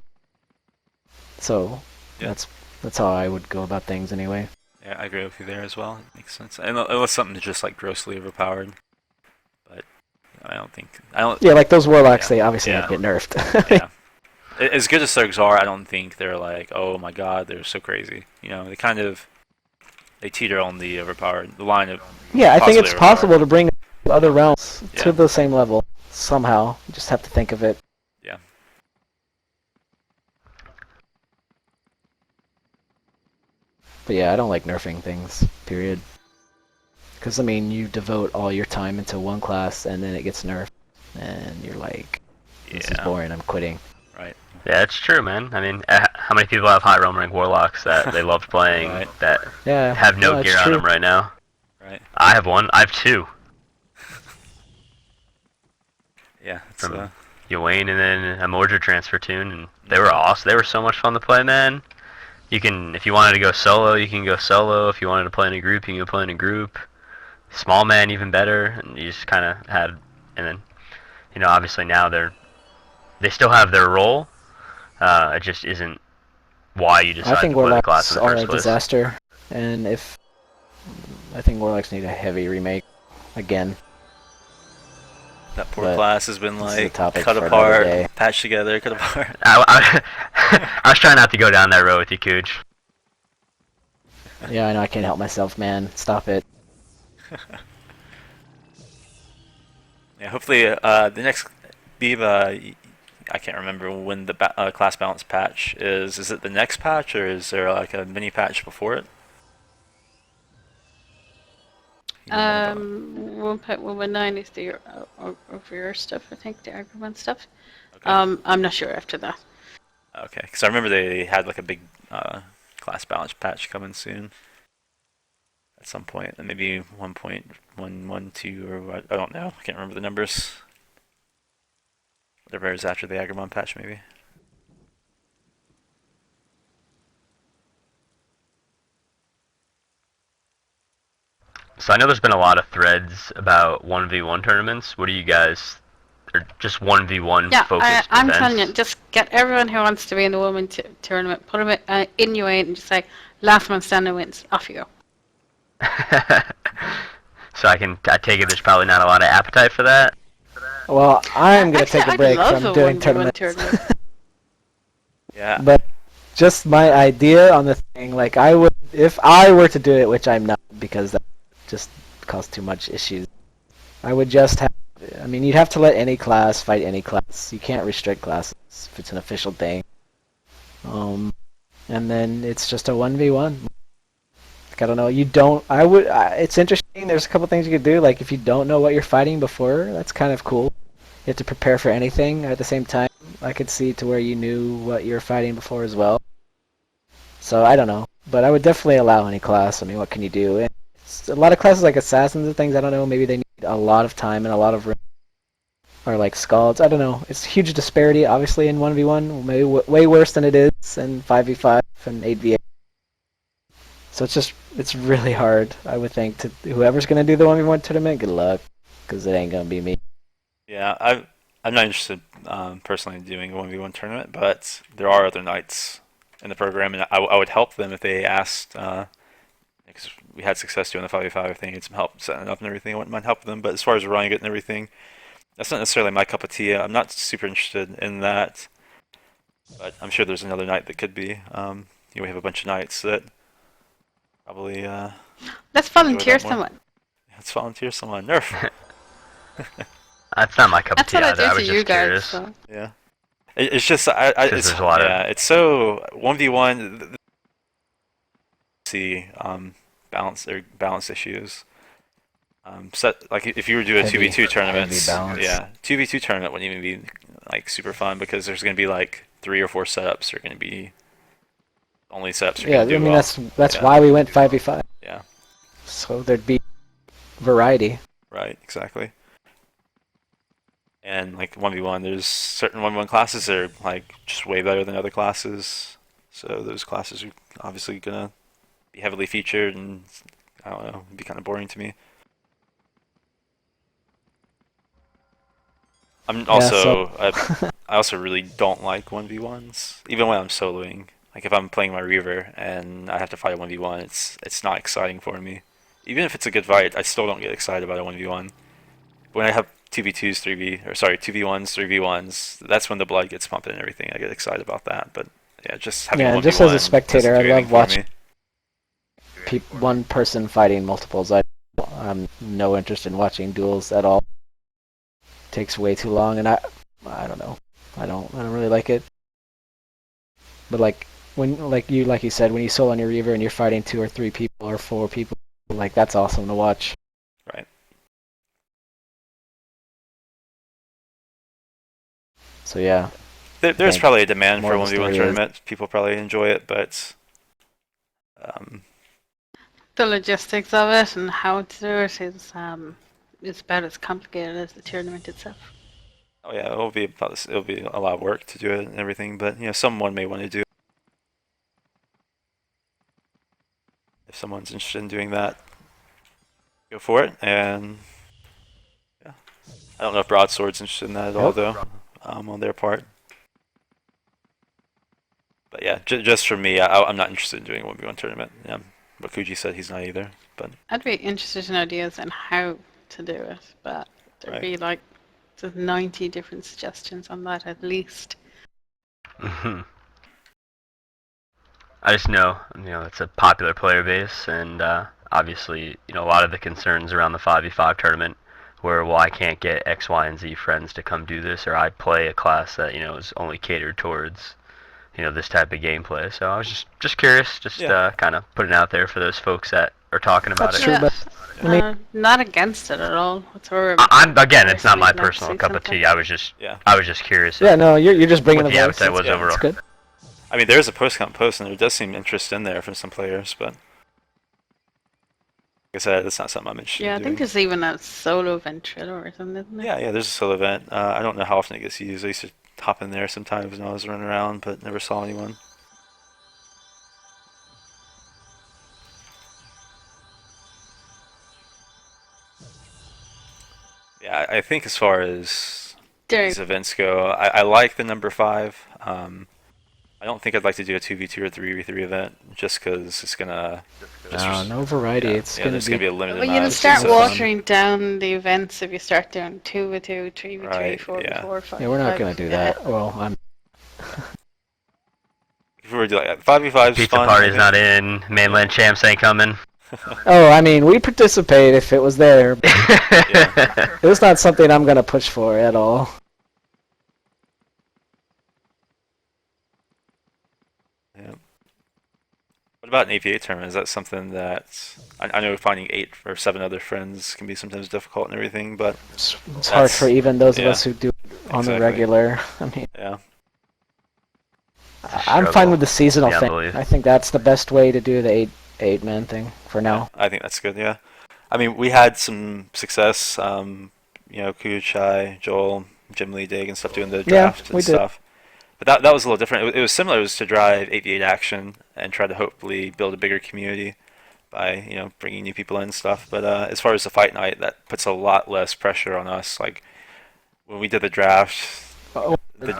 Speaker 4: so
Speaker 1: Yeah.
Speaker 4: that's how I would go about things anyway.
Speaker 1: Yeah, I agree with you there as well. It makes sense. And unless something that's just like grossly overpowered, but I don't.
Speaker 4: Yeah, like those warlocks,
Speaker 1: Yeah.
Speaker 4: they obviously
Speaker 1: Yeah.
Speaker 4: get nerfed.
Speaker 1: Yeah. As good as Thugs are, I don't think they're like, oh my god, they're so crazy. They teeter on the overpowered, the line of.
Speaker 4: Yeah, I think it's
Speaker 1: Possibly
Speaker 4: possible to bring other realms
Speaker 1: Yeah.
Speaker 4: to the same level somehow. You just have to think of it.
Speaker 1: Yeah.
Speaker 4: But yeah, I don't like nerfing things, period. Because, I mean, you devote all your time into one class and then it gets nerfed. And you're like, this is
Speaker 1: Yeah.
Speaker 4: boring, I'm quitting.
Speaker 1: Right.
Speaker 3: Yeah, it's true, man. I mean, how many people have high realm rank warlocks that they loved playing
Speaker 1: Right.
Speaker 3: that
Speaker 4: Yeah.
Speaker 3: have no
Speaker 4: it's
Speaker 3: gear on
Speaker 4: true.
Speaker 3: them right now?
Speaker 1: Right.
Speaker 3: I have one. I have two.
Speaker 1: Yeah. It's
Speaker 3: From Ywain and then a Mordred transfer tune, and they were awesome. They were so much fun to play, man. You can, if you wanted to go solo, you can go solo. If you wanted to play in a group, you can go play in a group. Small man, even better. And you just kind of had, and then, obviously now they still have their role. It just isn't why you
Speaker 4: I
Speaker 3: decide
Speaker 4: think
Speaker 3: to play the class
Speaker 4: warlocks
Speaker 3: in the
Speaker 4: are
Speaker 3: first
Speaker 4: a
Speaker 3: place.
Speaker 4: disaster. And I think warlocks need a heavy remake again.
Speaker 1: that poor
Speaker 4: but
Speaker 1: class has been
Speaker 4: this is a
Speaker 1: like
Speaker 4: topic
Speaker 1: cut
Speaker 4: for another day.
Speaker 1: apart, patched together, cut apart.
Speaker 3: I was trying not to go down that road with you, Cooch.
Speaker 4: Yeah, I know, I can't help myself, man. Stop it.
Speaker 1: Yeah. Hopefully, the next Viva. I can't remember when the class balance patch is. Is it the next patch or is there like a mini patch before it? You remember?
Speaker 2: 1.119 is the over your stuff, I think, the argument stuff.
Speaker 1: Okay.
Speaker 2: I'm not sure after that.
Speaker 1: Okay, because I remember they had like a big class balance patch coming soon. At some point, and maybe 1.112 or what, I don't know. I can't remember the numbers. Whatever is after the Agramon patch, maybe.
Speaker 3: So I know there's been a lot of threads about 1v1 tournaments. What do you guys, or just 1v1
Speaker 2: Yeah,
Speaker 3: focused
Speaker 2: I'm
Speaker 3: events?
Speaker 2: telling you, just get everyone who wants to be in the women tournament, put them in UA and just say, last man standing wins. Off you go.
Speaker 3: So I take it there's probably not a lot of appetite for that.
Speaker 4: Well, I'm gonna
Speaker 2: Actually,
Speaker 4: take a
Speaker 2: I'd
Speaker 4: break
Speaker 2: love
Speaker 4: from
Speaker 2: a
Speaker 4: doing
Speaker 2: 1v1
Speaker 4: tournaments.
Speaker 2: tournament.
Speaker 1: Yeah.
Speaker 4: But just my idea on the thing, like I would, if I were to do it, which I'm not, because that just cause too much issues. I would just have, I mean, you'd have to let any class fight any class. You can't restrict classes if it's an official thing. And then it's just a 1v1. Like, I don't know, you don't, it's interesting, there's a couple things you could do, like if you don't know what you're fighting before, that's kind of cool. You have to prepare for anything at the same time. I could see to where you knew what you were fighting before as well. So I don't know, but I would definitely allow any class. I mean, what can you do? And a lot of classes like assassins and things, I don't know, maybe they need a lot of time and a lot of room. Or like scalds, I don't know. It's huge disparity, obviously, in 1v1, maybe way worse than it is in 5v5 and 8v8. So it's really hard, I would think, to whoever's going to do the 1v1 tournament, good luck, because it ain't going to be me.
Speaker 1: Yeah, I'm not interested personally in doing a 1v1 tournament, but there are other nights in the program, and I would help them if they asked. Because we had success doing the 5v5, if they need some help setting it up and everything, I wouldn't mind helping them. But as far as running it and everything, that's not necessarily my cup of tea. I'm not super interested in that, but I'm sure there's another night that could be. We have a bunch of nights that probably.
Speaker 2: Let's volunteer someone.
Speaker 1: Let's volunteer someone. Nerf.
Speaker 3: That's not my cup of
Speaker 2: That's
Speaker 3: tea
Speaker 2: what I
Speaker 3: either. I
Speaker 2: do
Speaker 3: was
Speaker 2: to you
Speaker 3: just
Speaker 2: guys.
Speaker 3: curious.
Speaker 2: So.
Speaker 1: Yeah. It's just it's
Speaker 3: there's a lot of-
Speaker 1: it's so 1v1. See balance issues. Like if you were to do a 2v2 tournament, yeah, 2v2 tournament wouldn't even be like super fun because there's going to be like 3 or 4 setups are going to be only setups.
Speaker 4: Yeah, I mean that's why we went 5v5.
Speaker 1: Yeah.
Speaker 4: So there'd be variety.
Speaker 1: Right. Exactly. And like 1v1, there's certain 1v1 classes that are like just way better than other classes. So those classes are obviously gonna be heavily featured, and I don't know, it'd be kind of boring to me. I'm also I also really don't like 1v1s, even when I'm soloing. Like if I'm playing my Reaver and I have to fight a 1v1, it's not exciting for me. Even if it's a good fight, I still don't get excited about a 1v1. When I have 2v2s, 2v1s, 3v1s, that's when the blood gets pumping and everything. I get excited about that. But yeah, just having 1v1
Speaker 4: just as a spectator, I
Speaker 1: doesn't do anything
Speaker 4: love
Speaker 1: for
Speaker 4: watching
Speaker 1: me.
Speaker 4: one person fighting multiples. I'm no interest in watching duels at all. It takes way too long, and I don't know. I don't really like it. But like you said, when you solo on your Reaver and you're fighting 2 or 3 people or 4 people, like that's awesome to watch.
Speaker 1: Right.
Speaker 4: So yeah.
Speaker 1: There's probably a demand for a
Speaker 4: more of the
Speaker 1: 1v1
Speaker 4: story
Speaker 1: tournament. People probably enjoy it, but
Speaker 2: The logistics of it and how to do it is about as complicated as the tournament itself.
Speaker 1: oh yeah, it'll be about this. It'll be a lot of work to do it and everything. But someone may want to do it. If someone's interested in doing that, go for it. And yeah, I don't know if Broadsword's interested in that at all, though, on their part. But yeah, just for me, I'm not interested in doing a 1v1 tournament. Yeah, but Kujii said he's not either. But
Speaker 2: I'd be interested in ideas on how to do it, but there'd be like there's 90 different suggestions on that at least.
Speaker 3: I just know, it's a popular player base, and obviously, a lot of the concerns around the 5v5 tournament where, well, I can't get X, Y, and Z friends to come do this, or I play a class that, is only catered towards, this type of gameplay. So I was just curious, kind of putting it out there for those folks that are talking about
Speaker 4: That's
Speaker 3: it.
Speaker 4: true, but
Speaker 2: Not against it at all whatsoever.
Speaker 3: Again, it's not my
Speaker 2: Personally,
Speaker 3: personal cup of tea. I was just curious.
Speaker 4: yeah, no, you're just bringing
Speaker 3: what
Speaker 4: the
Speaker 3: the
Speaker 4: voice.
Speaker 3: appetite was
Speaker 4: That's
Speaker 3: overall.
Speaker 4: good.
Speaker 1: I mean, there's a post-comp post, and there does seem interest in there from some players, but like I said, that's not something I'm interested
Speaker 2: Yeah, I
Speaker 1: in
Speaker 2: think
Speaker 1: doing.
Speaker 2: there's even a solo ventrilo or something, isn't there?
Speaker 1: Yeah, there's a solo event. I don't know how often it gets used. I used to hop in there sometimes when I was running around, but never saw anyone. Yeah, I think as far as these events go, I like the number 5. I don't think I'd like to do a 2v2 or 3v3 event just because it's gonna.
Speaker 4: No variety.
Speaker 1: Yeah,
Speaker 4: It's
Speaker 1: yeah,
Speaker 4: gonna
Speaker 1: there's
Speaker 4: be.
Speaker 1: gonna be a limited
Speaker 2: Well,
Speaker 1: amount
Speaker 2: you'll
Speaker 1: of
Speaker 2: start
Speaker 1: success.
Speaker 2: watering down the events if you start doing 2v2, 3v3,
Speaker 1: Right,
Speaker 2: 4v4, 5v5.
Speaker 4: Yeah, we're not gonna do that. Well, I'm.
Speaker 1: If we were to do like 5v5 is
Speaker 3: Pizza
Speaker 1: fun.
Speaker 3: party's not in. Mainland Champs ain't coming.
Speaker 4: Oh, I mean, we participate if it was there. It was not something I'm gonna push for at all.
Speaker 1: Yeah. What about an AV8 tournament? Is that something that I know finding 8 or 7 other friends can be sometimes difficult and everything, but
Speaker 4: It's hard for even those of
Speaker 1: yeah,
Speaker 4: us who do on the
Speaker 1: exactly.
Speaker 4: regular. I mean,
Speaker 1: yeah,
Speaker 4: I'm fine with the seasonal
Speaker 3: Yeah,
Speaker 4: thing.
Speaker 3: believe.
Speaker 4: I think that's the best way to do the eight man thing for now.
Speaker 1: I think that's good. Yeah, I mean we had some success. Kujii, Joel, Jim Lee Dig and stuff doing the draft
Speaker 4: we
Speaker 1: and
Speaker 4: did.
Speaker 1: stuff. But that was a little different. It was similar. It was to drive AV8 action and try to hopefully build a bigger community by bringing new people in and stuff. But as far as the fight night, that puts a lot less pressure on us. Like when we did the draft.
Speaker 4: Oh,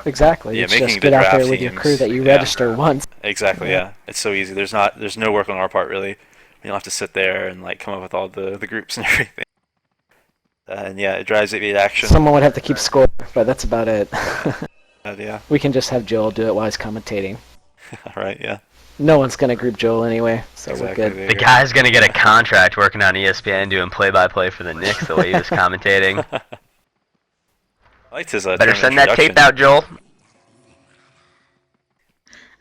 Speaker 4: exactly.
Speaker 1: Yeah,
Speaker 4: it's
Speaker 1: making
Speaker 4: just
Speaker 1: the
Speaker 4: get out there
Speaker 1: draft
Speaker 4: with your
Speaker 1: teams,
Speaker 4: crew that you
Speaker 1: yeah.
Speaker 4: register once.
Speaker 1: Exactly, yeah. It's so easy. There's no work on our part really. We don't have to sit there and like come up with all the groups and everything. And yeah, it drives AV8 action.
Speaker 4: Someone would have to keep score, but that's about it.
Speaker 1: Yeah.
Speaker 4: We can just have Joel do it while he's commentating.
Speaker 1: Right, yeah.
Speaker 4: No one's gonna group Joel anyway, so
Speaker 1: Exactly,
Speaker 4: we're
Speaker 1: there
Speaker 4: good.
Speaker 1: you
Speaker 3: The
Speaker 1: go.
Speaker 3: guy's gonna get a contract working on ESPN doing play-by-play for the Knicks the way he was commentating.
Speaker 1: I liked his
Speaker 3: Better
Speaker 1: tournament
Speaker 3: send that tape
Speaker 1: introduction.
Speaker 3: out, Joel.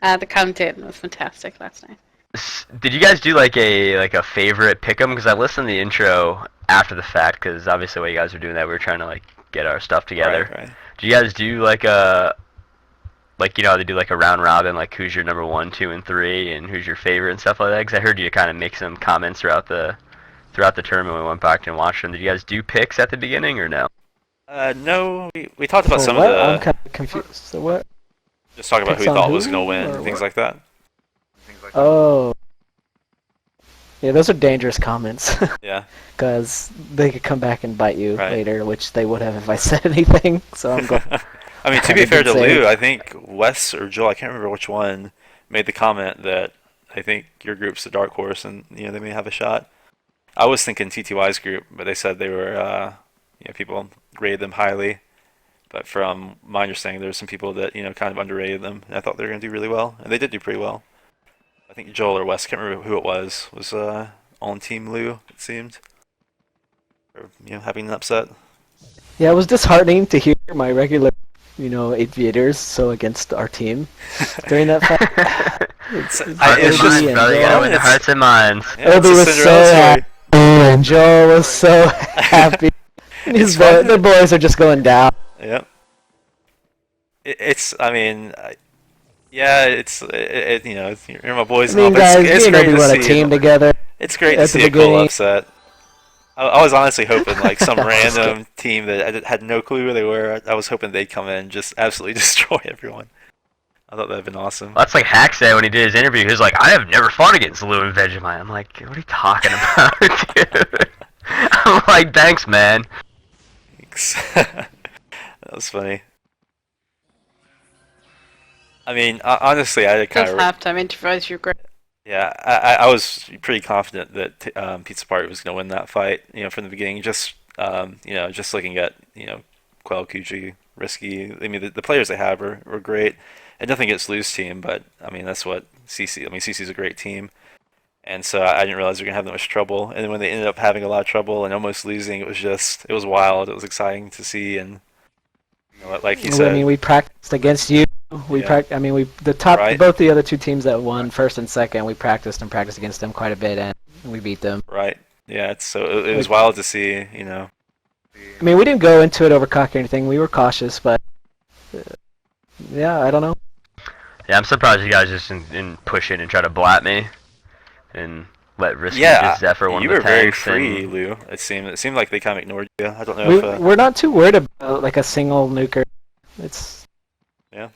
Speaker 2: The commentating was fantastic last night.
Speaker 3: Did you guys do like a favorite pick'em? Because I listened to the intro after the fact. Because obviously while you guys were doing that, we were trying to like get our stuff together.
Speaker 1: Right.
Speaker 3: Do you guys do like a how they do like a round robin, like who's your number 1, 2, and 3, and who's your favorite and stuff like that? Because I heard you kind of make some comments throughout the tournament. We went back and watched them. Did you guys do picks at the beginning or no?
Speaker 1: No, we talked about
Speaker 4: For
Speaker 1: some
Speaker 4: what?
Speaker 1: of
Speaker 4: I'm
Speaker 1: the.
Speaker 4: kind of confused. So what?
Speaker 1: Just talking about who
Speaker 4: Picks
Speaker 1: we
Speaker 4: on
Speaker 1: thought was
Speaker 4: who,
Speaker 1: going to win
Speaker 4: or
Speaker 1: and things
Speaker 4: what?
Speaker 1: like that.
Speaker 4: Oh. Yeah, those are dangerous comments.
Speaker 1: Yeah.
Speaker 4: Because they could come back and bite you
Speaker 1: Right.
Speaker 4: later, which they would have if I said anything. So I'm going.
Speaker 1: I mean, to be
Speaker 4: Kinda
Speaker 1: fair to
Speaker 4: did say
Speaker 1: Lou,
Speaker 4: it.
Speaker 1: I think Wes or Joel, I can't remember which one, made the comment that I think your group's the dark horse and they may have a shot. I was thinking TTY's group, but they said they were, people rated them highly. But from my understanding, there were some people that kind of underrated them, and I thought they were going to do really well, and they did do pretty well. I think Joel or Wes, can't remember who it was on Team Lou, it seemed, or having an upset.
Speaker 4: Yeah, it was disheartening to hear my regular, aviators so against our team during that fight.
Speaker 1: It's
Speaker 3: Hearts
Speaker 1: just-
Speaker 3: and minds, brother. You gotta win
Speaker 1: it's-
Speaker 3: hearts and minds.
Speaker 1: Yeah,
Speaker 4: Obi
Speaker 1: it's a
Speaker 4: was so
Speaker 1: Cinderella
Speaker 4: happy,
Speaker 1: story.
Speaker 4: and Joel was so happy.
Speaker 1: It's fun.
Speaker 4: The boys are just going down.
Speaker 1: Yep. It's. I mean, yeah. You're my boys
Speaker 4: I mean,
Speaker 1: and all.
Speaker 4: guys,
Speaker 1: But it's
Speaker 4: me and
Speaker 1: great
Speaker 4: Obi
Speaker 1: to
Speaker 4: run a
Speaker 1: see.
Speaker 4: team together.
Speaker 1: It's great to
Speaker 4: at the
Speaker 1: see a cool
Speaker 4: beginning.
Speaker 1: upset. I was honestly hoping like some random team that had no clue who they were. I was hoping they'd come in and just absolutely destroy everyone. I thought that'd been awesome.
Speaker 3: That's like Hack said when he did his interview. He was like, I have never fought against Lou and Vegemite. I'm like, what are you talking about, dude? I'm like, thanks, man.
Speaker 1: Thanks. That was funny. I mean, honestly, I
Speaker 2: Those
Speaker 1: kind of.
Speaker 2: halftime interviews, you're great.
Speaker 1: Yeah, I was pretty confident that Pizza Party was going to win that fight. From the beginning, just just looking at Quell, Kujii, Risky. I mean, the players they have were great, and nothing against Lou's team, but I mean that's what CC. I mean, CC's a great team, and so I didn't realize they were gonna have that much trouble. And then when they ended up having a lot of trouble and almost losing, it was wild. It was exciting to see, and like he said,
Speaker 4: I mean, we practiced against you.
Speaker 1: Yeah.
Speaker 4: I mean, the top,
Speaker 1: Right.
Speaker 4: both the other two teams that won first and second, we practiced against them quite a bit, and we beat them.
Speaker 1: right? Yeah, it was wild to see.
Speaker 4: I mean, we didn't go into it over cocky or anything. We were cautious, but yeah, I don't know.
Speaker 3: Yeah, I'm surprised you guys just didn't push in and try to blat me, and let Risky
Speaker 1: Yeah,
Speaker 3: just Zephyr one
Speaker 1: you
Speaker 3: of the
Speaker 1: were very
Speaker 3: tanks.
Speaker 1: free,
Speaker 3: And
Speaker 1: Lou. It seemed like they kind of ignored you. I don't know if
Speaker 4: We're not too worried about like a single nuker. It's
Speaker 1: yeah.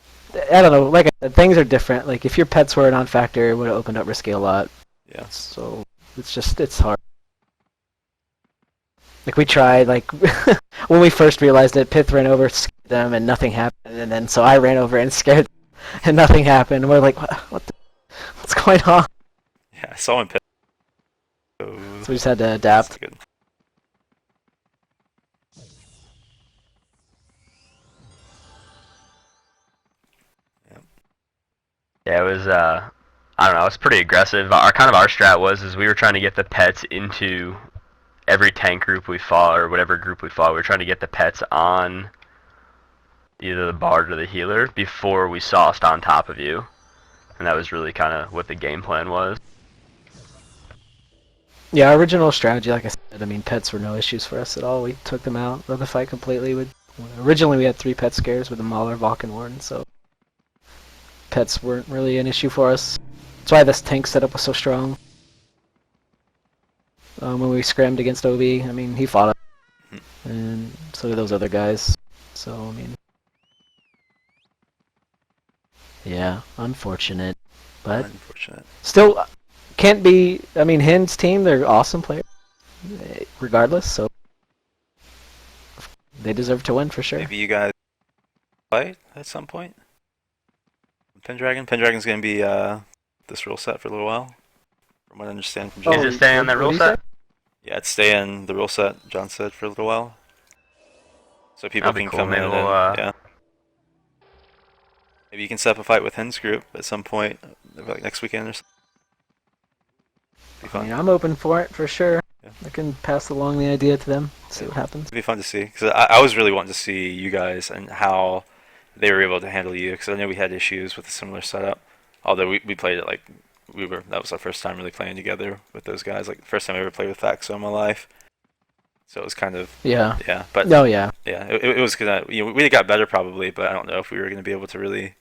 Speaker 4: I don't know. Like things are different. Like if your pets were a non-factor, it would have opened up Risky a lot.
Speaker 1: Yeah.
Speaker 4: So it's hard. Like we tried. Like when we first realized it, Pith ran over, scared them, and nothing happened. And then so I ran over and scared them, and nothing happened. And we're like, what's going on?
Speaker 1: Yeah, I saw him pick.
Speaker 4: So we just had to adapt.
Speaker 1: That's good.
Speaker 3: yeah, it was I don't know, it was pretty aggressive. Our strat was we were trying to get the pets into every tank group we fought or whatever group we fought. We were trying to get the pets on either the bard or the healer before we sauced on top of you, and that was really kind of what the game plan was.
Speaker 4: Yeah, our original strategy, like I said, I mean, pets were no issues for us at all. We took them out of the fight completely. Originally, we had 3 pet scares with the Mauler, Valk, and Warden, so pets weren't really an issue for us. That's why this tank setup was so strong. When we scrammed against OB, I mean, he fought us, and so did those other guys. So, I mean, yeah, unfortunate, but
Speaker 1: Unfortunate.
Speaker 4: still can't be. I mean, Hin's team, they're awesome players, regardless. So they deserve to win for sure.
Speaker 1: Maybe you guys fight at some point. Pendragon. Pendragon's gonna be this rule set for a little while, from what I understand from John.
Speaker 3: Is it staying on that
Speaker 4: what
Speaker 3: rule
Speaker 4: did he
Speaker 3: set?
Speaker 1: Yeah, it's staying the rule set. John said for a little while, so people
Speaker 3: That'd be
Speaker 1: can
Speaker 3: cool.
Speaker 1: come
Speaker 3: Maybe
Speaker 1: in
Speaker 3: we'll,
Speaker 1: and yeah. Maybe you can set up a fight with Hin's group at some point, like next weekend or something. Be
Speaker 4: I
Speaker 1: fun.
Speaker 4: mean, I'm open for it for sure.
Speaker 1: Yeah.
Speaker 4: I can pass along the idea to them. See what happens.
Speaker 1: It'd be fun to see, because I was really wanting to see you guys and how they were able to handle you, because I know we had issues with a similar setup. Although we played it like that was our first time really playing together with those guys. Like the first time I ever played with Faxo in my life. So it was kind of
Speaker 4: Yeah.
Speaker 1: but
Speaker 4: No, yeah.
Speaker 1: yeah, it was gonna we got better probably, but I don't know if we were gonna be able to really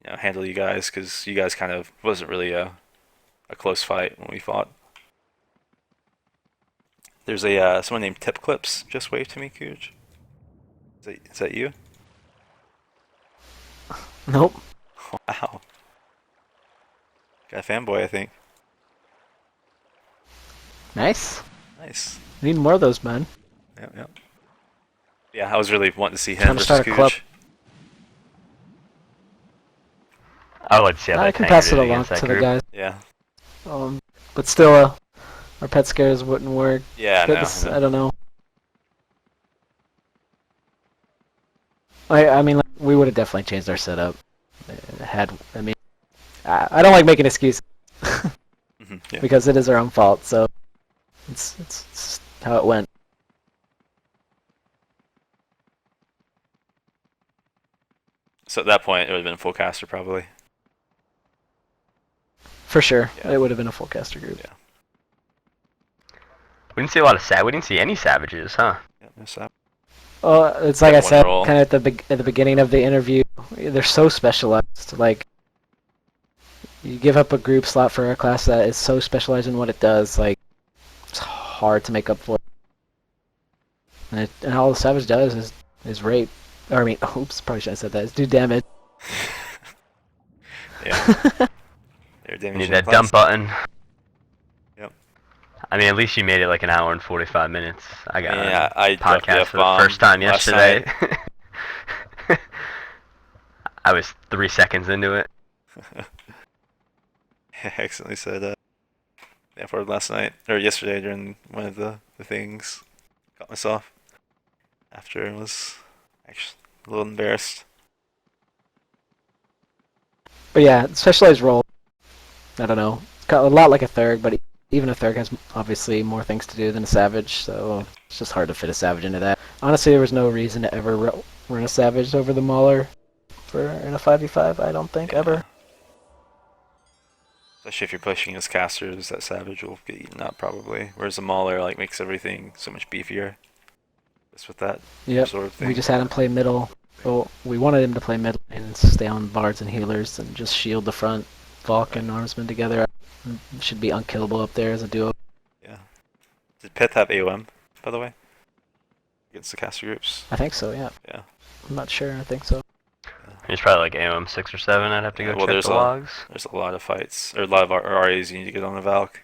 Speaker 1: handle you guys, because you guys kind of wasn't really a close fight when we fought. There's a someone named Tip Clips just waved to me, Kuj. Is that you?
Speaker 4: Nope.
Speaker 1: Wow. Got a fanboy, I think.
Speaker 4: Nice.
Speaker 1: Nice.
Speaker 4: We need more of those, man.
Speaker 1: Yep. Yeah, I was really wanting to see him
Speaker 4: Time to
Speaker 1: versus
Speaker 4: start a club.
Speaker 1: Kuj.
Speaker 3: I would like to see how
Speaker 4: I
Speaker 3: that
Speaker 4: can
Speaker 3: tank
Speaker 4: pass
Speaker 3: did
Speaker 4: it along
Speaker 3: against that
Speaker 4: to the
Speaker 3: group.
Speaker 4: guys.
Speaker 1: Yeah.
Speaker 4: But still, our pet scares wouldn't work.
Speaker 1: Yeah,
Speaker 4: Goodness,
Speaker 1: no.
Speaker 4: I don't know. I mean, like, we would have definitely changed our setup. I don't like making excuses
Speaker 1: Yeah.
Speaker 4: because it is our own fault. So it's how it went.
Speaker 1: So at that point, it would have been a full caster probably.
Speaker 4: For sure,
Speaker 1: Yeah.
Speaker 4: it would have been a full caster group.
Speaker 1: Yeah.
Speaker 3: We didn't see a lot of we didn't see any savages, huh?
Speaker 1: Yeah, that's that.
Speaker 4: It's like I
Speaker 1: One
Speaker 4: said,
Speaker 1: roll.
Speaker 4: kind of at the beginning of the interview. They're so specialized. Like, you give up a group slot for a class that is so specialized in what it does. Like, it's hard to make up for. And all the savage does is rape. Or I mean, oops, probably shouldn't have said that. Is do damage.
Speaker 1: Yeah. They're
Speaker 3: You
Speaker 1: damaging
Speaker 3: need
Speaker 1: the
Speaker 3: that
Speaker 1: class.
Speaker 3: dump button.
Speaker 1: Yep.
Speaker 3: I mean, at least you made it like an hour and 45 minutes. I got
Speaker 1: Yeah, I
Speaker 3: a
Speaker 1: dropped the
Speaker 3: podcast for the
Speaker 1: F-bomb
Speaker 3: first time
Speaker 1: last
Speaker 3: yesterday. I was 3 seconds into it.
Speaker 1: I accidentally said the F word last night or yesterday during one of the things. Got myself after and was actually a little embarrassed.
Speaker 4: But yeah, specialized role. I don't know. It's got a lot like a Thurg, but even a Thurg has obviously more things to do than a Savage, so it's just hard to fit a Savage into that. Honestly, there was no reason to ever run a Savage over the Mauler in a 5v5, I don't think, ever.
Speaker 1: Especially if you're pushing as casters, that Savage will get eaten up probably. Whereas the Mauler like makes everything so much beefier. Just with that
Speaker 4: Yep,
Speaker 1: sort of thing.
Speaker 4: we just had him play middle Well, we wanted him to play mid lane and stay on bards and healers and just shield the front. Valk and Armsman together should be unkillable up there as a duo.
Speaker 1: Yeah. Did Pith have AOM, by the way? Against the caster groups?
Speaker 4: I think so, yeah.
Speaker 1: Yeah.
Speaker 4: I'm not sure, I think so.
Speaker 3: He's probably like AOM 6 or 7. I'd have to go check the logs.
Speaker 1: There's a lot of fights, or a lot of RAs you need to get on the Valk.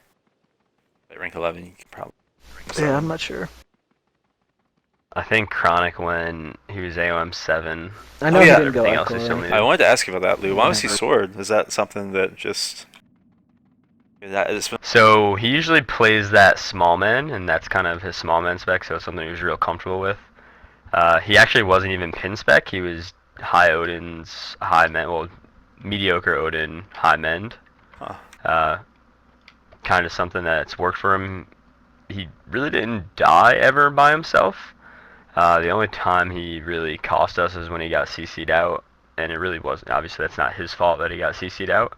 Speaker 1: At rank 11, you can probably.
Speaker 4: Yeah, I'm not sure.
Speaker 3: I think Chronic when he was AOM 7.
Speaker 4: I know
Speaker 1: yeah,
Speaker 4: he didn't go
Speaker 3: everything
Speaker 4: Echo,
Speaker 3: else is still
Speaker 4: right?
Speaker 3: new.
Speaker 1: I wanted to ask you about that, Lou. Why was he
Speaker 4: Yeah.
Speaker 1: sword? Is that something that just. That is.
Speaker 3: So he usually plays that small man, and that's kind of his small man spec, so it's something he was real comfortable with. He actually wasn't even pin spec, he was high Odin's high mend, well, mediocre Odin high mend.
Speaker 1: Huh.
Speaker 3: Kind of something that's worked for him. He really didn't die ever by himself. The only time he really cost us is when he got CC'd out, and it really wasn't, obviously that's not his fault that he got CC'd out.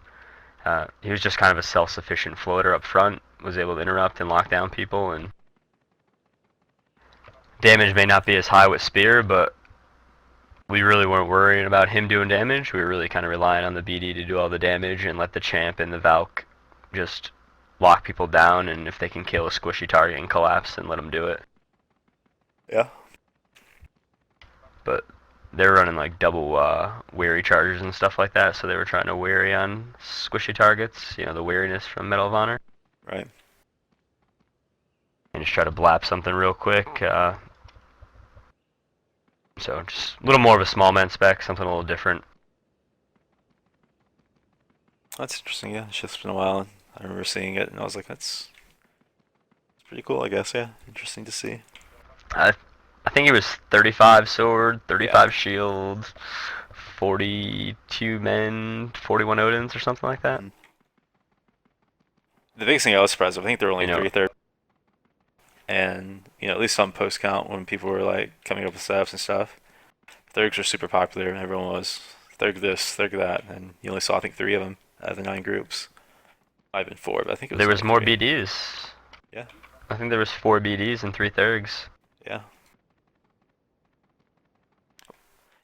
Speaker 3: He was just kind of a self-sufficient floater up front, was able to interrupt and lock down people, and damage may not be as high with Spear, but we really weren't worrying about him doing damage. We were really kind of relying on the BD to do all the damage and let the champ and the Valk just lock people down, and if they can kill a squishy target and collapse, then let them do it.
Speaker 1: Yeah.
Speaker 3: But they're running like double weary charges and stuff like that, so they were trying to weary on squishy targets, you know, the weariness from Medal of Honor.
Speaker 1: Right.
Speaker 3: And just try to blap something real quick. So just a little more of a small man spec, something a little different.
Speaker 1: That's interesting, yeah. It's just been a while. I remember seeing it, and I was like, it's pretty cool, I guess, yeah. Interesting to see.
Speaker 3: I think it was 35 sword, 35
Speaker 1: Yeah.
Speaker 3: shield, 42 men, 41 Odins or something like that.
Speaker 1: The biggest thing I was surprised with, I think there were only
Speaker 3: You know-
Speaker 1: 3 thirds. And, at least on post count, when people were like coming up with setups and stuff, Thurgs were super popular. Everyone was Thurg this, Thurg that, and you only saw, I think, 3 of them out of the 9 groups. Might have been 4, but I think it was
Speaker 3: There was
Speaker 1: like
Speaker 3: more
Speaker 1: 3.
Speaker 3: BDs.
Speaker 1: Yeah.
Speaker 3: I think there was 4 BDs and 3 Thurgs.
Speaker 1: Yeah.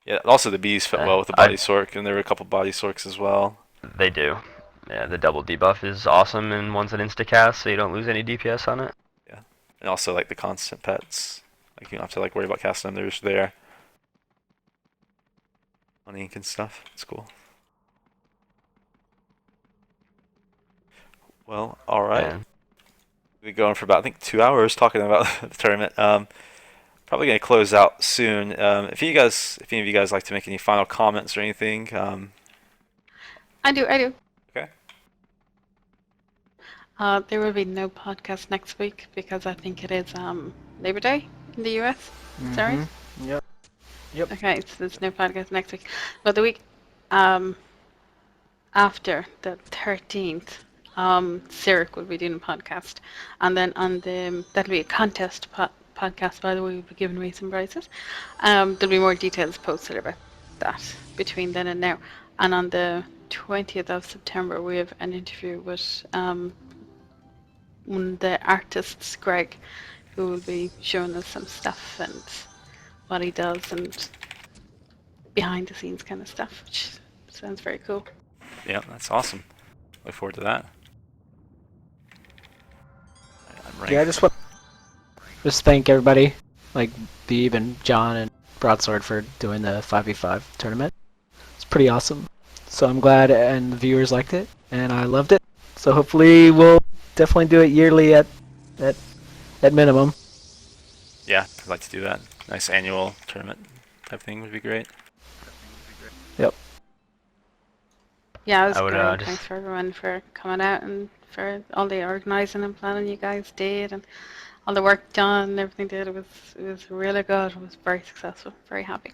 Speaker 1: Yeah, also the bees fit well with the
Speaker 3: I-
Speaker 1: body sork, and there were a couple body sorks as well.
Speaker 3: They do. Yeah, the double debuff is awesome, and one's an insta-cast, so you don't lose any DPS on it.
Speaker 1: And also like the constant pets. Like you don't have to like worry about casting them, they're just there. On ink and stuff. It's cool. Well, alright.
Speaker 3: Yeah.
Speaker 1: We've been going for about I think 2 hours talking about the tournament. Probably gonna close out soon. If any of you guys like to make any final comments or anything,
Speaker 2: I do.
Speaker 1: Okay.
Speaker 2: There will be no podcast next week because I think it is Labor Day in the US. Is that right?
Speaker 4: Yep. Yep.
Speaker 2: Okay, so there's no podcast next week. But the week after the 13th, Cyric will be doing a podcast, and then on that'll be a contest podcast. By the way, we'll be giving away some prizes. There'll be more details posted about that between then and now. And on the 20th of September, we have an interview with one of the artists, Greg, who will be showing us some stuff and what he does and behind the scenes kind of stuff, which sounds very cool.
Speaker 1: yeah, that's awesome. Look forward to that. I'm ranked.
Speaker 4: Yeah, I just want just thank everybody, like Beeb and John and Broadsword for doing the 5v5 tournament. It's pretty awesome. So I'm glad and the viewers liked it, and I loved it. So hopefully we'll definitely do it yearly at minimum.
Speaker 1: Yeah, I'd like to do that. Nice annual tournament type thing would be great.
Speaker 4: Yep.
Speaker 2: Yeah, it was
Speaker 3: I would,
Speaker 2: great.
Speaker 3: just-
Speaker 2: Thanks for everyone for coming out and for all the organising and planning you guys did and all the work done and everything did. It was really good. It was very successful. Very happy.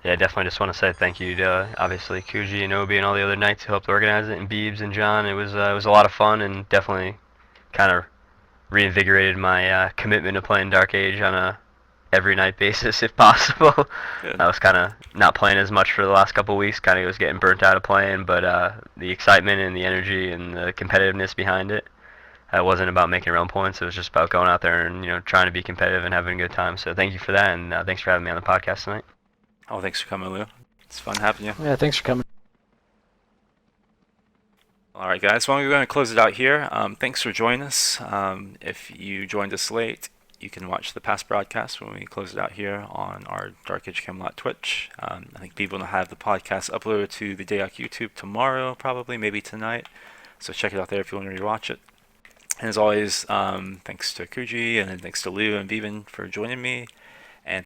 Speaker 3: Yeah, I definitely just want to say thank you to obviously Kujii and Obi and all the other knights who helped organize it, and Beebs and John. It was a lot of fun, and definitely kind of reinvigorated my commitment to playing Dark Age on a every night basis if possible.
Speaker 1: Good.
Speaker 3: I was kind of not playing as much for the last couple of weeks, kind of was getting burnt out of playing, but the excitement and the energy and the competitiveness behind it It wasn't about making your own points. It was just about going out there and trying to be competitive and having a good time. So thank you for that, and thanks for having me on the podcast tonight.
Speaker 1: Oh, thanks for coming, Lou. It's fun having you.
Speaker 4: Yeah, thanks for coming.
Speaker 1: All right, guys. Well, we're going to close it out here. Thanks for joining us. If you joined us late, you can watch the past broadcast when we close it out here on our Dark Age Camelot Twitch. I think people will have the podcast uploaded to the DAOC YouTube tomorrow, probably, maybe tonight. So check it out there if you want to rewatch it. And as always, thanks to Kujii, and then thanks to Lou and Bevan for joining me.